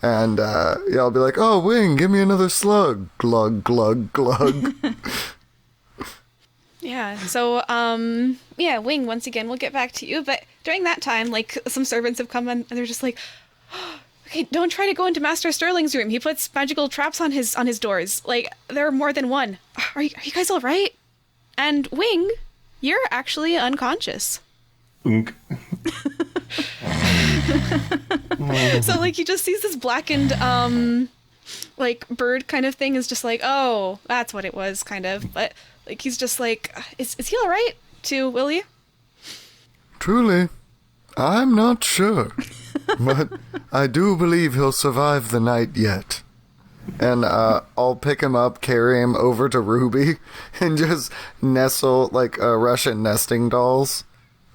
And I'll be like, oh, Wing, give me another slug. Glug, glug, glug. Yeah. So, Wing, once again, we'll get back to you. But during that time, like, some servants have come in and they're just like, okay, don't try to go into Master Sterling's room. He puts magical traps on his doors. Like, there are more than one. Are you guys all right? And Wing, you're actually unconscious. Unk. So, like, he just sees this blackened, like, bird kind of thing is just like, oh, that's what it was, kind of. But, like, he's just like, is he all right? To Willy? Truly, I'm not sure. But I do believe he'll survive the night yet. And I'll pick him up, carry him over to Ruby, and just nestle like Russian nesting dolls.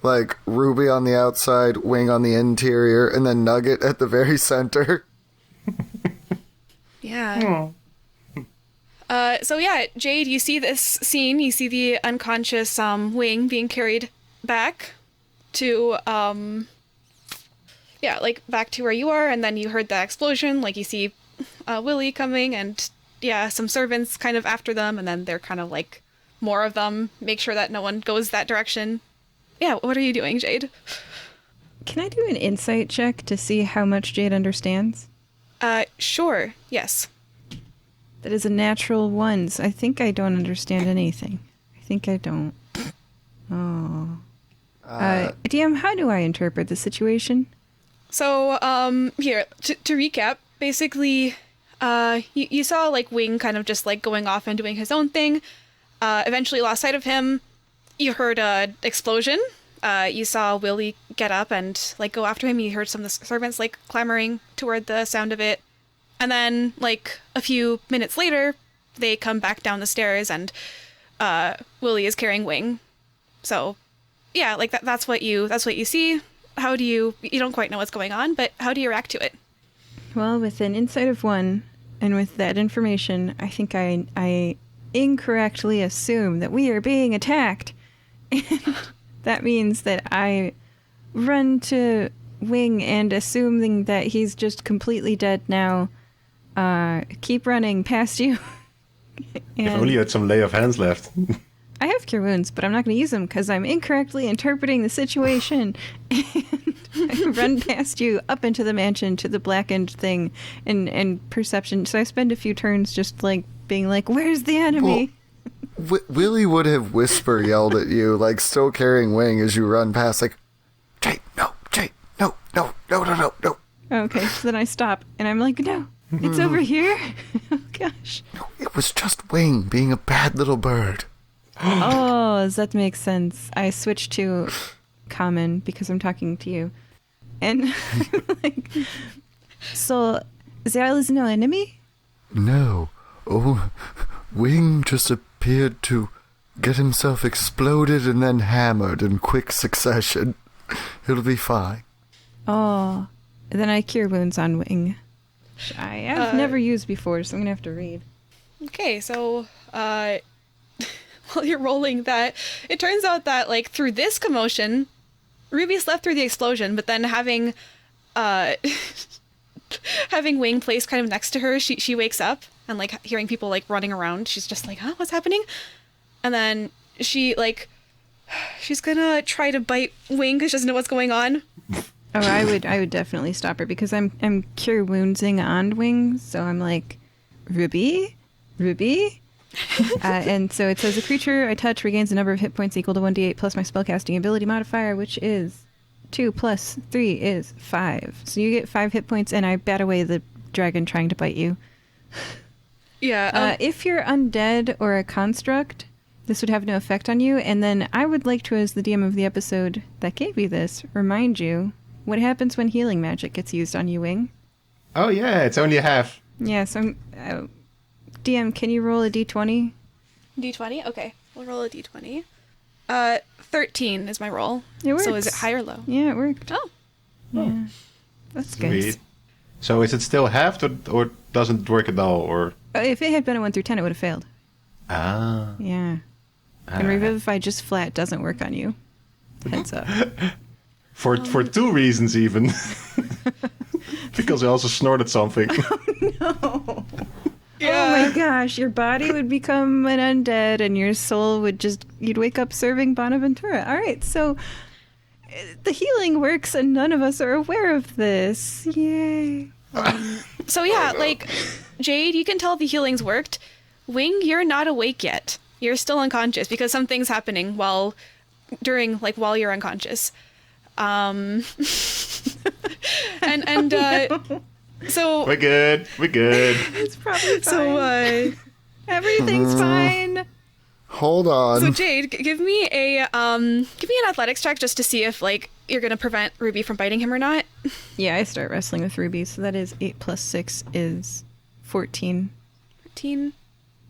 Like Ruby on the outside, Wing on the interior, and then Nugget at the very center. Yeah. Jade, you see this scene. You see the unconscious Wing being carried back to back to where you are, and then you heard the explosion. Like you see Willy coming, and some servants kind of after them, and then they're kind of like more of them. Make sure that no one goes that direction. Yeah, what are you doing, Jade? Can I do an insight check to see how much Jade understands? Sure. Yes. That is a natural 1, so I think I don't understand anything. I think I don't. Oh. DM, how do I interpret the situation? So, here, to recap, basically, you saw, like, Wing kind of just, like, going off and doing his own thing. Eventually lost sight of him. You heard a explosion. You saw Willy get up and, like, go after him. You heard some of the servants, like, clamoring toward the sound of it. And then, like, a few minutes later, they come back down the stairs and Willy is carrying Wing. So, yeah, like, that's what you see. How do you don't quite know what's going on, but how do you react to it? Well, with an insight of 1, and with that information, I think I incorrectly assume that we are being attacked. And that means that I run to Wing and assuming that he's just completely dead now, keep running past you. If only you had some lay of hands left. I have cure wounds, but I'm not going to use them because I'm incorrectly interpreting the situation. And I run past you up into the mansion to the blackened thing and perception. So I spend a few turns just like being like, where's the enemy? Willy would have whisper yelled at you, like still carrying Wing as you run past, like, Jade, no, no. Okay, so then I stop and I'm like, no, it's over here. Oh, gosh. No, it was just Wing being a bad little bird. Oh, does that make sense? I switch to common because I'm talking to you. And like, so there is no enemy? No. Oh, Wing just appeared to get himself exploded and then hammered in quick succession. It'll be fine. Oh, then I cure wounds on Wing. I have never used before, so I'm gonna have to read. Okay, so while you're rolling that, it turns out that like through this commotion, Ruby slept through the explosion, but then having having Wing placed kind of next to her, she wakes up and like hearing people like running around, she's just like, huh, what's happening? And then she's gonna try to bite Wing because she doesn't know what's going on. Oh, I would definitely stop her because I'm cure woundsing on Wing, so I'm like, Ruby? And so it says a creature I touch regains a number of hit points equal to 1d8 plus my spellcasting ability modifier, which is 2 plus 3 is 5. So you get 5 hit points, and I bat away the dragon trying to bite you. Yeah. If you're undead or a construct, this would have no effect on you. And then I would like to, as the DM of the episode that gave you this, remind you what happens when healing magic gets used on you, Wing. Oh, yeah, it's only a half. Yeah, so DM, can you roll a d20? D20? Okay. We'll roll a D20. 13 is my roll. It works. So is it high or low? Yeah, it worked. Oh. Yeah. That's good. Sweet. So is it still halved or doesn't it work at all? Or If it had been a 1 through 10, it would have failed. Ah. Yeah. And Revivify just flat doesn't work on you. Heads up. For 2 reasons even. Because I also snorted something. Oh my gosh, your body would become an undead and your soul would you'd wake up serving Bonaventura. All right, so the healing works and none of us are aware of this. Yay. So yeah, like, Jade, you can tell the healing's worked. Wing, you're not awake yet. You're still unconscious because something's happening while you're unconscious. So We're good. It's probably fine. so Everything's fine. Hold on. so Jade, give me an athletics check just to see if like you're gonna prevent Ruby from biting him or not. Yeah, I start wrestling with Ruby, so that is 8 plus 6 is 14. 14.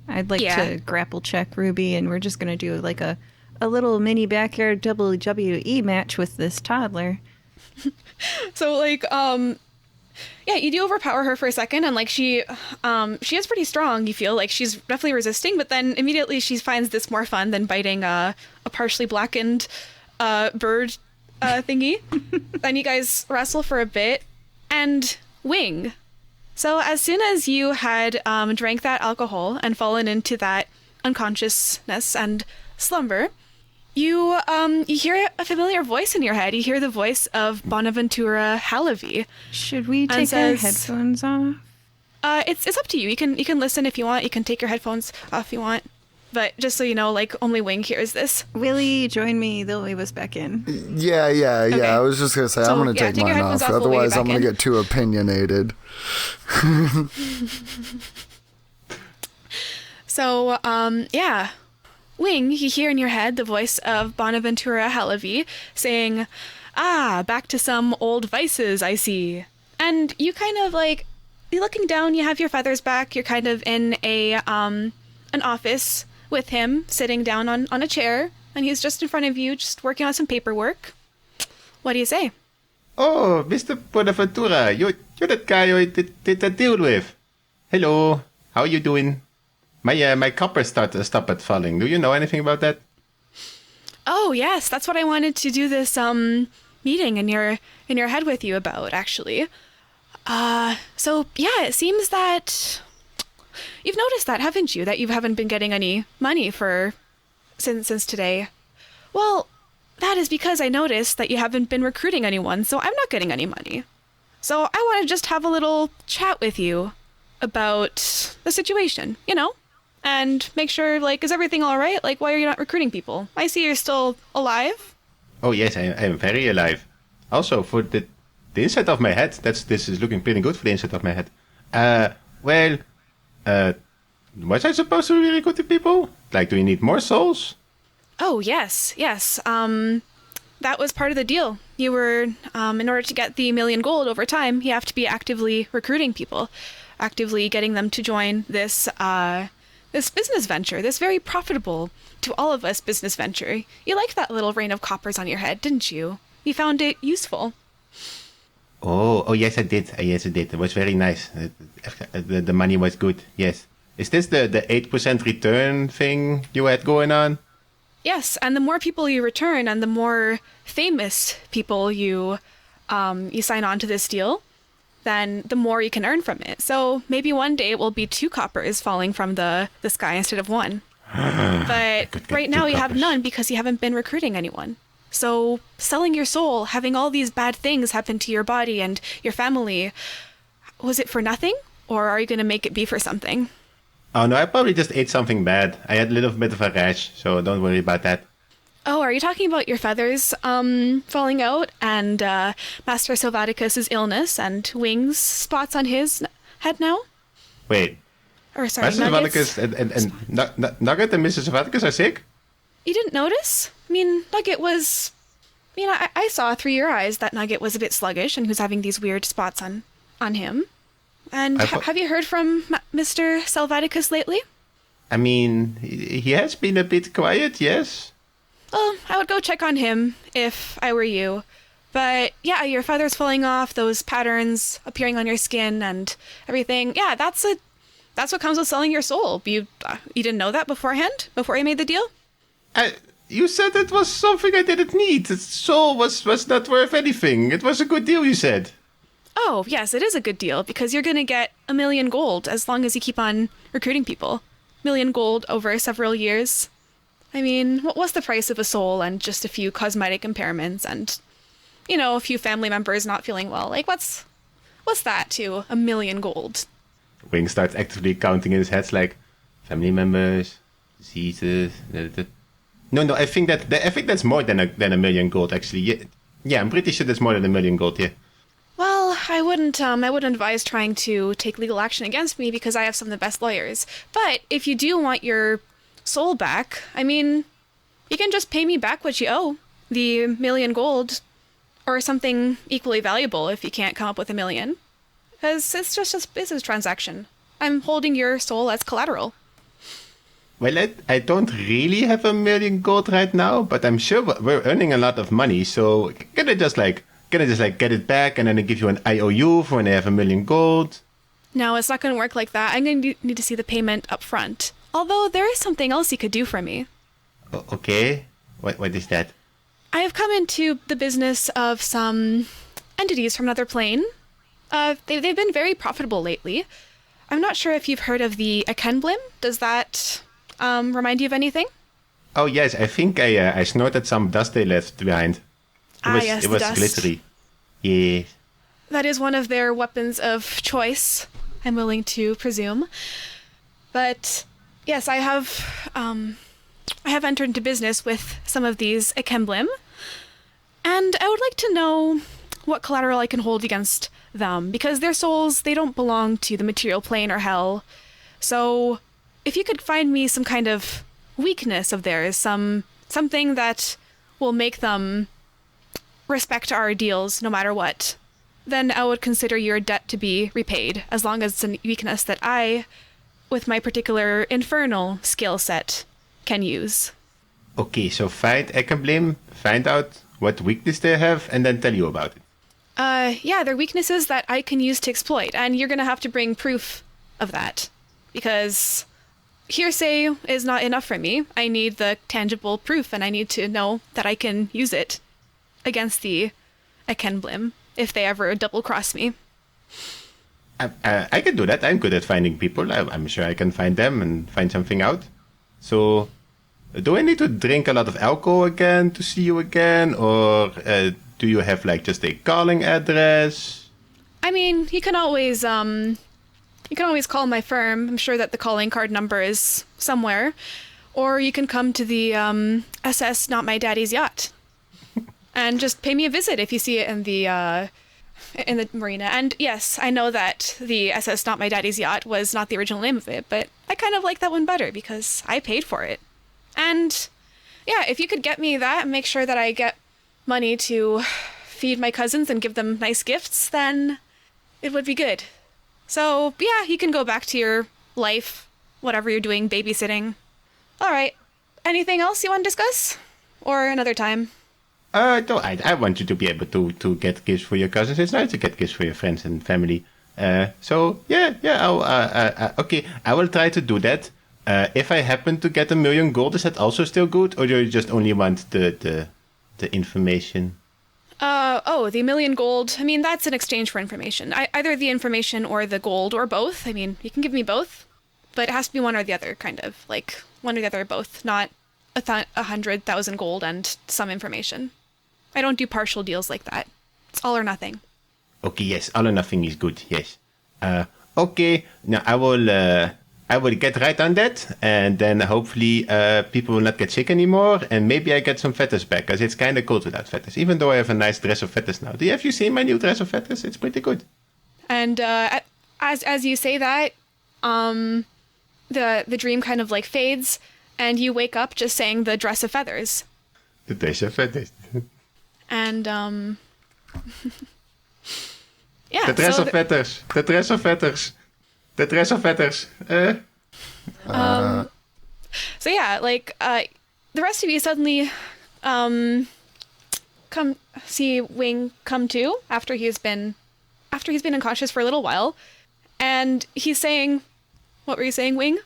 I'd like Yeah. to grapple check Ruby, and we're just going to do like a little mini backyard WWE match with this toddler. So like yeah, you do overpower her for a second, and like she is pretty strong. You feel like she's definitely resisting, but then immediately she finds this more fun than biting a partially blackened bird thingy. Then you guys wrestle for a bit, and Wing. So as soon as you had drank that alcohol and fallen into that unconsciousness and slumber, you hear a familiar voice in your head. You hear the voice of Bonaventura Halavy. Should we And take our says- headphones off? It's up to you. You can listen if you want. You can take your headphones off if you want. But just so you know, like, only Wing hears this. Willy, join me. They'll wave us back in. Yeah. Okay. I was just gonna say So, I'm gonna yeah, take take your mine headphones off. off, we'll wave you Otherwise, I'm back gonna in. get too opinionated. So, yeah. Wing, you hear in your head the voice of Bonaventura Halavy saying, "Ah, back to some old vices, I see." And you kind of like, you're looking down, you have your feathers back, you're kind of in an office with him, sitting down on a chair, and he's just in front of you, just working on some paperwork. What do you say? Oh, Mr. Bonaventura, you're that guy I did deal with. Hello, how are you doing? My copper stopped falling. Do you know anything about that? Oh, yes, that's what I wanted to do this meeting in your head with you about, actually. So yeah, it seems that you've noticed that, haven't you? That you haven't been getting any money since today. Well, that is because I noticed that you haven't been recruiting anyone, so I'm not getting any money. So I want to just have a little chat with you about the situation, you know? And make sure, like, is everything all right? Like, why are you not recruiting people? I see you're still alive. Oh yes, I am very alive. Also, for the inside of my head, this is looking pretty good for the inside of my head. Was I supposed to be recruiting people? Like, do you need more souls? Oh, yes. That was part of the deal. You were, in order to get the 1,000,000 gold over time, you have to be actively recruiting people, actively getting them to join this business venture, this very profitable to all of us business venture. You liked that little rain of coppers on your head, didn't you? You found it useful. Oh yes, I did. Yes, I did. It was very nice. The money was good. Yes. Is this the 8% return thing you had going on? Yes, and the more people you return and the more famous people you sign on to this deal, then the more you can earn from it. So maybe one day it will be 2 coppers falling from the sky instead of 1. But right now you have none because you haven't been recruiting anyone. So selling your soul, having all these bad things happen to your body and your family, was it for nothing? Or are you going to make it be for something? Oh no, I probably just ate something bad. I had a little bit of a rash, so don't worry about that. Oh, are you talking about your feathers falling out and Master Sylvaticus's illness and Wings spots on his head now? Wait, Or sorry, Mrs. Nuggets. and Nugget and Mrs. Savaticus are sick? You didn't notice? I mean, Nugget was... I saw through your eyes that Nugget was a bit sluggish and he was having these weird spots on him. And have you heard from Mr. Salvaticus lately? I mean, he has been a bit quiet, yes. Well, I would go check on him if I were you. But yeah, your feathers falling off, those patterns appearing on your skin and everything. Yeah, that's what comes with selling your soul. You didn't know that beforehand? Before you made the deal? You said it was something I didn't need. The soul was not worth anything. It was a good deal, you said. Oh, yes, it is a good deal because you're going to get 1 million gold as long as you keep on recruiting people. 1 million gold over several years. I mean, what's the price of a soul and just a few cosmetic impairments and, a few family members not feeling well? Like, what's that to 1 million gold? Wing starts actively counting in his head, like, family members, diseases. No, I think that's more than a million gold, actually. Yeah, I'm pretty sure that's more than 1 million gold, yeah. Well, I wouldn't advise trying to take legal action against me because I have some of the best lawyers. But if you do want your soul back, I mean, you can just pay me back what you owe, the 1 million gold, or something equally valuable if you can't come up with 1 million. Because it's just a business transaction. I'm holding your soul as collateral. Well, I don't really have 1 million gold right now, but I'm sure we're earning a lot of money, so can I just get it back and then I give you an IOU for when I have 1 million gold? No, it's not going to work like that. I'm going to need to see the payment up front. Although there is something else you could do for me. Okay. What is that? I have come into the business of some entities from another plane. They've been very profitable lately. I'm not sure if you've heard of the Akenblim. Does that remind you of anything? Oh yes, I think I snorted some dust they left behind. Yes, it was dust. glittery. Yes. That is one of their weapons of choice, I'm willing to presume. But yes, I have entered into business with some of these Akenblim, and I would like to know what collateral I can hold against them, because their souls, they don't belong to the material plane or hell. So if you could find me some kind of weakness of theirs, something that will make them respect our deals no matter what, then I would consider your debt to be repaid, as long as it's a weakness that I, with my particular infernal skill set, can use. Okay, so find Akenblim, find out what weakness they have, and then tell you about it. Yeah, they're weaknesses that I can use to exploit, and you're gonna have to bring proof of that, because hearsay is not enough for me. I need the tangible proof, and I need to know that I can use it against the Akenblim if they ever double-cross me. I can do that. I'm good at finding people. I'm sure I can find them and find something out. So, do I need to drink a lot of alcohol again to see you again, or do you have just a calling address? I mean, you can always call my firm. I'm sure that the calling card number is somewhere, or you can come to the SS Not My Daddy's Yacht, and just pay me a visit if you see it in the marina. And yes, I know that the SS Not My Daddy's Yacht was not the original name of it, but I kind of like that one better because I paid for it. And yeah, if you could get me that and make sure that I get money to feed my cousins and give them nice gifts, then it would be good. So yeah, you can go back to your life, whatever you're doing, babysitting. All right. Anything else you want to discuss? Or another time? No, I want you to be able to get gifts for your cousins. It's nice to get gifts for your friends and family. So yeah, okay, I will try to do that. If I happen to get 1 million gold, is that also still good, or do you just only want the information? The 1 million gold. I mean, that's in exchange for information. Either the information or the gold, or both. I mean, you can give me both, but it has to be one or the other, kind of. Like, one or the other or both, not 100,000 gold and some information. I don't do partial deals like that. It's all or nothing. Okay, yes, all or nothing is good, yes. Okay, now I will get right on that, and then hopefully people will not get sick anymore, and maybe I get some feathers back, because it's kind of cold without feathers, even though I have a nice dress of feathers now. Have you seen my new dress of feathers? It's pretty good. And as you say that, the dream kind of like fades, and you wake up just saying the dress of feathers. The dress of feathers. And yeah. The dress of feathers. The dress of feathers. The dress of feathers. So yeah, like the rest of you suddenly come see Wing come to after he's been unconscious for a little while, and he's saying, what were you saying, Wing?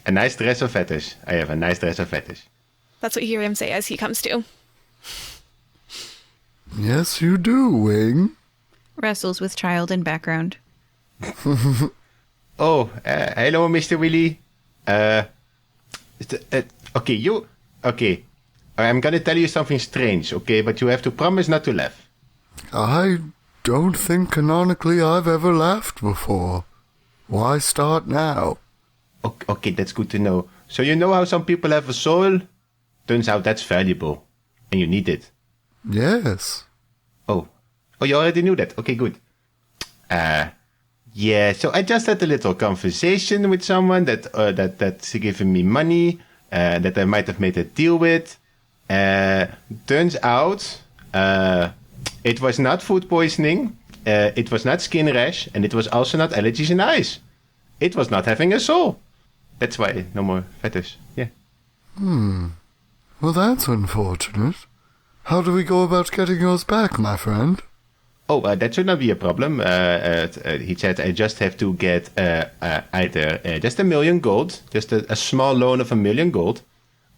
A nice dress of feathers. I have a nice dress of feathers. That's what you hear him say as he comes to. Yes, you do, Wing. Wrestles with child in background. Oh, hello, Mr. Willy. Okay. I'm gonna tell you something strange, okay? But you have to promise not to laugh. I don't think canonically I've ever laughed before. Why start now? Okay, that's good to know. So you know how some people have a soul? Turns out that's valuable. And you need it. Yes. Oh, you already knew that. Okay, good. Yeah, so I just had a little conversation with someone that's giving me money, that I might have made a deal with. Turns out, it was not food poisoning, it was not skin rash, and it was also not allergies in eyes. It was not having a soul. That's why no more feathers. Yeah. Well, that's unfortunate. How do we go about getting yours back, my friend? Oh, that should not be a problem. He said I just have to get either just 1 million gold, just a small loan of 1 million gold,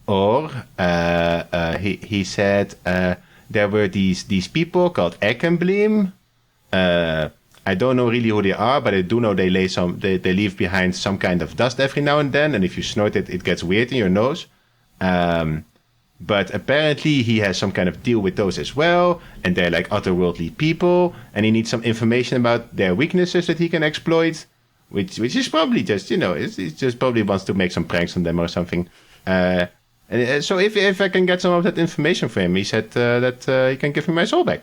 or he said there were these people called Ekkenbleem. I don't know really who they are, but I do know they leave behind some kind of dust every now and then, and if you snort it, it gets weird in your nose. But apparently he has some kind of deal with those as well, and they're like otherworldly people, and he needs some information about their weaknesses that he can exploit, which is probably just, he just probably wants to make some pranks on them or something. And so if I can get some of that information for him, he said that he can give me my soul back.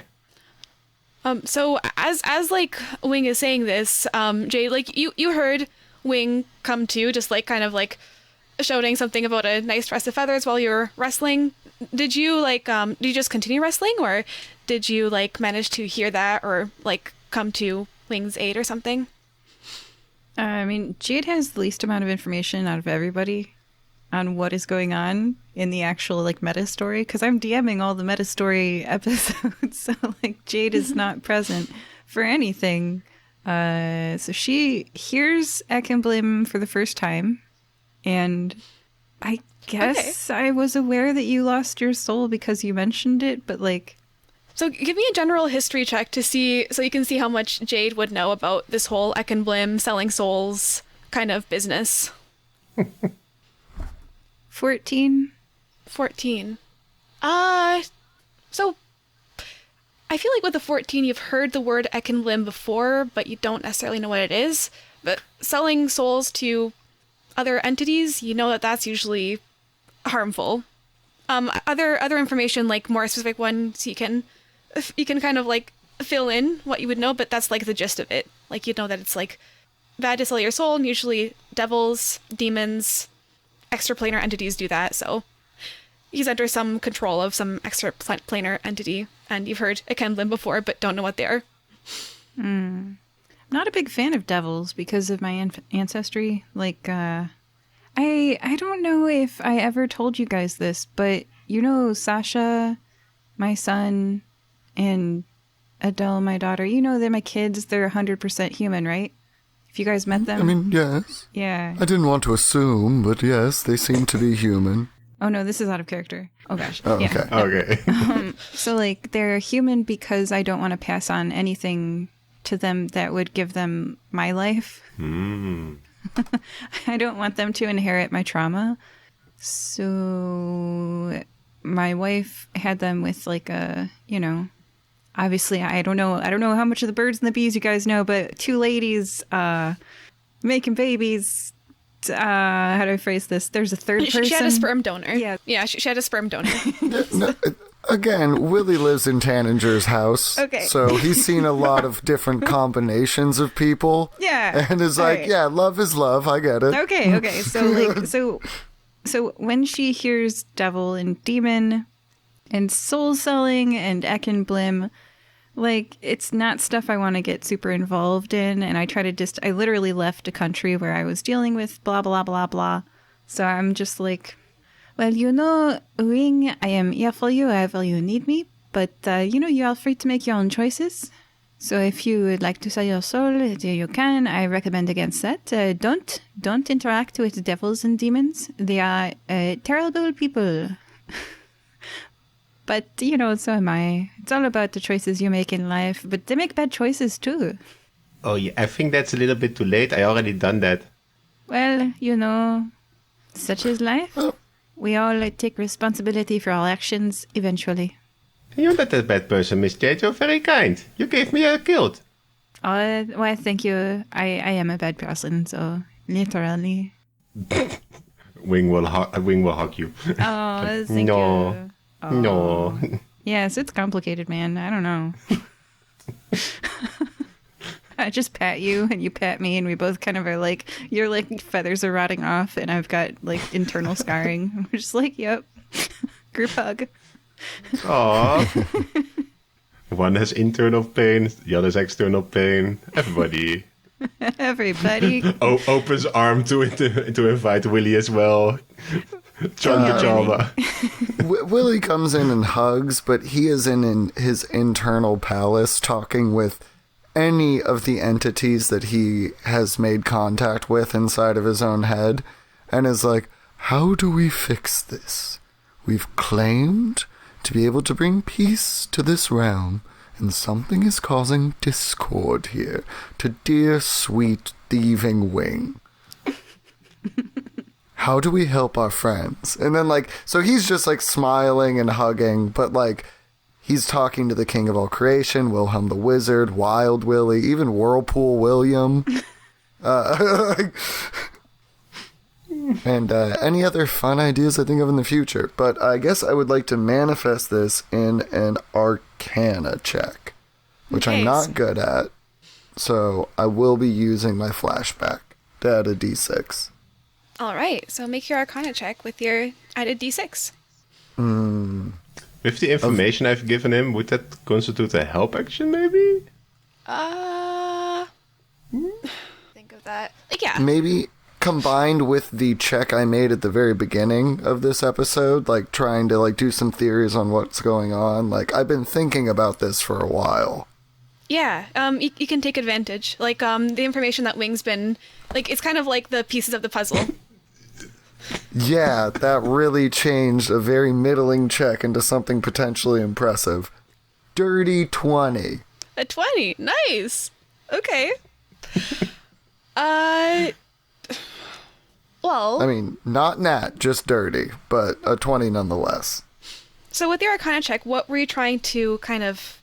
So as like Wing is saying this, Jade, like you heard Wing come to, just like kind of like shouting something about a nice dress of feathers while you were wrestling. Did you just continue wrestling, or did you like manage to hear that or like come to Wing's aid or something? I mean, Jade has the least amount of information out of everybody on what is going on in the actual like meta story, because I'm DMing all the meta story episodes, so like Jade is not present for anything. So she hears Ekkenblim for the first time. And I guess I was aware that you lost your soul because you mentioned it, but like... So give me a general history check to see, so you can see how much Jade would know about this whole Ekkenblim selling souls kind of business. 14. 14. So I feel like with the 14, you've heard the word Ekkenblim before, but you don't necessarily know what it is. But selling souls to other entities, you know that's usually harmful. Other information, like more specific ones, you can kind of like fill in what you would know, but that's like the gist of it. Like you'd know that it's like bad to sell your soul, and usually devils, demons, extraplanar entities do that. So he's under some control of some extraplanar entity, and you've heard Ekkenblim before, but don't know what they are. Not a big fan of devils because of my ancestry. Like, I don't know if I ever told you guys this, but you know Sasha, my son, and Adele, my daughter, you know they're my kids. They're 100% human, right? If you guys met them? I mean, yes. Yeah. I didn't want to assume, but yes, they seem to be human. Oh, no, this is out of character. Oh, gosh. Oh, yeah. okay. Okay. So, like, they're human because I don't want to pass on anything to them that would give them my life. I don't want them to inherit my trauma. So my wife had them with like a, obviously I don't know how much of the birds and the bees you guys know, but two ladies making babies. How do I phrase this? There's a third person. She had a sperm donor. Yeah. Yeah, she had a sperm donor. Again, Willy lives in Taninger's house. Okay. So he's seen a lot of different combinations of people. Yeah. And is like, right. yeah, love is love. I get it. Okay. So when she hears devil and demon and soul selling and Ekin Blim, like, it's not stuff I want to get super involved in. And I try to I literally left a country where I was dealing with blah, blah, blah, blah. So I'm just like, well, Wing, I am here for you however you need me. But, you are free to make your own choices. So if you would like to sell your soul, you can. I recommend against that. Don't interact with devils and demons. They are terrible people. But, so am I. It's all about the choices you make in life. But they make bad choices, too. Oh, yeah, I think that's a little bit too late. I already done that. Well, such is life. We all take responsibility for our actions eventually. You're not a bad person, Miss Jade. You're very kind. You gave me a guilt. Well, thank you. I am a bad person, so literally. Wing will hug you. Oh, thank No. you. Oh. No. Yes, it's complicated, man. I don't know. I just pat you and you pat me and we both kind of are like, your like feathers are rotting off and I've got like internal scarring. We're just like, yep. Group hug. Aww. One has internal pain, the other's external pain. Everybody opens arm to invite Willy as well. Chonka. Willy comes in and hugs, but he is in his internal palace talking with any of the entities that he has made contact with inside of his own head, and is like, how do we fix this? We've claimed to be able to bring peace to this realm, and something is causing discord here to dear sweet thieving Wing. How do we help our friends? And then so he's just smiling and hugging, but he's talking to the king of all creation, Wilhelm the Wizard, Wild Willy, even Whirlpool William. And any other fun ideas I think of in the future. But I guess I would like to manifest this in an Arcana check, which I'm not good at. So I will be using my flashback to add a d6. All right, so make your Arcana check with your added d6. With the information I've given him, would that constitute a help action, maybe? Think of that. Yeah. Maybe combined with the check I made at the very beginning of this episode, trying to do some theories on what's going on. I've been thinking about this for a while. Yeah, you can take advantage. The information that Wing's been, it's kind of like the pieces of the puzzle. Yeah, that really changed a very middling check into something potentially impressive. Dirty 20. A 20, nice. Okay. Well... I mean, not nat, just dirty, but a 20 nonetheless. So with your Arcana check, what were you trying to kind of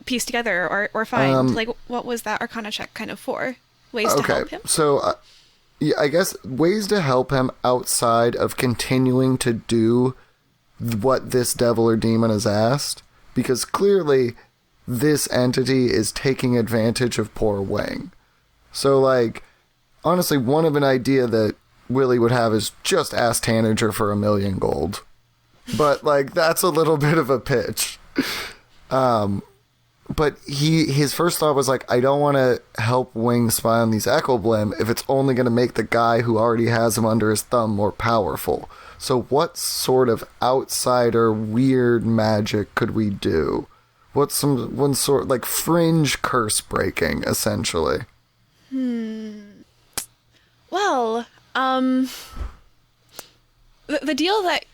piece together or find? What was that Arcana check kind of for? Ways to help him? So, yeah, I guess ways to help him outside of continuing to do what this devil or demon has asked. Because clearly, this entity is taking advantage of poor Wang. So, honestly, one of an idea that Willy would have is just ask Tanager for 1,000,000 gold. But, that's a little bit of a pitch. But his first thought was I don't want to help Wing spy on these Echo Blim if it's only going to make the guy who already has him under his thumb more powerful. So what sort of outsider weird magic could we do? What's one sort fringe curse breaking, essentially? Well, the deal that,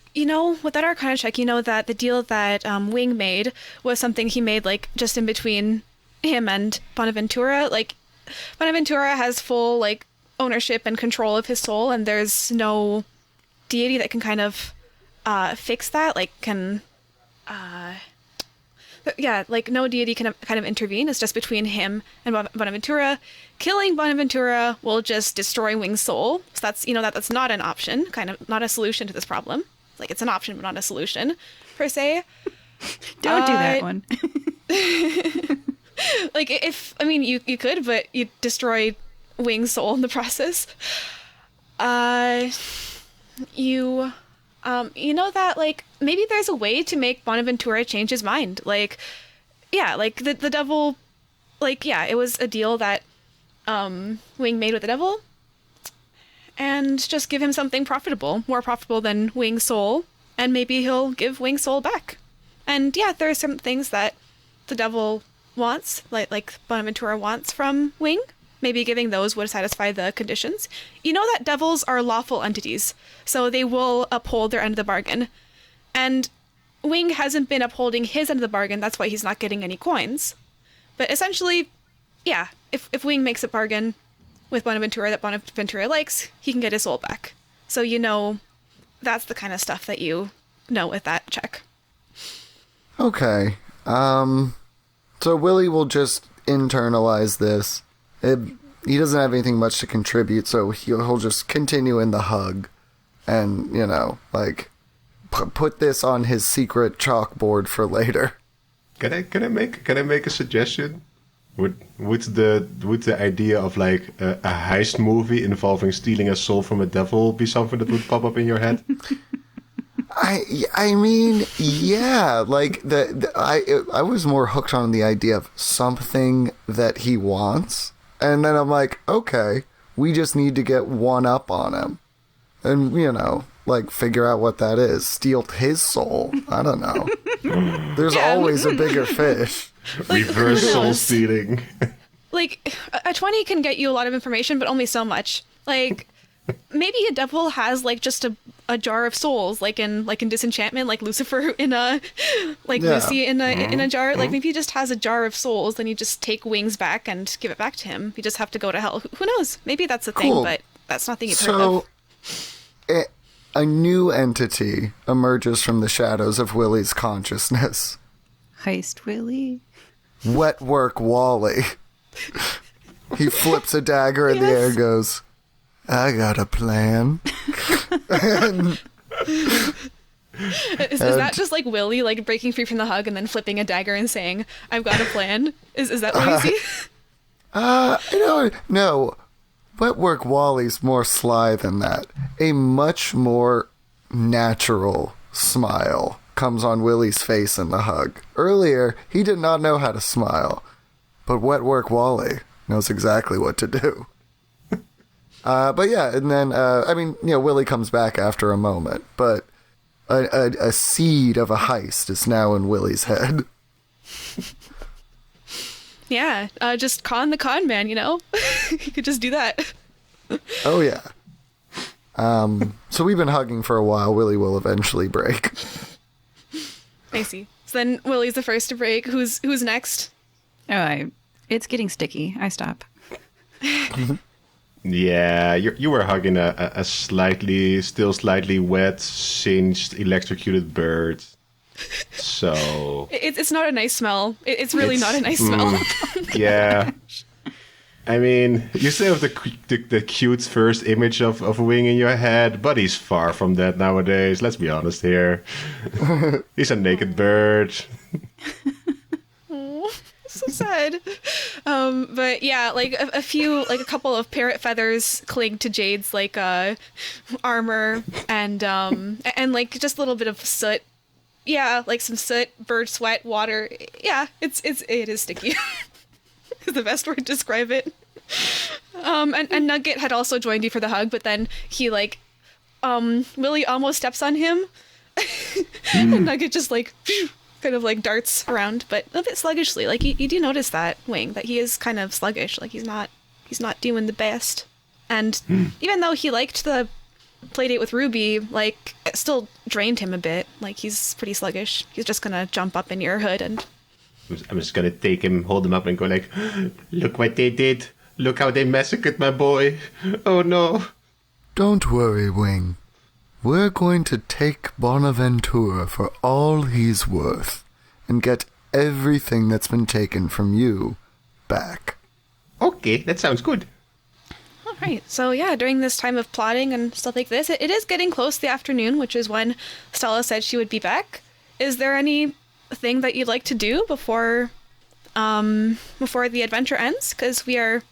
with that Arcana check, that the deal that Wing made was something he made, just in between him and Bonaventura. Bonaventura has full, ownership and control of his soul, and there's no deity that can kind of fix that, no deity can kind of intervene. It's just between him and Bonaventura. Killing Bonaventura will just destroy Wing's soul. So that's, that's not an option, kind of not a solution to this problem. It's an option, but not a solution, per se. Don't do that one. Like, you could, but you'd destroy Wing's soul in the process. You know that, like, maybe there's a way to make Bonaventura change his mind. Like, yeah, like, the devil, like, yeah, it was a deal that, Wing made with the devil. And just give him something profitable, more profitable than Wing's soul, and maybe he'll give Wing's soul back. And yeah, there are some things that the devil wants, like Bonaventura wants from Wing. Maybe giving those would satisfy the conditions. You know that devils are lawful entities, so they will uphold their end of the bargain. And Wing hasn't been upholding his end of the bargain, that's why he's not getting any coins. But essentially, yeah, if Wing makes a bargain with Bonaventura that Bonaventura likes, he can get his soul back. So you know that's the kind of stuff that you know with that check. Okay. So Willy will just internalize this. He doesn't have anything much to contribute, so he'll just continue in the hug. And, you know, like, put this on his secret chalkboard for later. Can I make a suggestion? Would the idea of like a heist movie involving stealing a soul from a devil be something that would pop up in your head? I mean, yeah, like I was more hooked on the idea of something that he wants, and then I'm like, okay, we just need to get one up on him, and you know, like figure out what that is. Steal his soul? I don't know. There's always a bigger fish. Like, Reverse soul stealing. Like, a 20 can get you a lot of information, but only so much. Like, maybe a devil has, like, just a jar of souls, like in Disenchantment, like Lucifer in a, like Lucy in a jar. Like, maybe he just has a jar of souls, then you just take Wings back and give it back to him. You just have to go to hell. Who knows? Maybe that's a thing, but that's nothing you've heard of. So, a new entity emerges from the shadows of Willy's consciousness. Heist Willy. Wet work Wally. He flips a dagger in the air and goes, I got a plan. Is that just like Willy, like breaking free from the hug and then flipping a dagger and saying, I've got a plan? Is that what you see? No. Wet work Wally's more sly than that. A much more natural smile comes on Willy's face in the hug. Earlier, he did not know how to smile, but Wet Work Wally knows exactly what to do. But yeah, and then, Willy comes back after a moment, but a seed of a heist is now in Willy's head. Yeah, just con the con man, you know? You could just do that. Oh yeah. So we've been hugging for a while. Willy will eventually break. I see. So then Willy's the first to break. Who's next? It's getting sticky. I stop. Yeah, you were hugging a still slightly wet, singed, electrocuted bird. So it's not a nice smell. It's really not a nice smell. Yeah. I mean, you still have the cute first image of Wing in your head, but he's far from that nowadays. Let's be honest here. He's a naked bird. Oh, so sad. But yeah, like a couple of parrot feathers cling to Jade's like armor, and like just a little bit of soot. Yeah, like some soot, bird sweat, water. Yeah, it is sticky. Is the best word to describe it. And Nugget had also joined you for the hug, but then he like Willy almost steps on him. And Nugget just like kind of like darts around, but a bit sluggishly. Like you do notice that, Wing, that he is kind of sluggish, like he's not doing the best. And even though he liked the playdate with Ruby, like it still drained him a bit. Like he's pretty sluggish. He's just gonna jump up in your hood and I'm just gonna take him, hold him up, and go like, "Look what they did! Look how they massacred my boy! Oh no!" Don't worry, Wing. We're going to take Bonaventura for all he's worth, and get everything that's been taken from you back. Okay, that sounds good. all right. So yeah, during this time of plotting and stuff like this, it is getting close to the afternoon, which is when Stella said she would be back. Is there anything thing that you'd like to do before the adventure ends? Because we are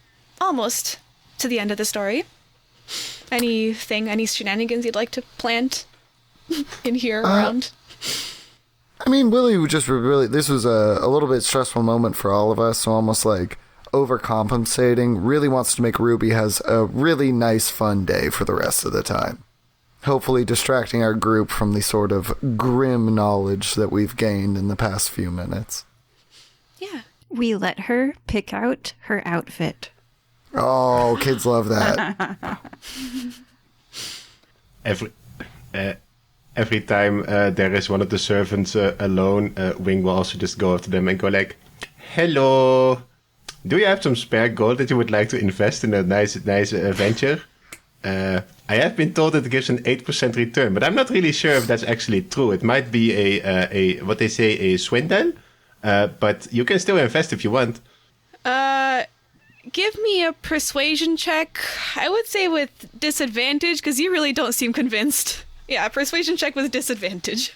almost to the end of the story. Any shenanigans you'd like to plant in here around? I mean, Willy just really, this was a little bit stressful moment for all of us, so almost like overcompensating, really wants to make Ruby has a really nice, fun day for the rest of the time. Hopefully distracting our group from the sort of grim knowledge that we've gained in the past few minutes. Yeah. We let her pick out her outfit. Oh, kids love that. Every time there is one of the servants alone, Wing will also just go up to them and go like, "Hello, do you have some spare gold that you would like to invest in a nice venture? I have been told it gives an 8% return, but I'm not really sure if that's actually true. It might be a what they say, a swindle, but you can still invest if you want." Give me a persuasion check. I would say with disadvantage, because you really don't seem convinced. Yeah, persuasion check with disadvantage.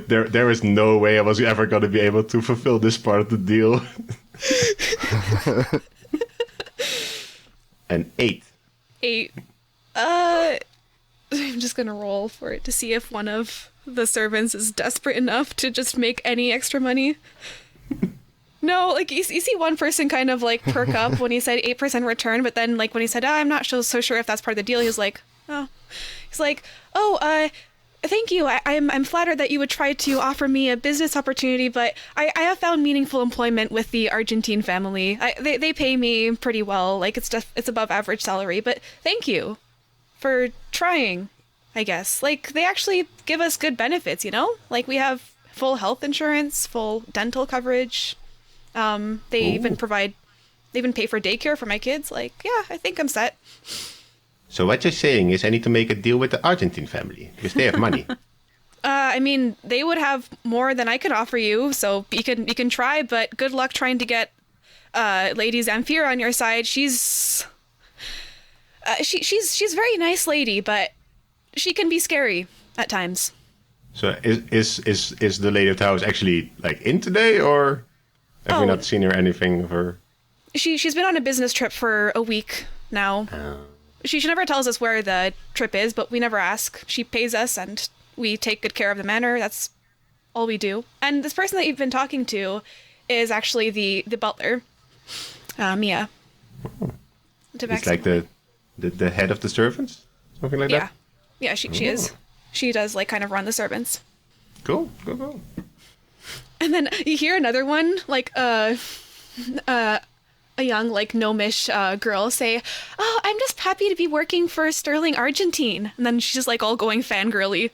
There is no way I was ever going to be able to fulfill this part of the deal. An 8. 8. I'm just gonna roll for it to see if one of the servants is desperate enough to just make any extra money. No, like you see one person kind of like perk up when he said 8% return, but then like when he said, I'm not so sure if that's part of the deal, he was like, thank you. I'm flattered that you would try to offer me a business opportunity, but I have found meaningful employment with the Argentine family. They pay me pretty well, like it's above average salary, but thank you for trying, I guess. Like they actually give us good benefits, you know? Like we have full health insurance, full dental coverage. They even pay for daycare for my kids. Like, yeah, I think I'm set. So what you're saying is I need to make a deal with the Argentine family because they have money. I mean, they would have more than I could offer you, so you can try, but good luck trying to get Lady Zamfira on your side. She's a very nice lady, but she can be scary at times. So is the Lady of the House actually like in today, or have we not seen her anything of her? She's been on a business trip for a week now. She never tells us where the trip is, but we never ask. She pays us, and we take good care of the manor. That's all we do. And this person that you've been talking to is actually the butler, Mia. It's like the head of the servants, something like that. Yeah, she is. She does like kind of run the servants. Cool. And then you hear another one, like a young, like, gnomish girl say, "Oh, I'm just happy to be working for Sterling Argentine." And then she's just, like, all going fangirly.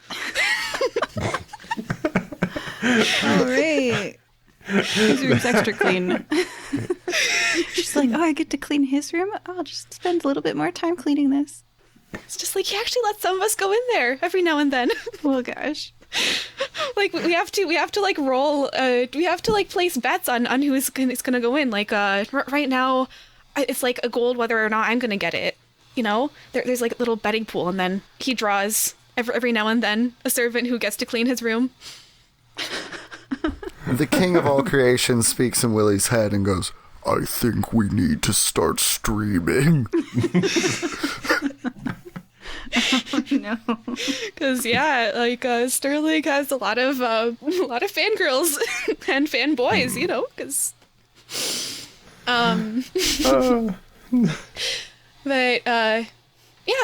All right. His room's extra clean. She's like, "Oh, I get to clean his room? I'll just spend a little bit more time cleaning this." It's just like, he actually lets some of us go in there every now and then. Oh, gosh. Like, we have to like roll, we have to like place bets on who's gonna go in. Like, right now, it's like a gold whether or not I'm gonna get it. You know, there's like a little betting pool, and then he draws every now and then a servant who gets to clean his room. The king of all creation speaks in Willy's head and goes, "I think we need to start streaming." Oh, no. Because like Sterling has a lot of fangirls and fanboys, you know. Because, but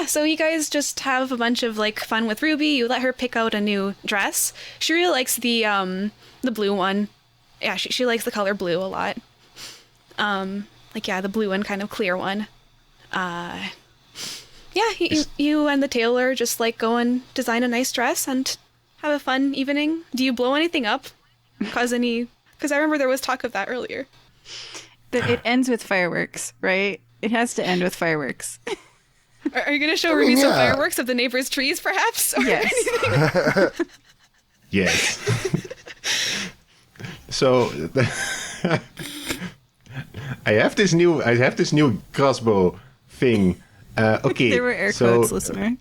so you guys just have a bunch of like fun with Ruby. You let her pick out a new dress. She really likes the blue one. Yeah, she likes the color blue a lot. The blue and kind of clear one. You and the tailor just like go and design a nice dress and have a fun evening. Do you blow anything up? Because I remember there was talk of that earlier. That it ends with fireworks, right? It has to end with fireworks. Are you going to show Ruby some fireworks of the neighbor's trees, perhaps? Or yes. anything? Yes. So I have this new crossbow thing. Okay. There were air quotes, listener.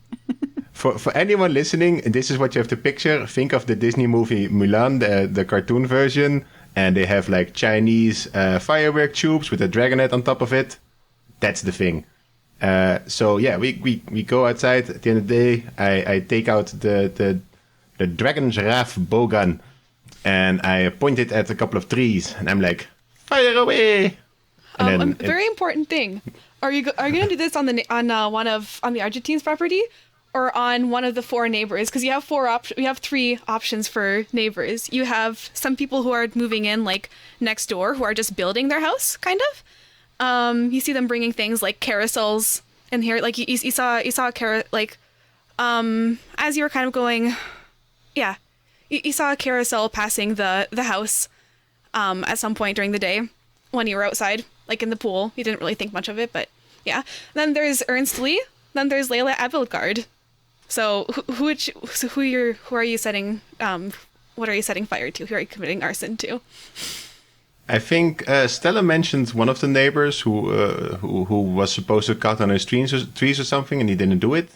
For anyone listening, this is what you have to picture. Think of the Disney movie Mulan, the cartoon version, and they have like Chinese firework tubes with a dragon head on top of it. That's the thing. So yeah, we go outside. At the end of the day, I take out the dragon's wrath bow gun, and I point it at a couple of trees, and I'm like, fire away! And then very important thing. Are you gonna do this on the Argentines property, or on one of the 4 neighbors? Because you have you have 3 options for neighbors. You have some people who are moving in like next door, who are just building their house, kind of. You see them bringing things like carousels in here. Like you saw as you were kind of going, yeah, you saw a carousel passing the house at some point during the day when you were outside, like in the pool. You didn't really think much of it, but yeah. Then there's Ernst Lee. Then there's Layla Abelgard. So who are you setting? What are you setting fire to? Who are you committing arson to? I think Stella mentioned one of the neighbors who was supposed to cut on his trees or something, and he didn't do it.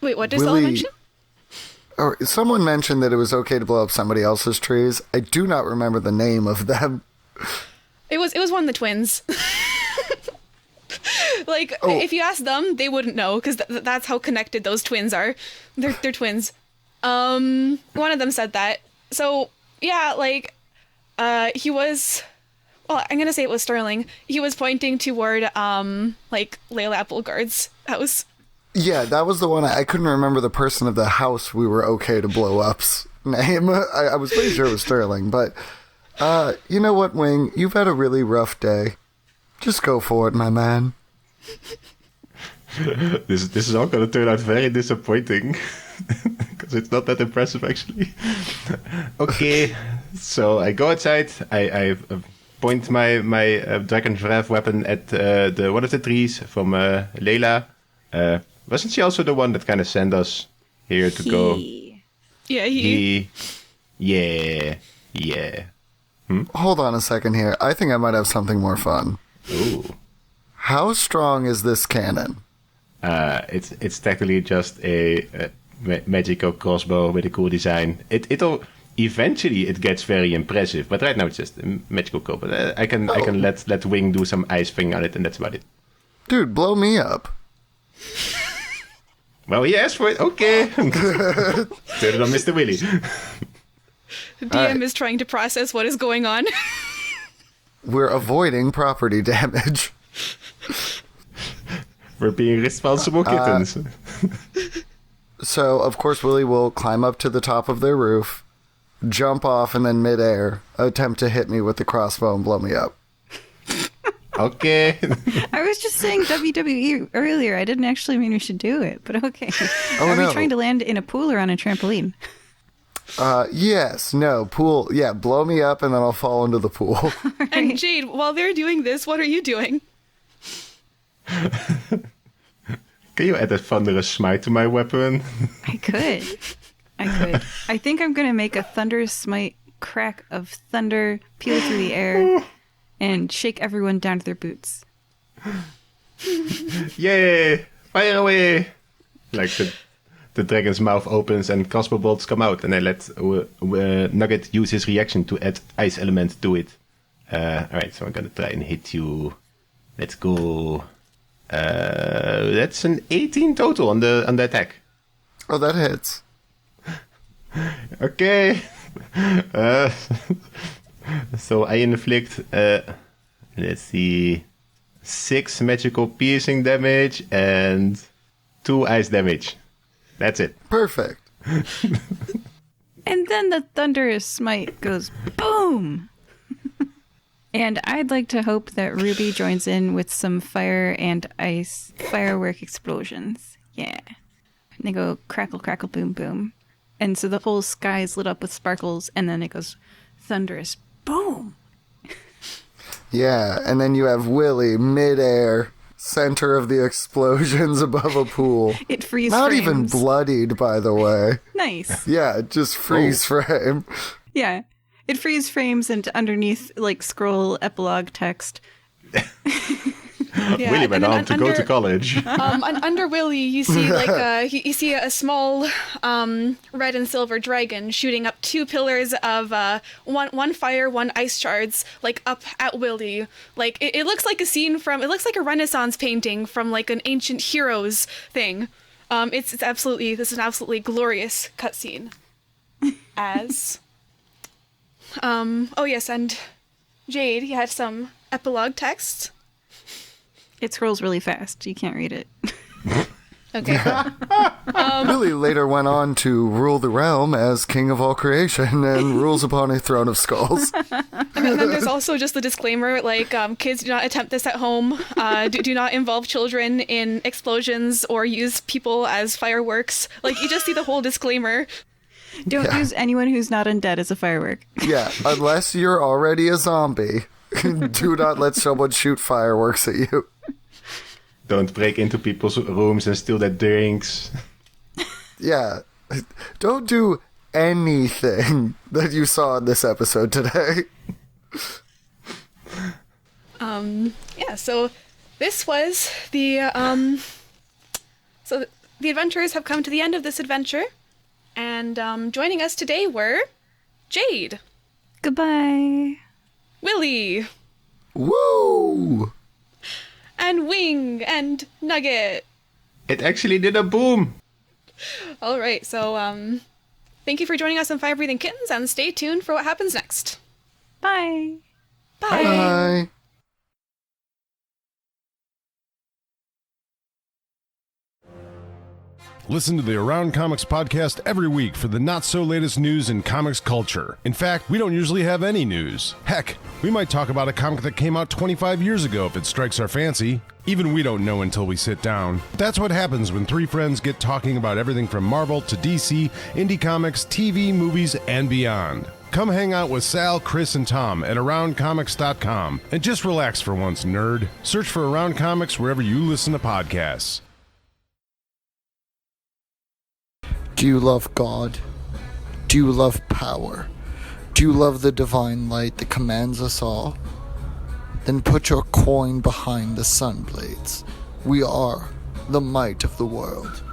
Wait, what did Stella mention? Or someone mentioned that it was okay to blow up somebody else's trees. I do not remember the name of them. It was one of the twins. Like, if you ask them, they wouldn't know, because that's how connected those twins are. They're twins. One of them said that. So, yeah, like, he was... Well, I'm gonna say it was Sterling. He was pointing toward, like, Layla Applegard's house. Yeah, that was the one. I couldn't remember the person of the house we were okay to blow up's name. I was pretty sure it was Sterling, but... you know what, Wing? You've had a really rough day. Just go for it, my man. This is all going to turn out very disappointing. Because it's not that impressive, actually. Okay, so I go outside. I point my Dragon's Wrath weapon at one of the trees from Layla. Wasn't she also the one that kind of sent us here to go? Yeah, he. Yeah. Hold on a second here. I think I might have something more fun. Ooh. How strong is this cannon? It's technically just a magical crossbow with a cool design. It'll eventually it gets very impressive, but right now it's just a magical crossbow. I can let Wing do some ice thing on it, and that's about it. Dude, blow me up. Well, he asked for it. Okay. Turn it on Mr. Willy. DM is trying to process what is going on. We're avoiding property damage. We're being responsible kittens. So, of course, Willy will climb up to the top of their roof, jump off, and then midair attempt to hit me with the crossbow and blow me up. Okay. I was just saying WWE earlier. I didn't actually mean we should do it, but okay. Are we trying to land in a pool or on a trampoline? Yes, no, pool. Yeah, blow me up and then I'll fall into the pool. And Jade, while they're doing this, what are you doing? Can you add a thunderous smite to my weapon? I could. I think I'm going to make a thunderous smite crack of thunder peal through the air and shake everyone down to their boots. Yay! Fire away! Like the dragon's mouth opens and crossbow bolts come out, and I let Nugget use his reaction to add ice element to it. Alright, so I'm gonna try and hit you. Let's go. That's an 18 total on the attack. Oh, that hits. Okay. So I inflict, let's see, 6 magical piercing damage and 2 ice damage. That's it. Perfect. And then the thunderous smite goes boom. And I'd like to hope that Ruby joins in with some fire and ice firework explosions. Yeah. And they go crackle, crackle, boom, boom. And so the whole sky is lit up with sparkles, and then it goes thunderous boom. Yeah, and then you have Willy midair, center of the explosions above a pool. It freeze Not frames. even bloodied, by the way. Nice. Yeah, just freeze frame. Yeah. It freeze frames and underneath, like, scroll epilogue text. Yeah, Willy went and then on to go to college. Under Willy, you see you see a small red and silver dragon shooting up two pillars of one fire, one ice shards, like up at Willy. Like it looks like a scene from, it looks like a Renaissance painting from like an ancient heroes thing. This is an absolutely glorious cutscene. As oh yes, and Jade, you had some epilogue text. It scrolls really fast. You can't read it. Okay. Willy later went on to rule the realm as king of all creation and rules upon a throne of skulls. And then there's also just the disclaimer, like, kids, do not attempt this at home. Do not involve children in explosions or use people as fireworks. Like, you just see the whole disclaimer. Don't use anyone who's not undead as a firework. Yeah, unless you're already a zombie, do not let someone shoot fireworks at you. Don't break into people's rooms and steal their drinks. Yeah, don't do anything that you saw in this episode today. Yeah, so this was the, so the adventurers have come to the end of this adventure. And joining us today were Jade. Goodbye. Willy. Woo! And Wing and Nugget. It actually did a boom. All right, so thank you for joining us on Fire Breathing Kittens, and stay tuned for what happens next. Bye. Bye. Bye. Listen to the Around Comics podcast every week for the not-so-latest news in comics culture. In fact, we don't usually have any news. Heck, we might talk about a comic that came out 25 years ago if it strikes our fancy. Even we don't know until we sit down. That's what happens when three friends get talking about everything from Marvel to DC, indie comics, TV, movies, and beyond. Come hang out with Sal, Chris, and Tom at AroundComics.com and just relax for once, nerd. Search for Around Comics wherever you listen to podcasts. Do you love God? Do you love power? Do you love the divine light that commands us all? Then put your coin behind the sun blades. We are the might of the world.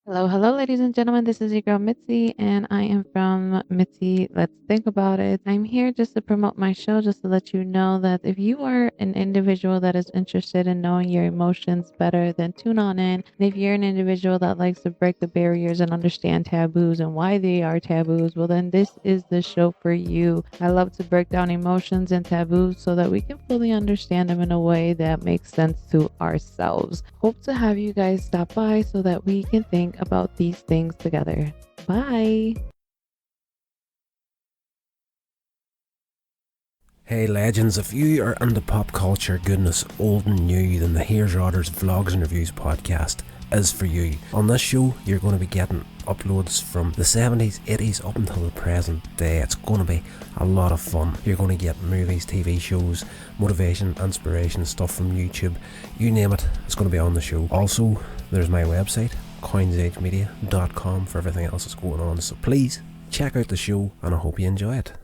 Hello, ladies and gentlemen. This is your girl Mitzi, and I am from Mitzi Let's Think About It. I'm here just to promote my show, just to let you know that if you are an individual that is interested in knowing your emotions better, then tune on in. And if you're an individual that likes to break the barriers and understand taboos and why they are taboos, well, then this is the show for you. I love to break down emotions and taboos so that we can fully understand them in a way that makes sense to ourselves. Hope to have you guys stop by so that we can think about these things together. Bye. Hey legends, if you are into pop culture goodness old and new, then the Here's Rodders Vlogs and Reviews podcast is for you. On this show you're going to be getting uploads from the 70s, 80s up until the present day. It's going to be a lot of fun. You're going to get movies, TV shows, motivation, inspiration, stuff from YouTube, you name it, it's going to be on the show. Also, there's my website, coinsagemedia.com, for everything else that's going on, so please check out the show and I hope you enjoy it.